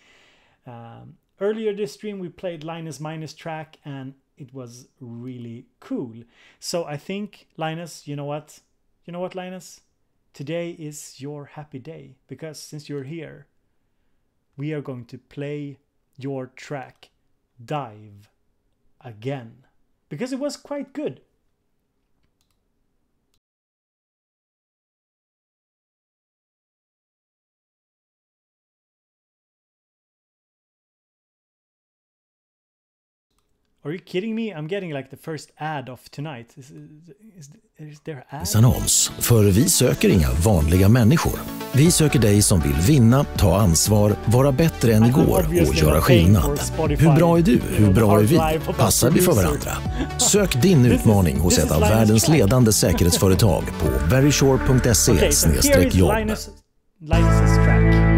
Earlier this stream, we played Linus Minus track, and it was really cool. So I think, Linus, you know what, Linus? Today is your happy day, because since you're here, we are going to play your track, Dive, again, because it was quite good. Are you kidding me? I'm getting like the first ad of tonight. Is there ad? Annons, för vi söker inga vanliga människor. Vi söker dig som vill vinna, ta ansvar, vara bättre än igår och göra skillnad. Hur bra är du? Hur bra är vi? Passar vi för varandra? Sök din utmaning hos ett av världens ledande säkerhetsföretag på veryshore.se/jobb. Linus's track.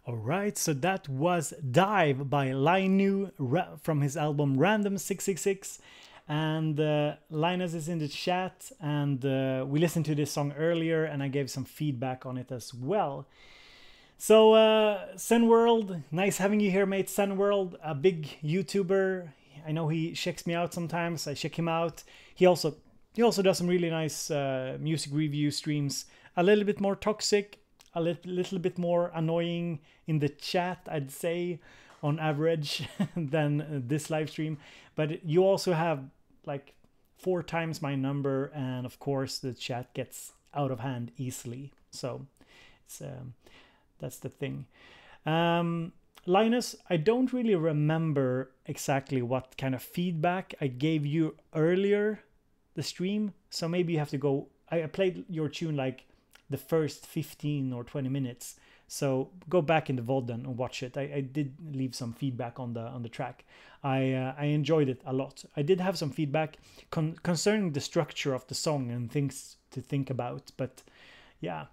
Alright, so that was Dive by Lainu from his album Random 666. And Linus is in the chat, and we listened to this song earlier, and I gave some feedback on it as well. So, Zenworld, nice having you here, mate. Zenworld, a big YouTuber. I know he checks me out sometimes. I check him out. He also does some really nice music review streams. A little bit more toxic, a little bit more annoying in the chat, I'd say, on average, than this live stream. But you also have like 4 times my number, and of course the chat gets out of hand easily. So it's that's the thing. Linus, I don't really remember exactly what kind of feedback I gave you earlier the stream, so maybe you have to go. I played your tune like the first 15 or 20 minutes, so go back in the VOD and watch it. I did leave some feedback on the track. I enjoyed it a lot. I did have some feedback concerning the structure of the song and things to think about, but yeah.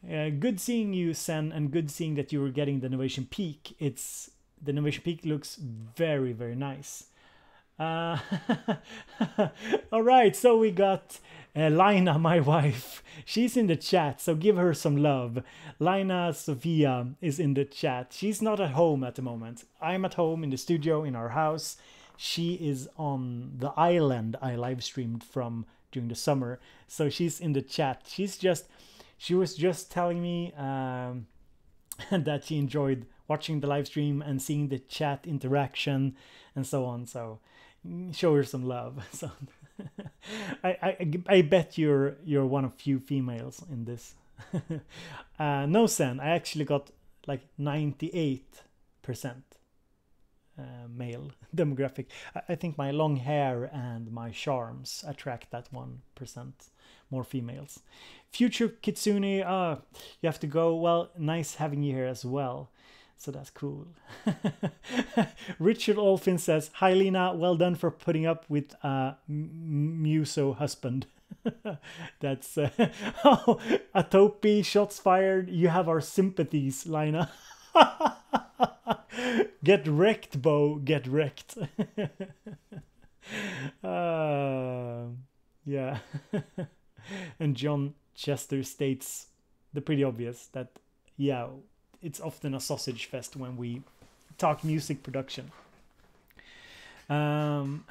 Good seeing you, Sen, and good seeing that you were getting the Novation Peak. The Novation Peak looks very, very nice. All right, so we got Lina, my wife. She's in the chat, so give her some love. Lina Sofia is in the chat. She's not at home at the moment. I'm at home in the studio in our house. She is on the island I live streamed from during the summer, so she's in the chat. She was just telling me that she enjoyed watching the live stream and seeing the chat interaction and so on. So show her some love. So I bet you're one of few females in this. No, Sen, I actually got like 98% male demographic. I think my long hair and my charms attract that 1% more females. Future Kitsune, you have to go. Well, nice having you here as well. So that's cool. Richard Olfin says, "Hi Lina, well done for putting up with Muso husband." That's oh, Atopi, shots fired. You have our sympathies, Lina. Get wrecked, Bo. Get wrecked. Yeah. And John Chester states the pretty obvious that, yeah, it's often a sausage fest when we talk music production. Lina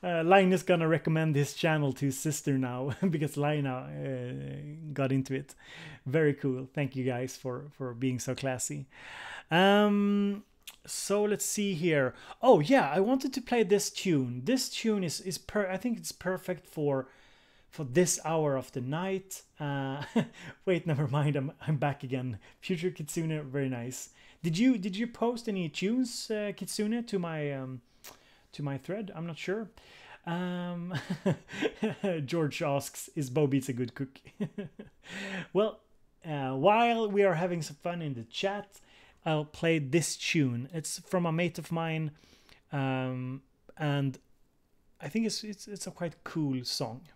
is gonna recommend his channel to his sister now because Lina got into it. Very cool. Thank you guys for being so classy. So let's see here. Oh yeah, I wanted to play this tune. This tune is I think it's perfect for this hour of the night. Wait, never mind. I'm back again. Future Kitsune, very nice. Did you post any tunes, Kitsune, to my thread? I'm not sure. George asks, "Is BoBeats a good cook?" Well, while we are having some fun in the chat, I'll play this tune. It's from a mate of mine, and I think it's a quite cool song.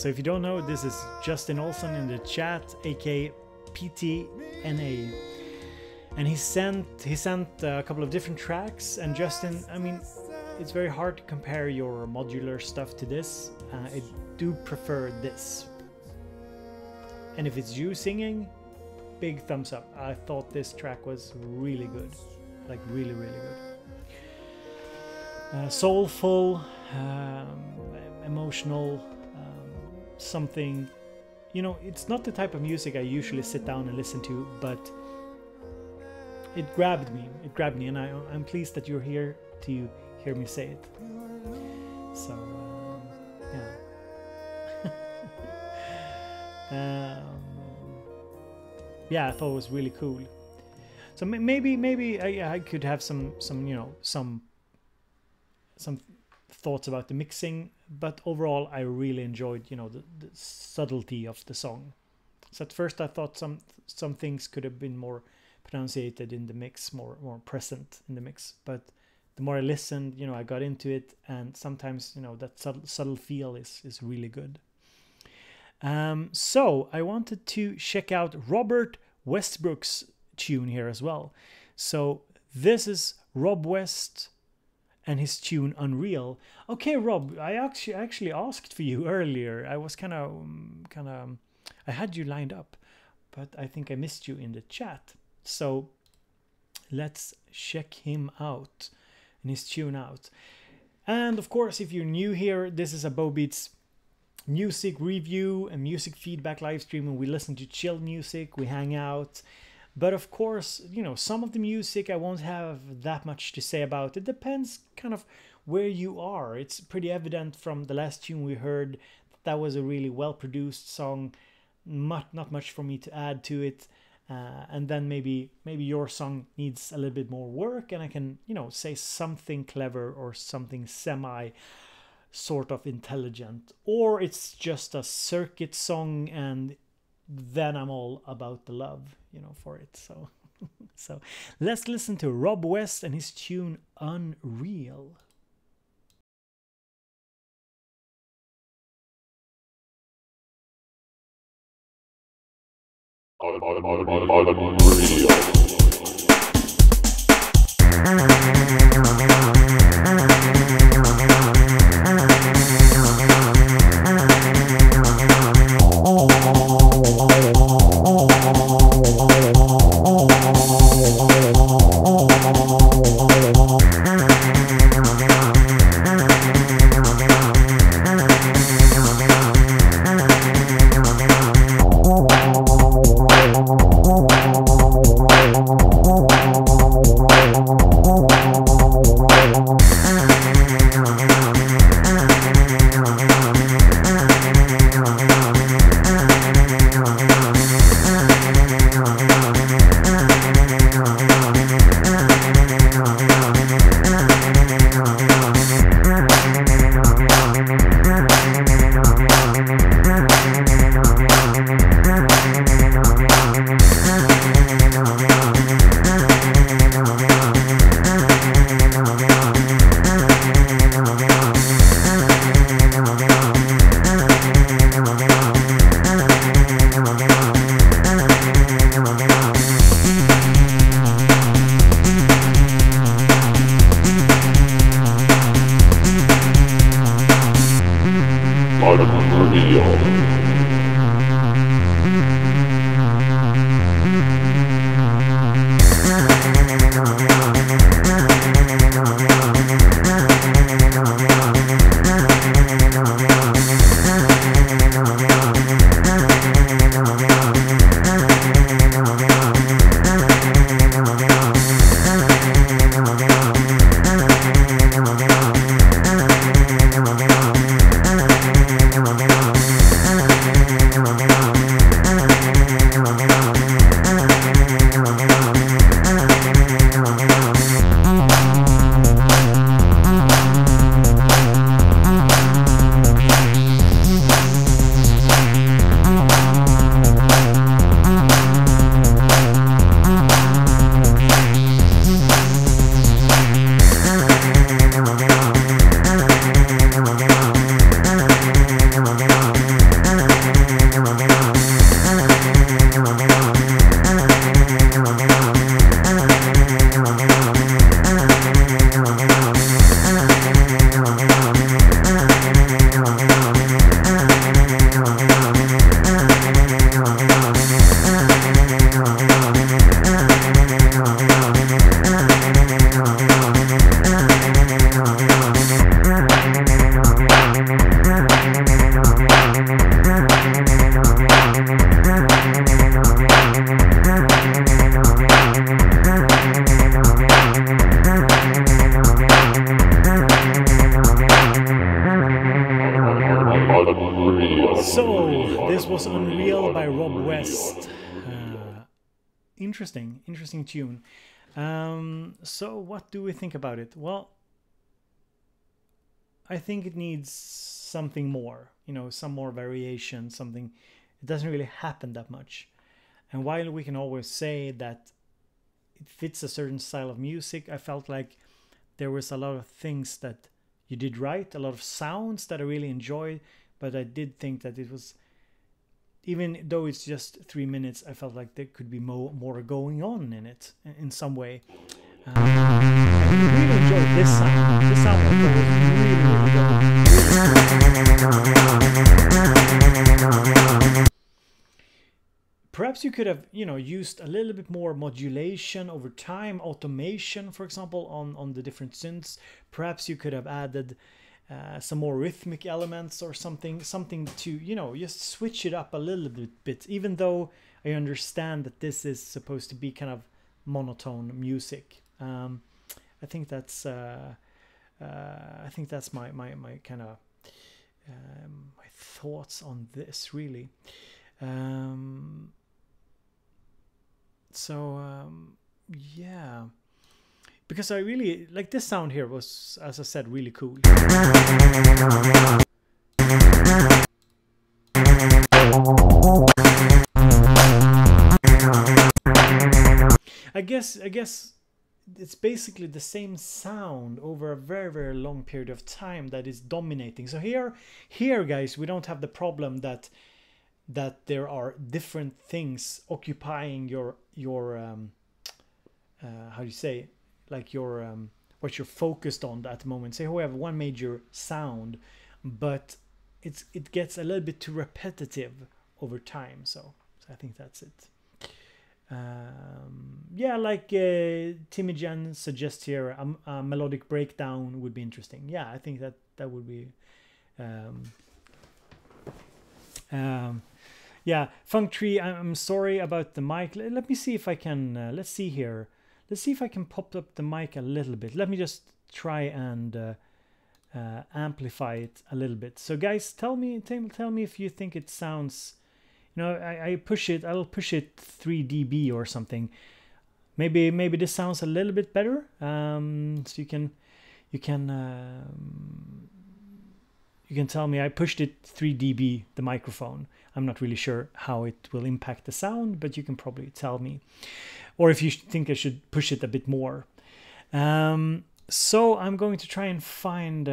So if you don't know, this is Justin Olson in the chat, aka PTNA, and he sent a couple of different tracks. And Justin, I mean, it's very hard to compare your modular stuff to this. I do prefer this, and if it's you singing, big thumbs up. I thought this track was really good, like really good. Soulful, emotional, something, you know, it's not the type of music I usually sit down and listen to, but it grabbed me, and I'm pleased that you're here to hear me say it. So yeah. Yeah, I thought it was really cool. So maybe I could have some you know, some thoughts about the mixing, but overall I really enjoyed, you know, the subtlety of the song. So at first I thought some things could have been more pronunciated in the mix, more present in the mix, but the more I listened, you know, I got into it, and sometimes, you know, that subtle feel is really good. So I wanted to check out Robert Westbrook's tune here as well. So this is Rob West and his tune Unreal. Okay, Rob, I actually asked for you earlier. I was kind of I had you lined up, but I think I missed you in the chat. So let's check him out and his tune out. And of course, if you're new here, this is a BoBeats music review and music feedback live stream, and we listen to chill music, we hang out. But of course, you know, some of the music I won't have that much to say about. It depends kind of where you are. It's pretty evident from the last tune we heard that was a really well-produced song. Not much for me to add to it. And then maybe your song needs a little bit more work, and I can, you know, say something clever or something semi sort of intelligent, or it's just a circuit song, and then I'm all about the love, you know, for it. So so let's listen to Rob West and his tune Unreal. So this was Unreal by Rob West. Interesting tune. So what do we think about it? Well, I think it needs something more, you know, some more variation, something. It doesn't really happen that much. And while we can always say that it fits a certain style of music, I felt like there was a lot of things that you did right, a lot of sounds that I really enjoyed, but I did think that it was even though it's just 3 minutes, I felt like there could be more going on in it in some way. I really enjoyed this sound. This sound I thought was really Perhaps you could have, you know, used a little bit more modulation over time, automation, for example, on the different synths. Perhaps you could have added some more rhythmic elements or something to, you know, just switch it up a little bit, even though I understand that this is supposed to be kind of monotone music. I think that's my kind of my thoughts on this, really. Yeah, because I really like this sound here. Was, as I said, really cool. I guess it's basically the same sound over a very long period of time that is dominating. So here guys, we don't have the problem that there are different things occupying your how do you say, like your what you're focused on at the moment. Say we have one major sound, but it gets a little bit too repetitive over time. So I think that's it. Yeah, like Timijan suggests here, a melodic breakdown would be interesting. Yeah, I think that would be yeah. Funk Tree, I'm sorry about the mic. Let me see if I can let's see here. Let's see if I can pop up the mic a little bit. Let me just try and amplify it a little bit. So guys, tell me if you think it sounds, you know, I'll push it 3 dB or something. Maybe this sounds a little bit better. So you can tell me. I pushed it 3 dB, the microphone. I'm not really sure how it will impact the sound, but you can probably tell me. Or if you think I should push it a bit more. So I'm going to try and find.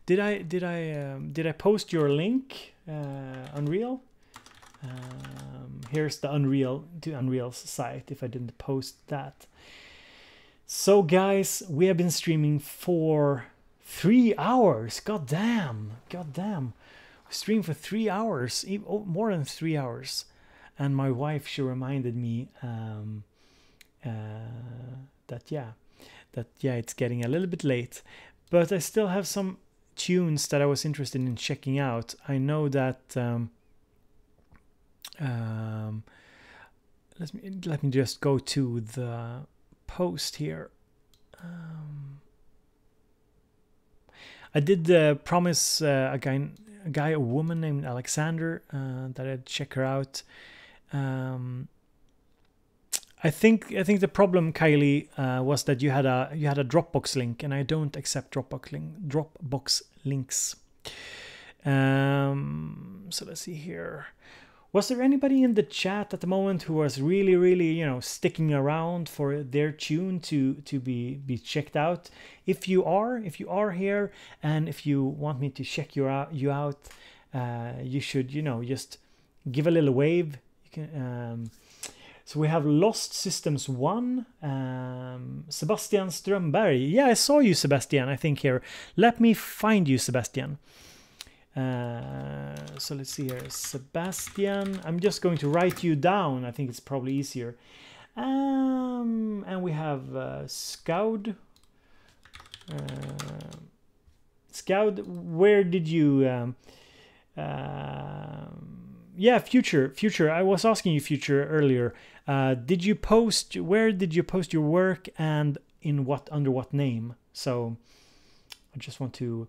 Did I post your link, Unreal? Here's the Unreal's site. If I didn't post that. So guys, we have been streaming for 3 hours. God damn. We streamed for 3 hours, more than 3 hours. And my wife, she reminded me that it's getting a little bit late, but I still have some tunes that I was interested in checking out. I know that let me just go to the post here. I did promise a woman named Alexander that I'd check her out. I think the problem, Kylie, was that you had a Dropbox link, and I don't accept Dropbox links. So let's see here. Was there anybody in the chat at the moment who was really, you know, sticking around for their tune to be checked out? If you are here, and if you want me to check you out, you should, you know, just give a little wave. You can. So we have Lost Systems 1, Sebastian Strömberg. Yeah, I saw you, Sebastian, I think here. Let me find you, Sebastian. So let's see here. Sebastian, I'm just going to write you down. I think it's probably easier. And we have Scoud. Scoud, where did you... yeah, Future. I was asking you, Future, earlier. Did you post? Where did you post your work, and under what name? So I just want to.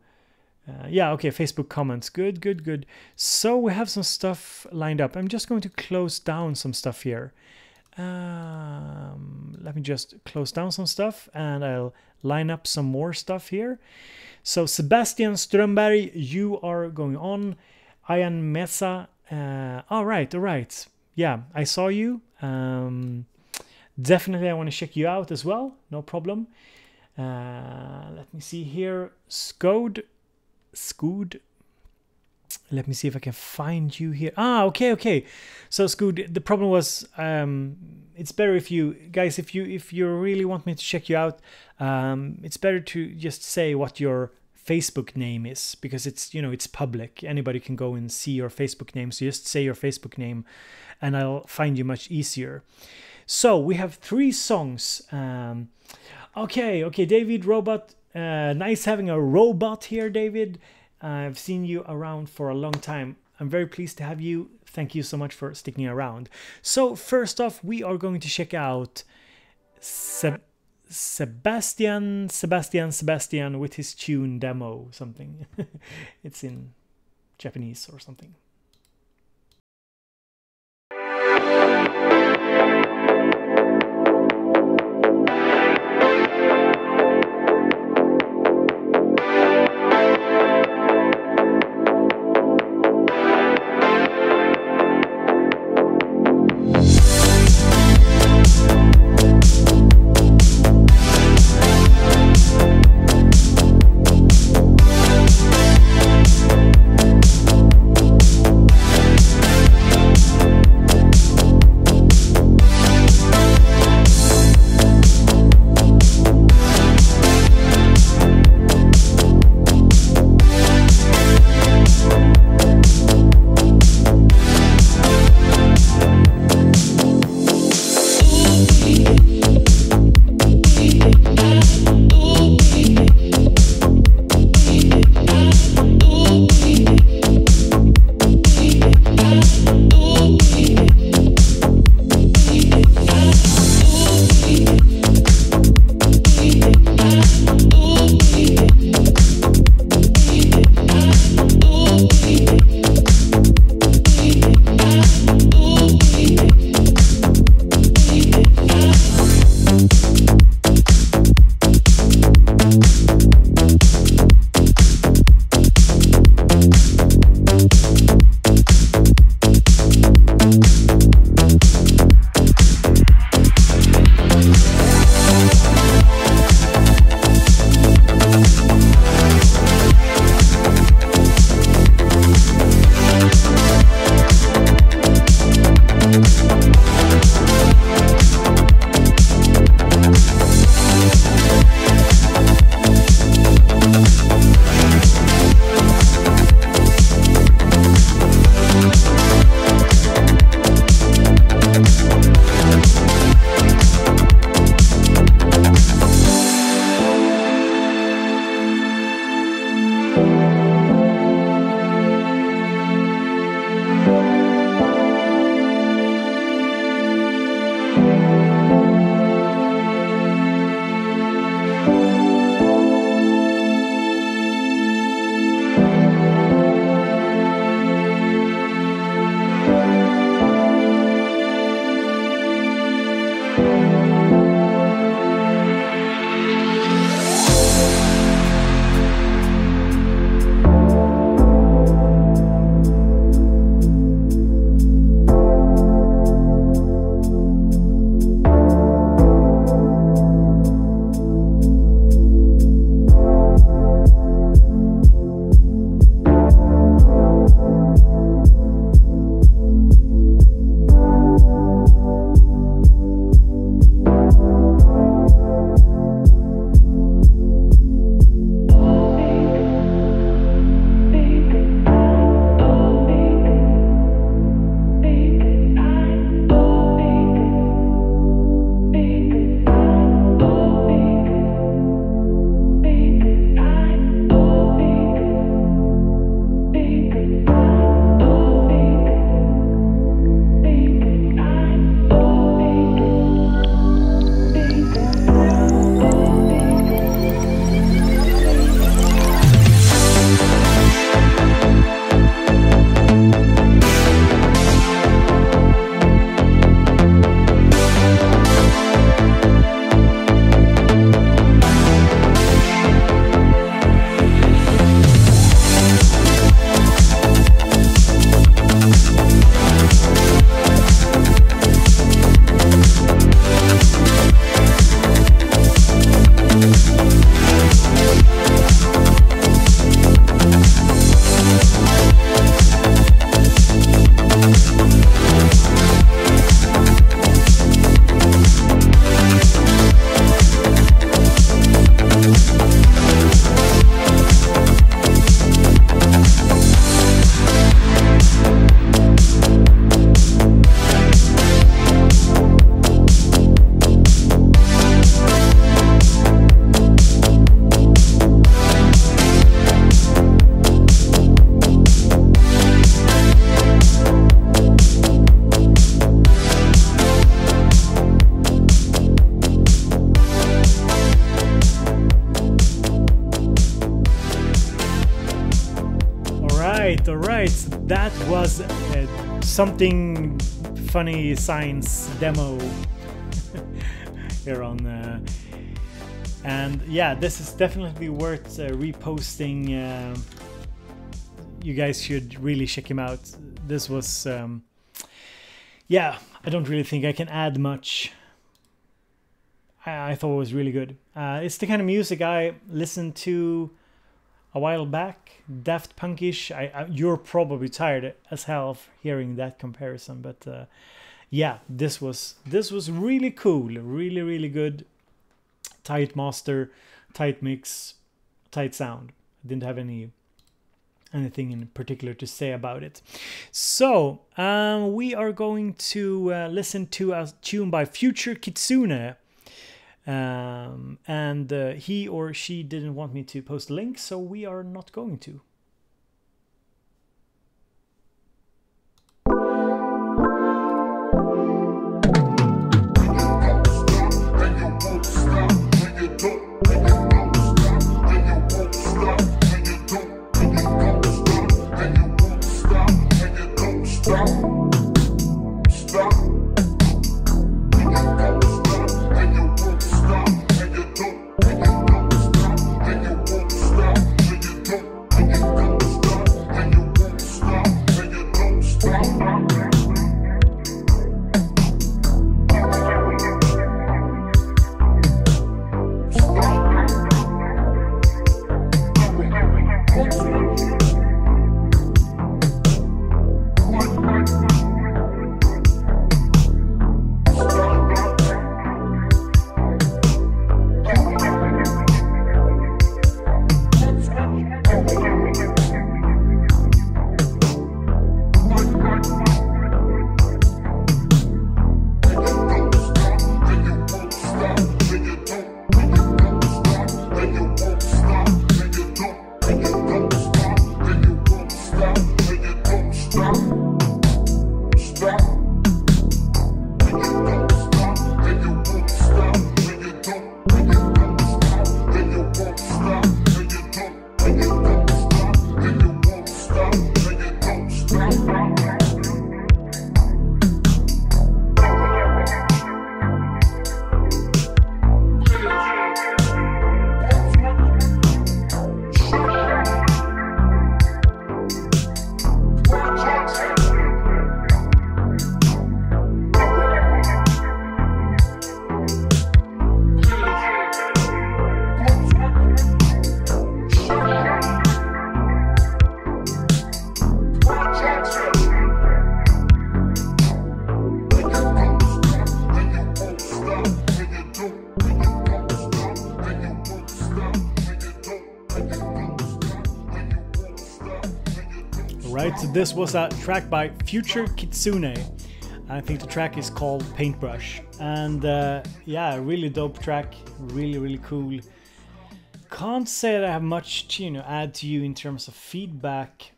Yeah, okay. Facebook comments. Good. So we have some stuff lined up. I'm just going to close down some stuff here. Let me just close down some stuff, and I'll line up some more stuff here. So Sebastian Strömberg, you are going on. Ian Mesa. All right. Yeah, I saw you. Definitely, I want to check you out as well. No problem. Let me see here. Scood. let me see if I can find you here. Ah, okay. So Scoot, the problem was it's better if you guys, if you really want me to check you out, it's better to just say what your Facebook name is, because it's, you know, it's public. Anybody can go and see your Facebook name. So just say your Facebook name and I'll find you much easier. So we have 3 songs. Okay, David Robot. Nice having a robot here, David. I've seen you around for a long time. I'm very pleased to have you. Thank you so much for sticking around. So first off, we are going to check out Sebastian with his tune demo something. It's in Japanese or something. that was something funny science demo here on and yeah, this is definitely worth reposting. You guys should really check him out. This was yeah, I don't really think I can add much. I thought it was really good. It's the kind of music I listened to a while back, Daft Punkish. You're probably tired as hell of hearing that comparison, but yeah, this was really cool, really good, tight master, tight mix, tight sound. I didn't have anything in particular to say about it. So we are going to listen to a tune by Future Kitsune. And he or she didn't want me to post a link, so we are not going to. Right, so this was a track by Future Kitsune. I think the track is called Paintbrush, and yeah, really dope track, really cool. Can't say that I have much to add to you in terms of feedback.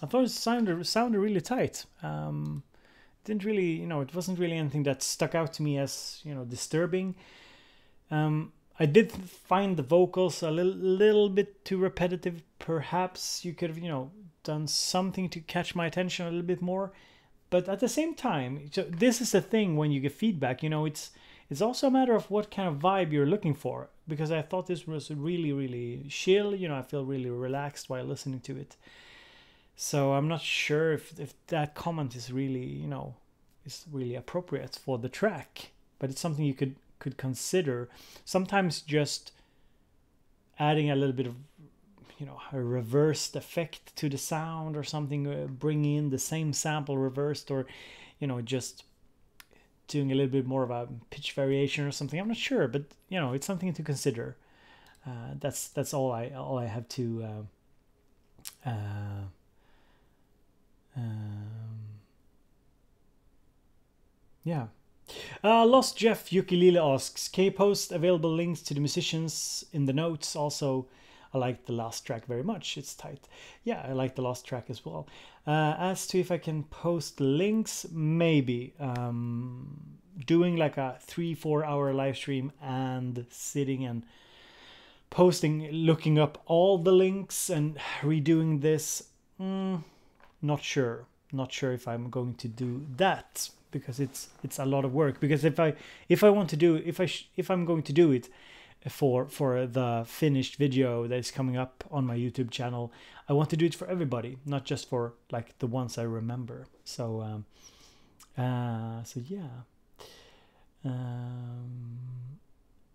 I thought it sounded really tight. Didn't really, it wasn't really anything that stuck out to me as disturbing. I did find the vocals a little bit too repetitive. Perhaps you could have, done something to catch my attention a little bit more. But at the same time, so this is the thing when you get feedback, it's also a matter of what kind of vibe you're looking for. Because I thought this was really chill. I feel really relaxed while listening to it. So I'm not sure if that comment is really, is really appropriate for the track. But it's something you could consider. Sometimes just adding a little bit of a reversed effect to the sound or something, bringing in the same sample reversed, or just doing a little bit more of a pitch variation or something. I'm not sure, but it's something to consider. That's all I have to yeah. Lost Jeff Ukulele asks, can you post available links to the musicians in the notes? Also, I like the last track very much. It's tight. Yeah, I like the last track as well. As to if I can post links, maybe. Doing like a 3-4 hour live stream and sitting and posting, looking up all the links and redoing this, Not sure if I'm going to do that, because it's a lot of work. Because if I'm going to do it for the finished video that is coming up on my YouTube channel, I want to do it for everybody, not just for like the ones I remember. So yeah.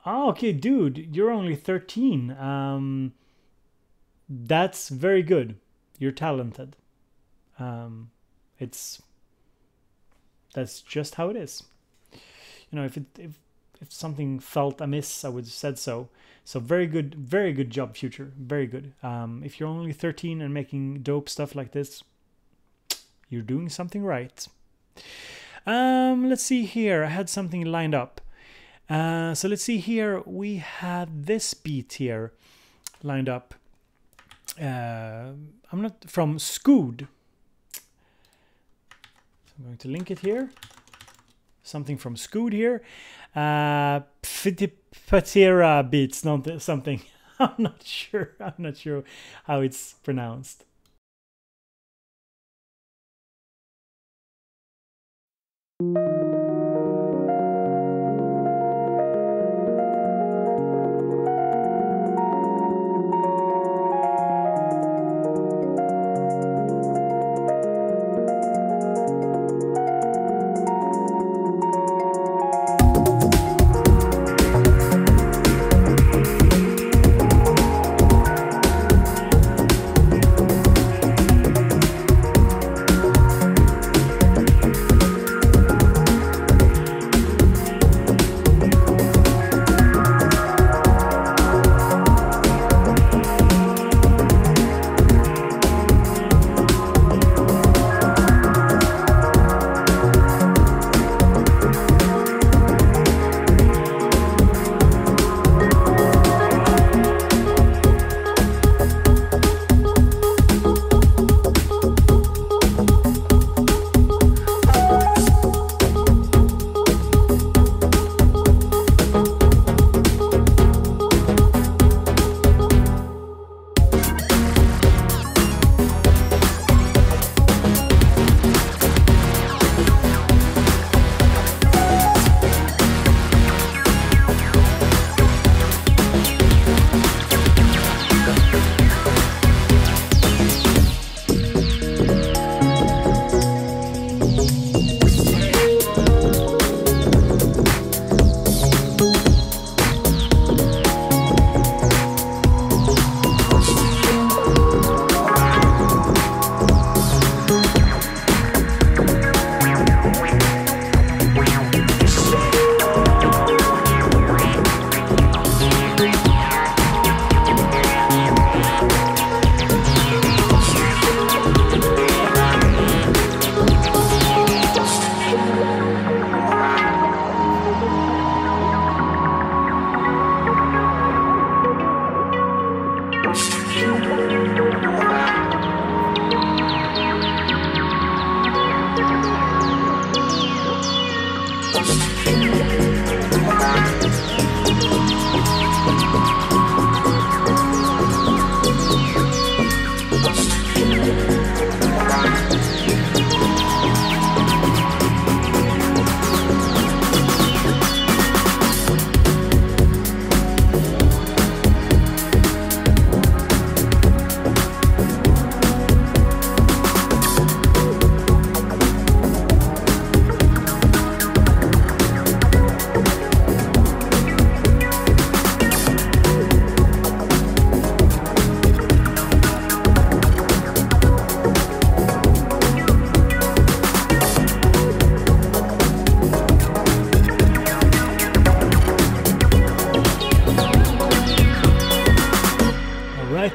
Oh, okay, dude, you're only 13. That's very good. You're talented. That's just how it is. You know, if something felt amiss, I would have said so. So very good job, Future. Very good. If you're only 13 and making dope stuff like this, you're doing something right. Let's see here. I had something lined up. So let's see here. We had this beat here lined up. I'm not from Scood. So I'm going to link it here. Something from Scood here. Patera beats, something. I'm not sure how it's pronounced.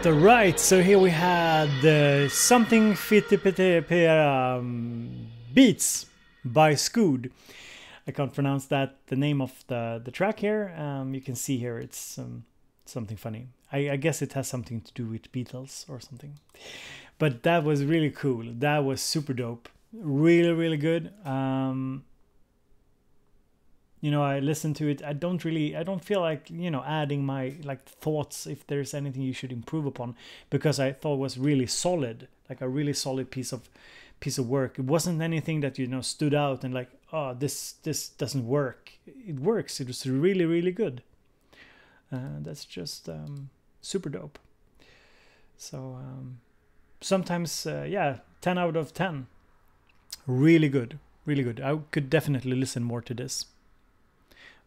Alright, so here we had something fit beats by Scood. I can't pronounce that, the name of the track here. You can see here it's something funny. I guess it has something to do with Beatles or something. But that was really cool. That was super dope. Really, really good. you know, I listen to it, I don't feel like, you know, adding my like thoughts if there's anything you should improve upon, because I thought it was really solid, like a really solid piece of work. It wasn't anything that, you know, stood out and like, oh, this doesn't work. It works. It was really, really good. That's just super dope. So sometimes, yeah, 10 out of 10. Really good, really good. I could definitely listen more to this.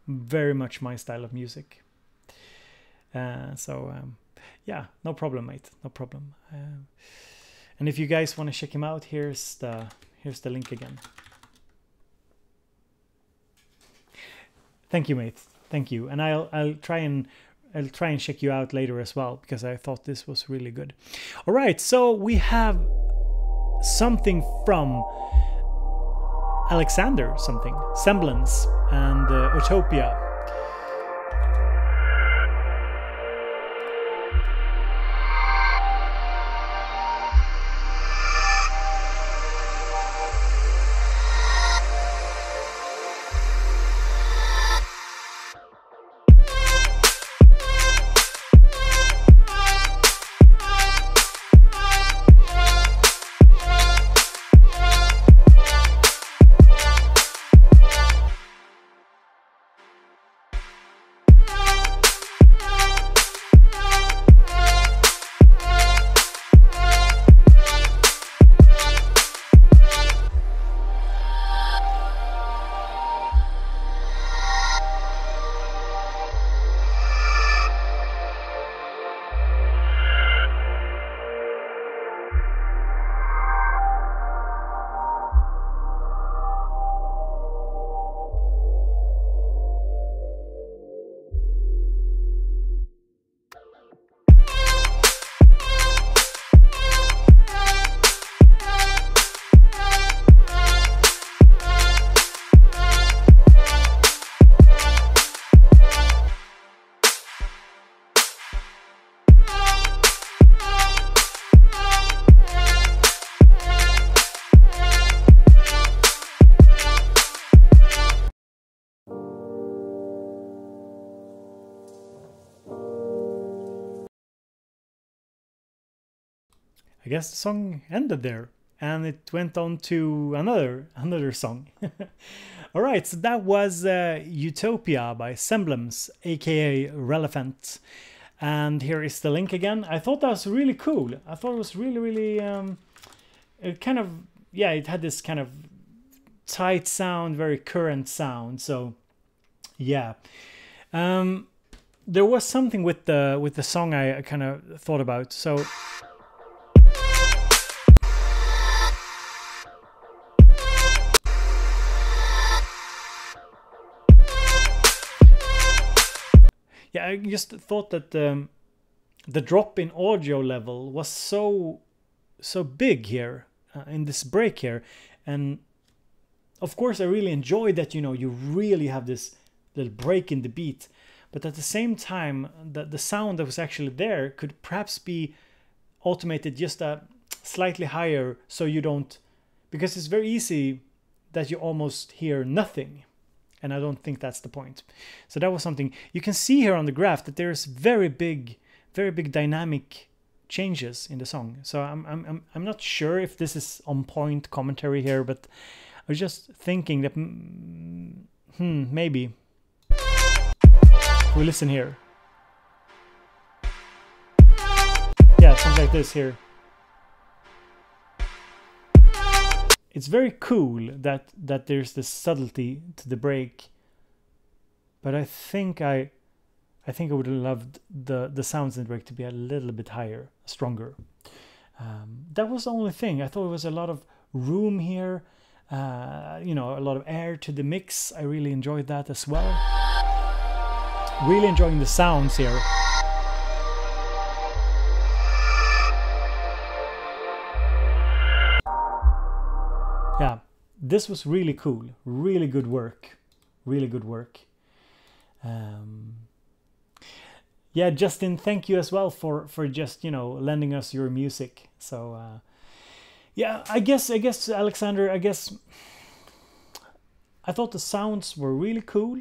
Very much my style of music. So yeah, no problem, mate. No problem. And if you guys want to check him out, here's the link again. Thank you, mate. Thank you. And I'll try and check you out later as well, because I thought this was really good. All right, so we have something from Alexander, Semblance, and Utopia. I guess the song ended there, and it went on to another song. All right, so that was Utopia by Semblance, aka Relevant. And here is the link again. I thought that was really cool. I thought it was really it kind of, yeah, it had this kind of tight sound, very current sound. So yeah, there was something with the song I kind of thought about. So yeah, I just thought that the drop in audio level was so big here in this break here, and of course I really enjoyed that, you know, you really have this little break in the beat, but at the same time the sound that was actually there could perhaps be automated just a slightly higher, so you don't, because it's very easy that you almost hear nothing. And I don't think that's the point. So that was something you can see here on the graph, that there's very big dynamic changes in the song. So I'm not sure if this is on point commentary here, but I was just thinking that maybe we listen here. Yeah, something like this here. It's very cool that there's this subtlety to the break, but I think I would have loved the sounds in the break to be a little bit higher, stronger. That was the only thing. I thought it was a lot of room here, you know, a lot of air to the mix. I really enjoyed that as well. Really enjoying the sounds here. Yeah, this was really cool. Really good work. Really good work. Yeah, Justin, thank you as well for just, you know, lending us your music. So yeah, I guess Alexander, I guess I thought the sounds were really cool.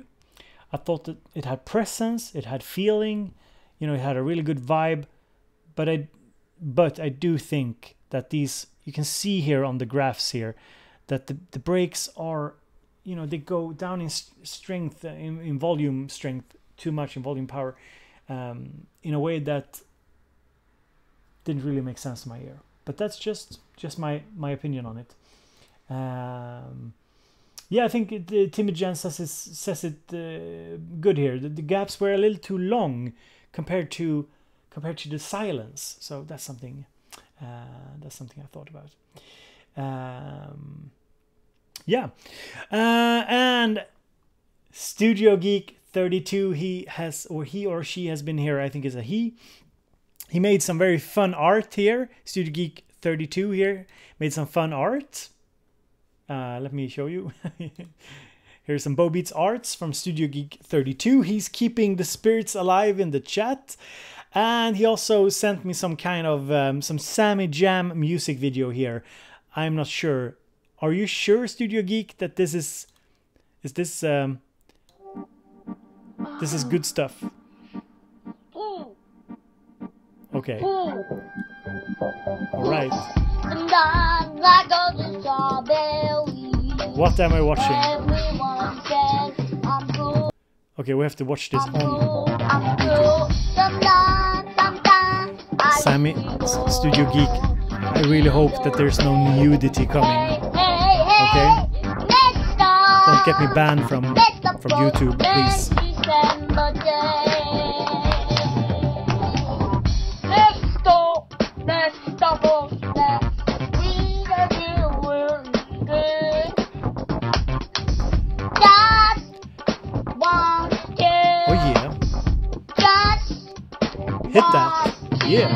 I thought that it had presence, it had feeling, you know, it had a really good vibe. But I do think that these, you can see here on the graphs here, that the breaks are, you know, they go down in strength, in volume strength, too much in volume power, in a way that didn't really make sense to my ear. But that's just my opinion on it. Yeah, I think Timmy Jan says it good here. The gaps were a little too long compared to the silence. So that's something I thought about. Yeah, and Studio Geek 32, he or she has been here. I think it's a he. He made some very fun art here. Studio Geek 32 here made some fun art. Let me show you. Here's some BoBeats arts from Studio Geek 32. He's keeping the spirits alive in the chat. And he also sent me some kind of some Sammy Jam music video here. I'm not sure. Are you sure, Studio Geek, that this is this is good stuff? Okay. All right. What am I watching? Okay, we have to watch this on YouTube. Sammy, Studio Geek, I really hope that there's no nudity coming. Okay? Don't get me banned from YouTube, please. Oh yeah. Hit that. Yeah.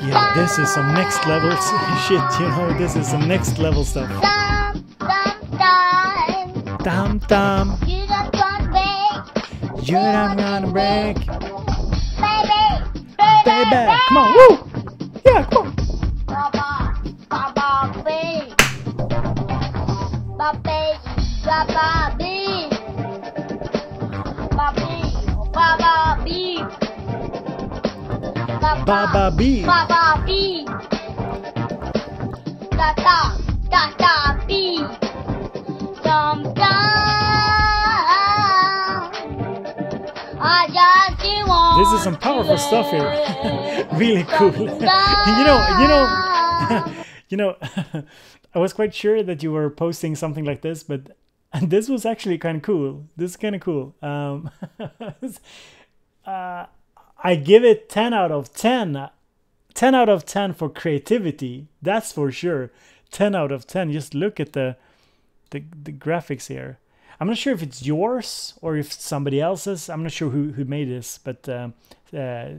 Yeah, this is some next level shit, you know, this is some next level stuff. Dum dum. You're not gonna break. Baby, come on, woo! Yeah, come on. Baba B. Baba B. Da da da da B. Dum dum. This is some powerful stuff here. Really cool. you know, I was quite sure that you were posting something like this, but this was actually kind of cool. This is kind of cool. I give it 10 out of 10. 10 out of 10 for creativity. That's for sure. 10 out of 10. Just look at the graphics here. I'm not sure if it's yours or if it's somebody else's. I'm not sure who made this, but yeah,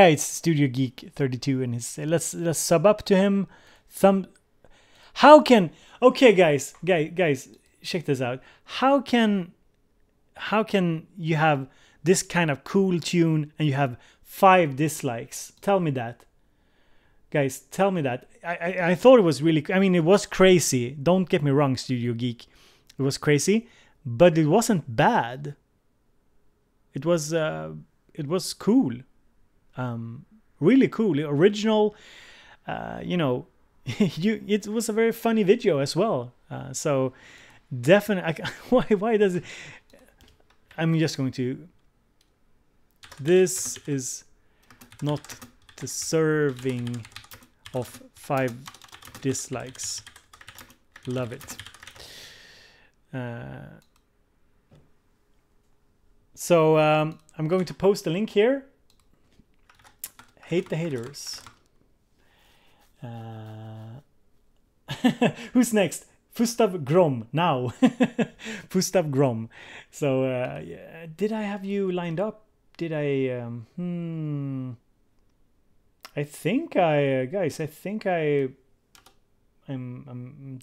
it's Studio Geek 32 and his. Let's sub up to him. How can, okay, guys, check this out. How can you have this kind of cool tune and you have 5 dislikes? Tell me that. Guys, tell me that. I thought it was really, I mean, it was crazy. Don't get me wrong, Studio Geek. It was crazy, but it wasn't bad. It was cool. Really cool. Original, you know, it was a very funny video as well. So definitely, why does it, I'm just going to, this is not deserving of 5 dislikes. Love it. So I'm going to post a link here. Hate the haters. Who's next? Fustav Grom now. Fustav Grom. So did I have you lined up? Did I I think I guys, I think I'm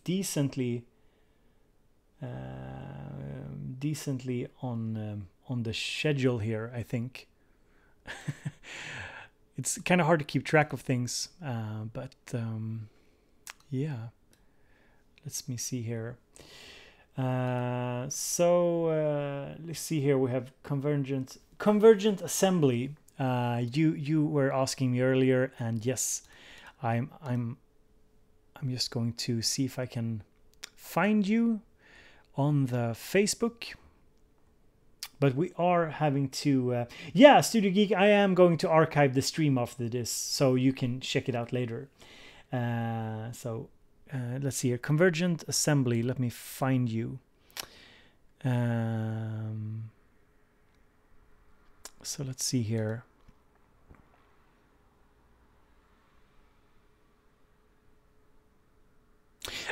decently on the schedule here, I think. It's kind of hard to keep track of things, but yeah. Let me see here. So let's see here. We have convergent assembly. You were asking me earlier, and yes, I'm just going to see if I can find you on the Facebook. But we are having to yeah, Studio Geek, I am going to archive the stream after this so you can check it out later. So let's see here. Convergent assembly. Let me find you. So let's see here.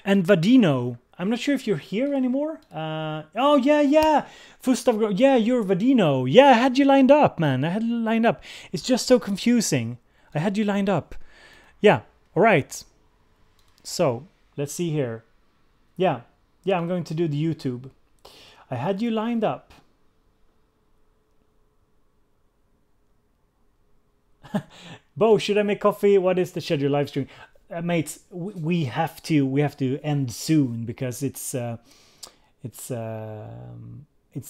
And Vadino, I'm not sure if you're here anymore. Oh yeah, Fustav. Yeah, you're Vadino. Yeah, I had you lined up, man. I had you lined up. It's just so confusing. I had you lined up. Yeah. All right. So let's see here. Yeah, I'm going to do the YouTube. I had you lined up. Bo, should I make coffee? What is the schedule live stream? Mates, we have to end soon because it's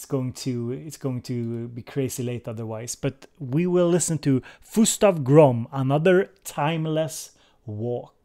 going to be crazy late otherwise. But we will listen to Fustav Grom, Another Timeless Walk.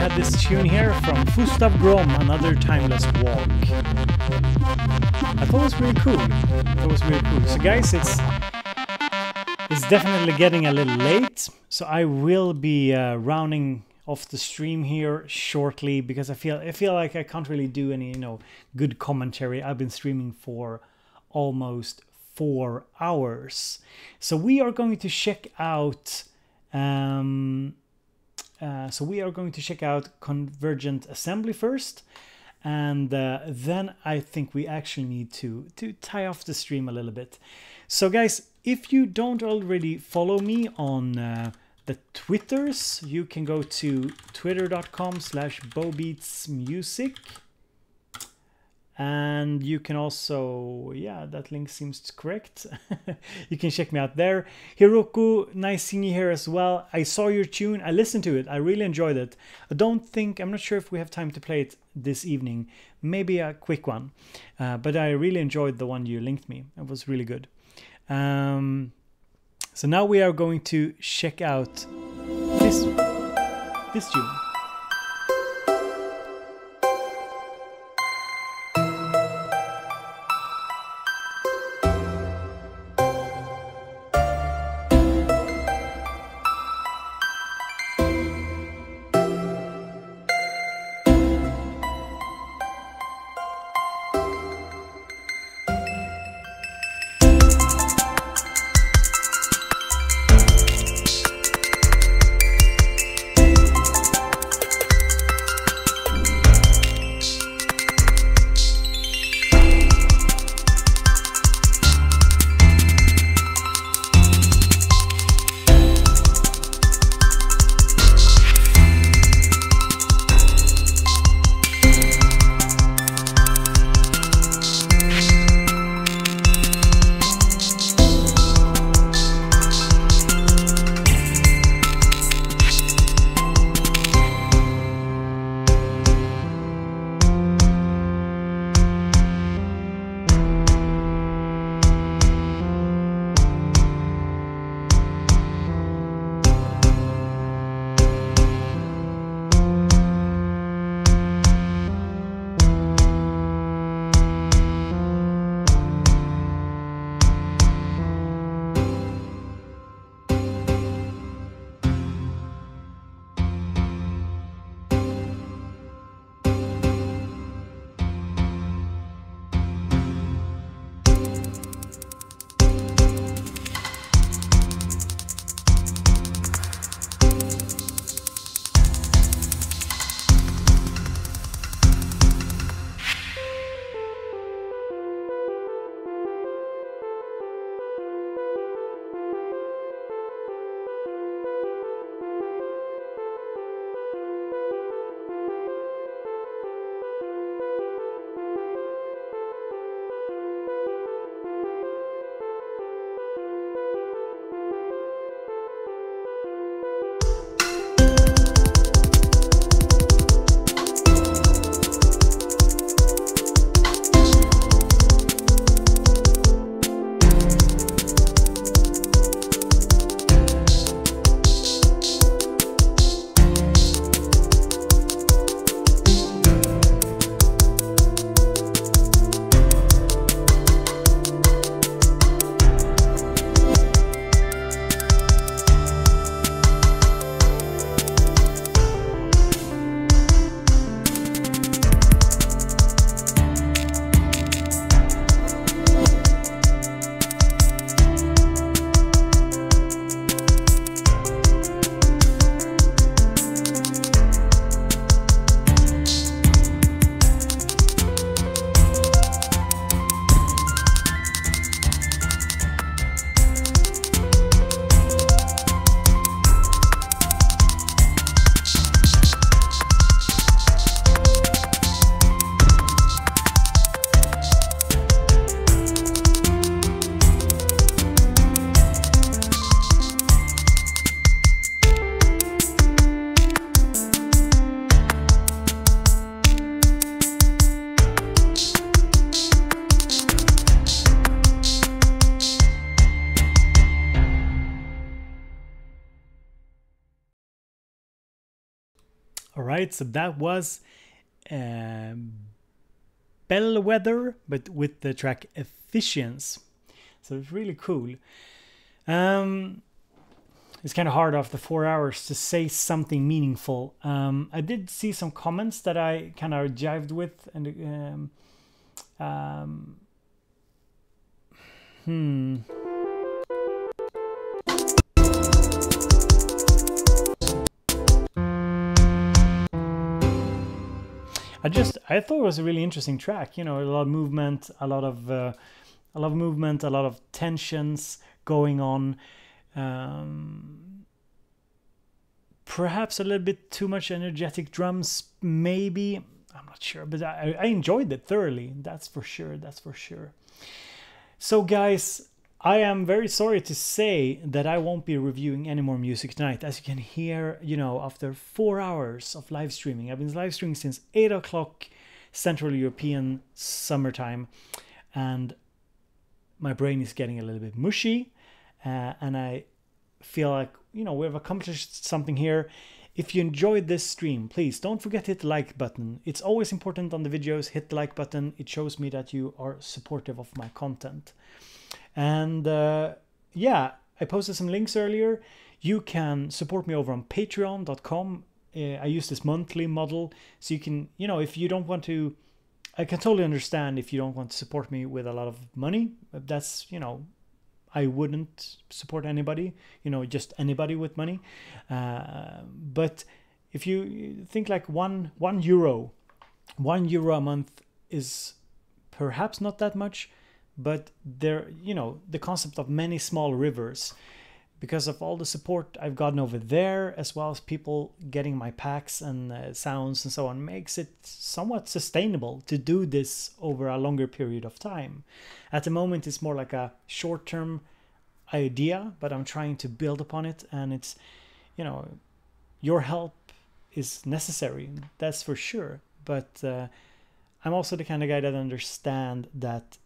had this tune here from Gustav Grom, Another Timeless Walk. I thought it was really cool. So guys, it's definitely getting a little late, so I will be rounding off the stream here shortly, because I feel like I can't really do any, good commentary. I've been streaming for almost 4 hours. So we are going to check out Convergent Assembly first, and then I think we actually need to tie off the stream a little bit. So guys, if you don't already follow me on the Twitters, you can go to twitter.com/BoBeatsMusic. And you can also, that link seems correct. You can check me out there. Hiroku, nice seeing you here as well. I saw your tune. I listened to it. I really enjoyed it. I'm not sure if we have time to play it this evening. Maybe a quick one. But I really enjoyed the one you linked me. It was really good. So now we are going to check out this tune. Alright, so that was Bellwether, but with the track Efficiency. So it's really cool. It's kind of hard after 4 hours to say something meaningful. I did see some comments that I kind of jived with, and I thought it was a really interesting track. You know, a lot of movement, a lot of movement, a lot of tensions going on. Perhaps a little bit too much energetic drums, maybe. I'm not sure, but I enjoyed it thoroughly. That's for sure. That's for sure. So, guys, I am very sorry to say that I won't be reviewing any more music tonight. As you can hear, you know, after 4 hours of live streaming, I've been live streaming since 8 o'clock Central European summertime, and my brain is getting a little bit mushy, and I feel like, you know, we've accomplished something here. If you enjoyed this stream, please don't forget to hit the like button. It's always important on the videos. Hit the like button. It shows me that you are supportive of my content. And yeah, I posted some links earlier. You can support me over on patreon.com. I use this monthly model, so you can, you know, if you don't want to, I can totally understand if you don't want to support me with a lot of money. That's, you know, I wouldn't support anybody, you know, just anybody with money. But if you think like one euro a month is perhaps not that much, but there, you know, the concept of many small rivers, because of all the support I've gotten over there, as well as people getting my packs and sounds and so on, makes it somewhat sustainable to do this over a longer period of time. At the moment, it's more like a short-term idea, but I'm trying to build upon it, and it's, you know, your help is necessary, that's for sure. But I'm also the kind of guy that understands that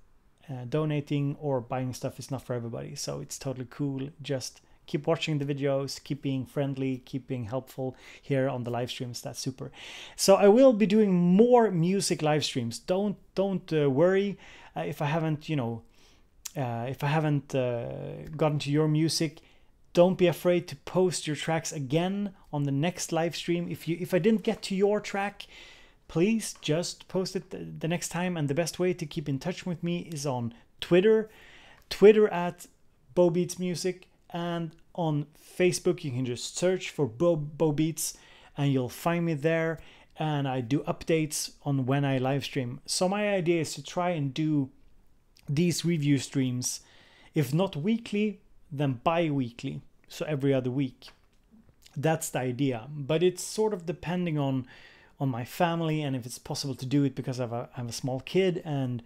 donating or buying stuff is not for everybody, so it's totally cool. Just keep watching the videos, keep being friendly, keep being helpful here on the live streams. That's super. So I will be doing more music live streams. Don't worry if I haven't, you know, if I haven't gotten to your music. Don't be afraid to post your tracks again on the next live stream. If I didn't get to your track, please just post it the next time. And the best way to keep in touch with me is on Twitter at BoBeats Music, and on Facebook you can just search for BoBeats and you'll find me there, and I do updates on when I live stream. So my idea is to try and do these review streams, if not weekly, then bi-weekly, so every other week. That's the idea, but it's sort of depending on my family and if it's possible to do it, because I have a small kid and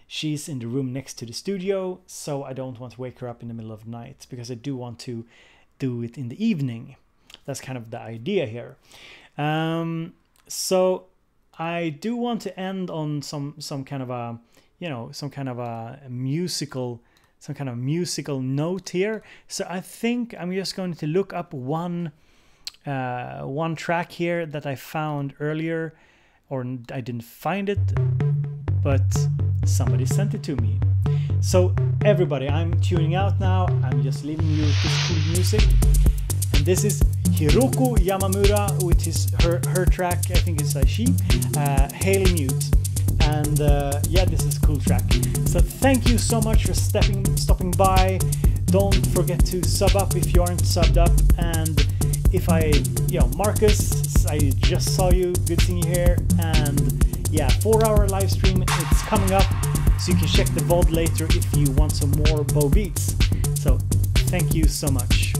she's in the room next to the studio, so I don't want to wake her up in the middle of the night, because I do want to do it in the evening. That's kind of the idea here. So I do want to end on some kind of a, you know, some kind of musical note here. So I think I'm just going to look up one track here that I found earlier, or I didn't find it, but somebody sent it to me. So everybody, I'm tuning out now. I'm just leaving you with this cool music, and this is Hiroko Yamamura with her track, I think it's she, Haley Mute. And yeah, this is a cool track. So thank you so much for stopping by. Don't forget to sub up if you aren't subbed up. And if Marcus, I just saw you. Good seeing you here. And yeah, 4-hour live stream. It's coming up, so you can check the VOD later if you want some more BoBeats. So thank you so much.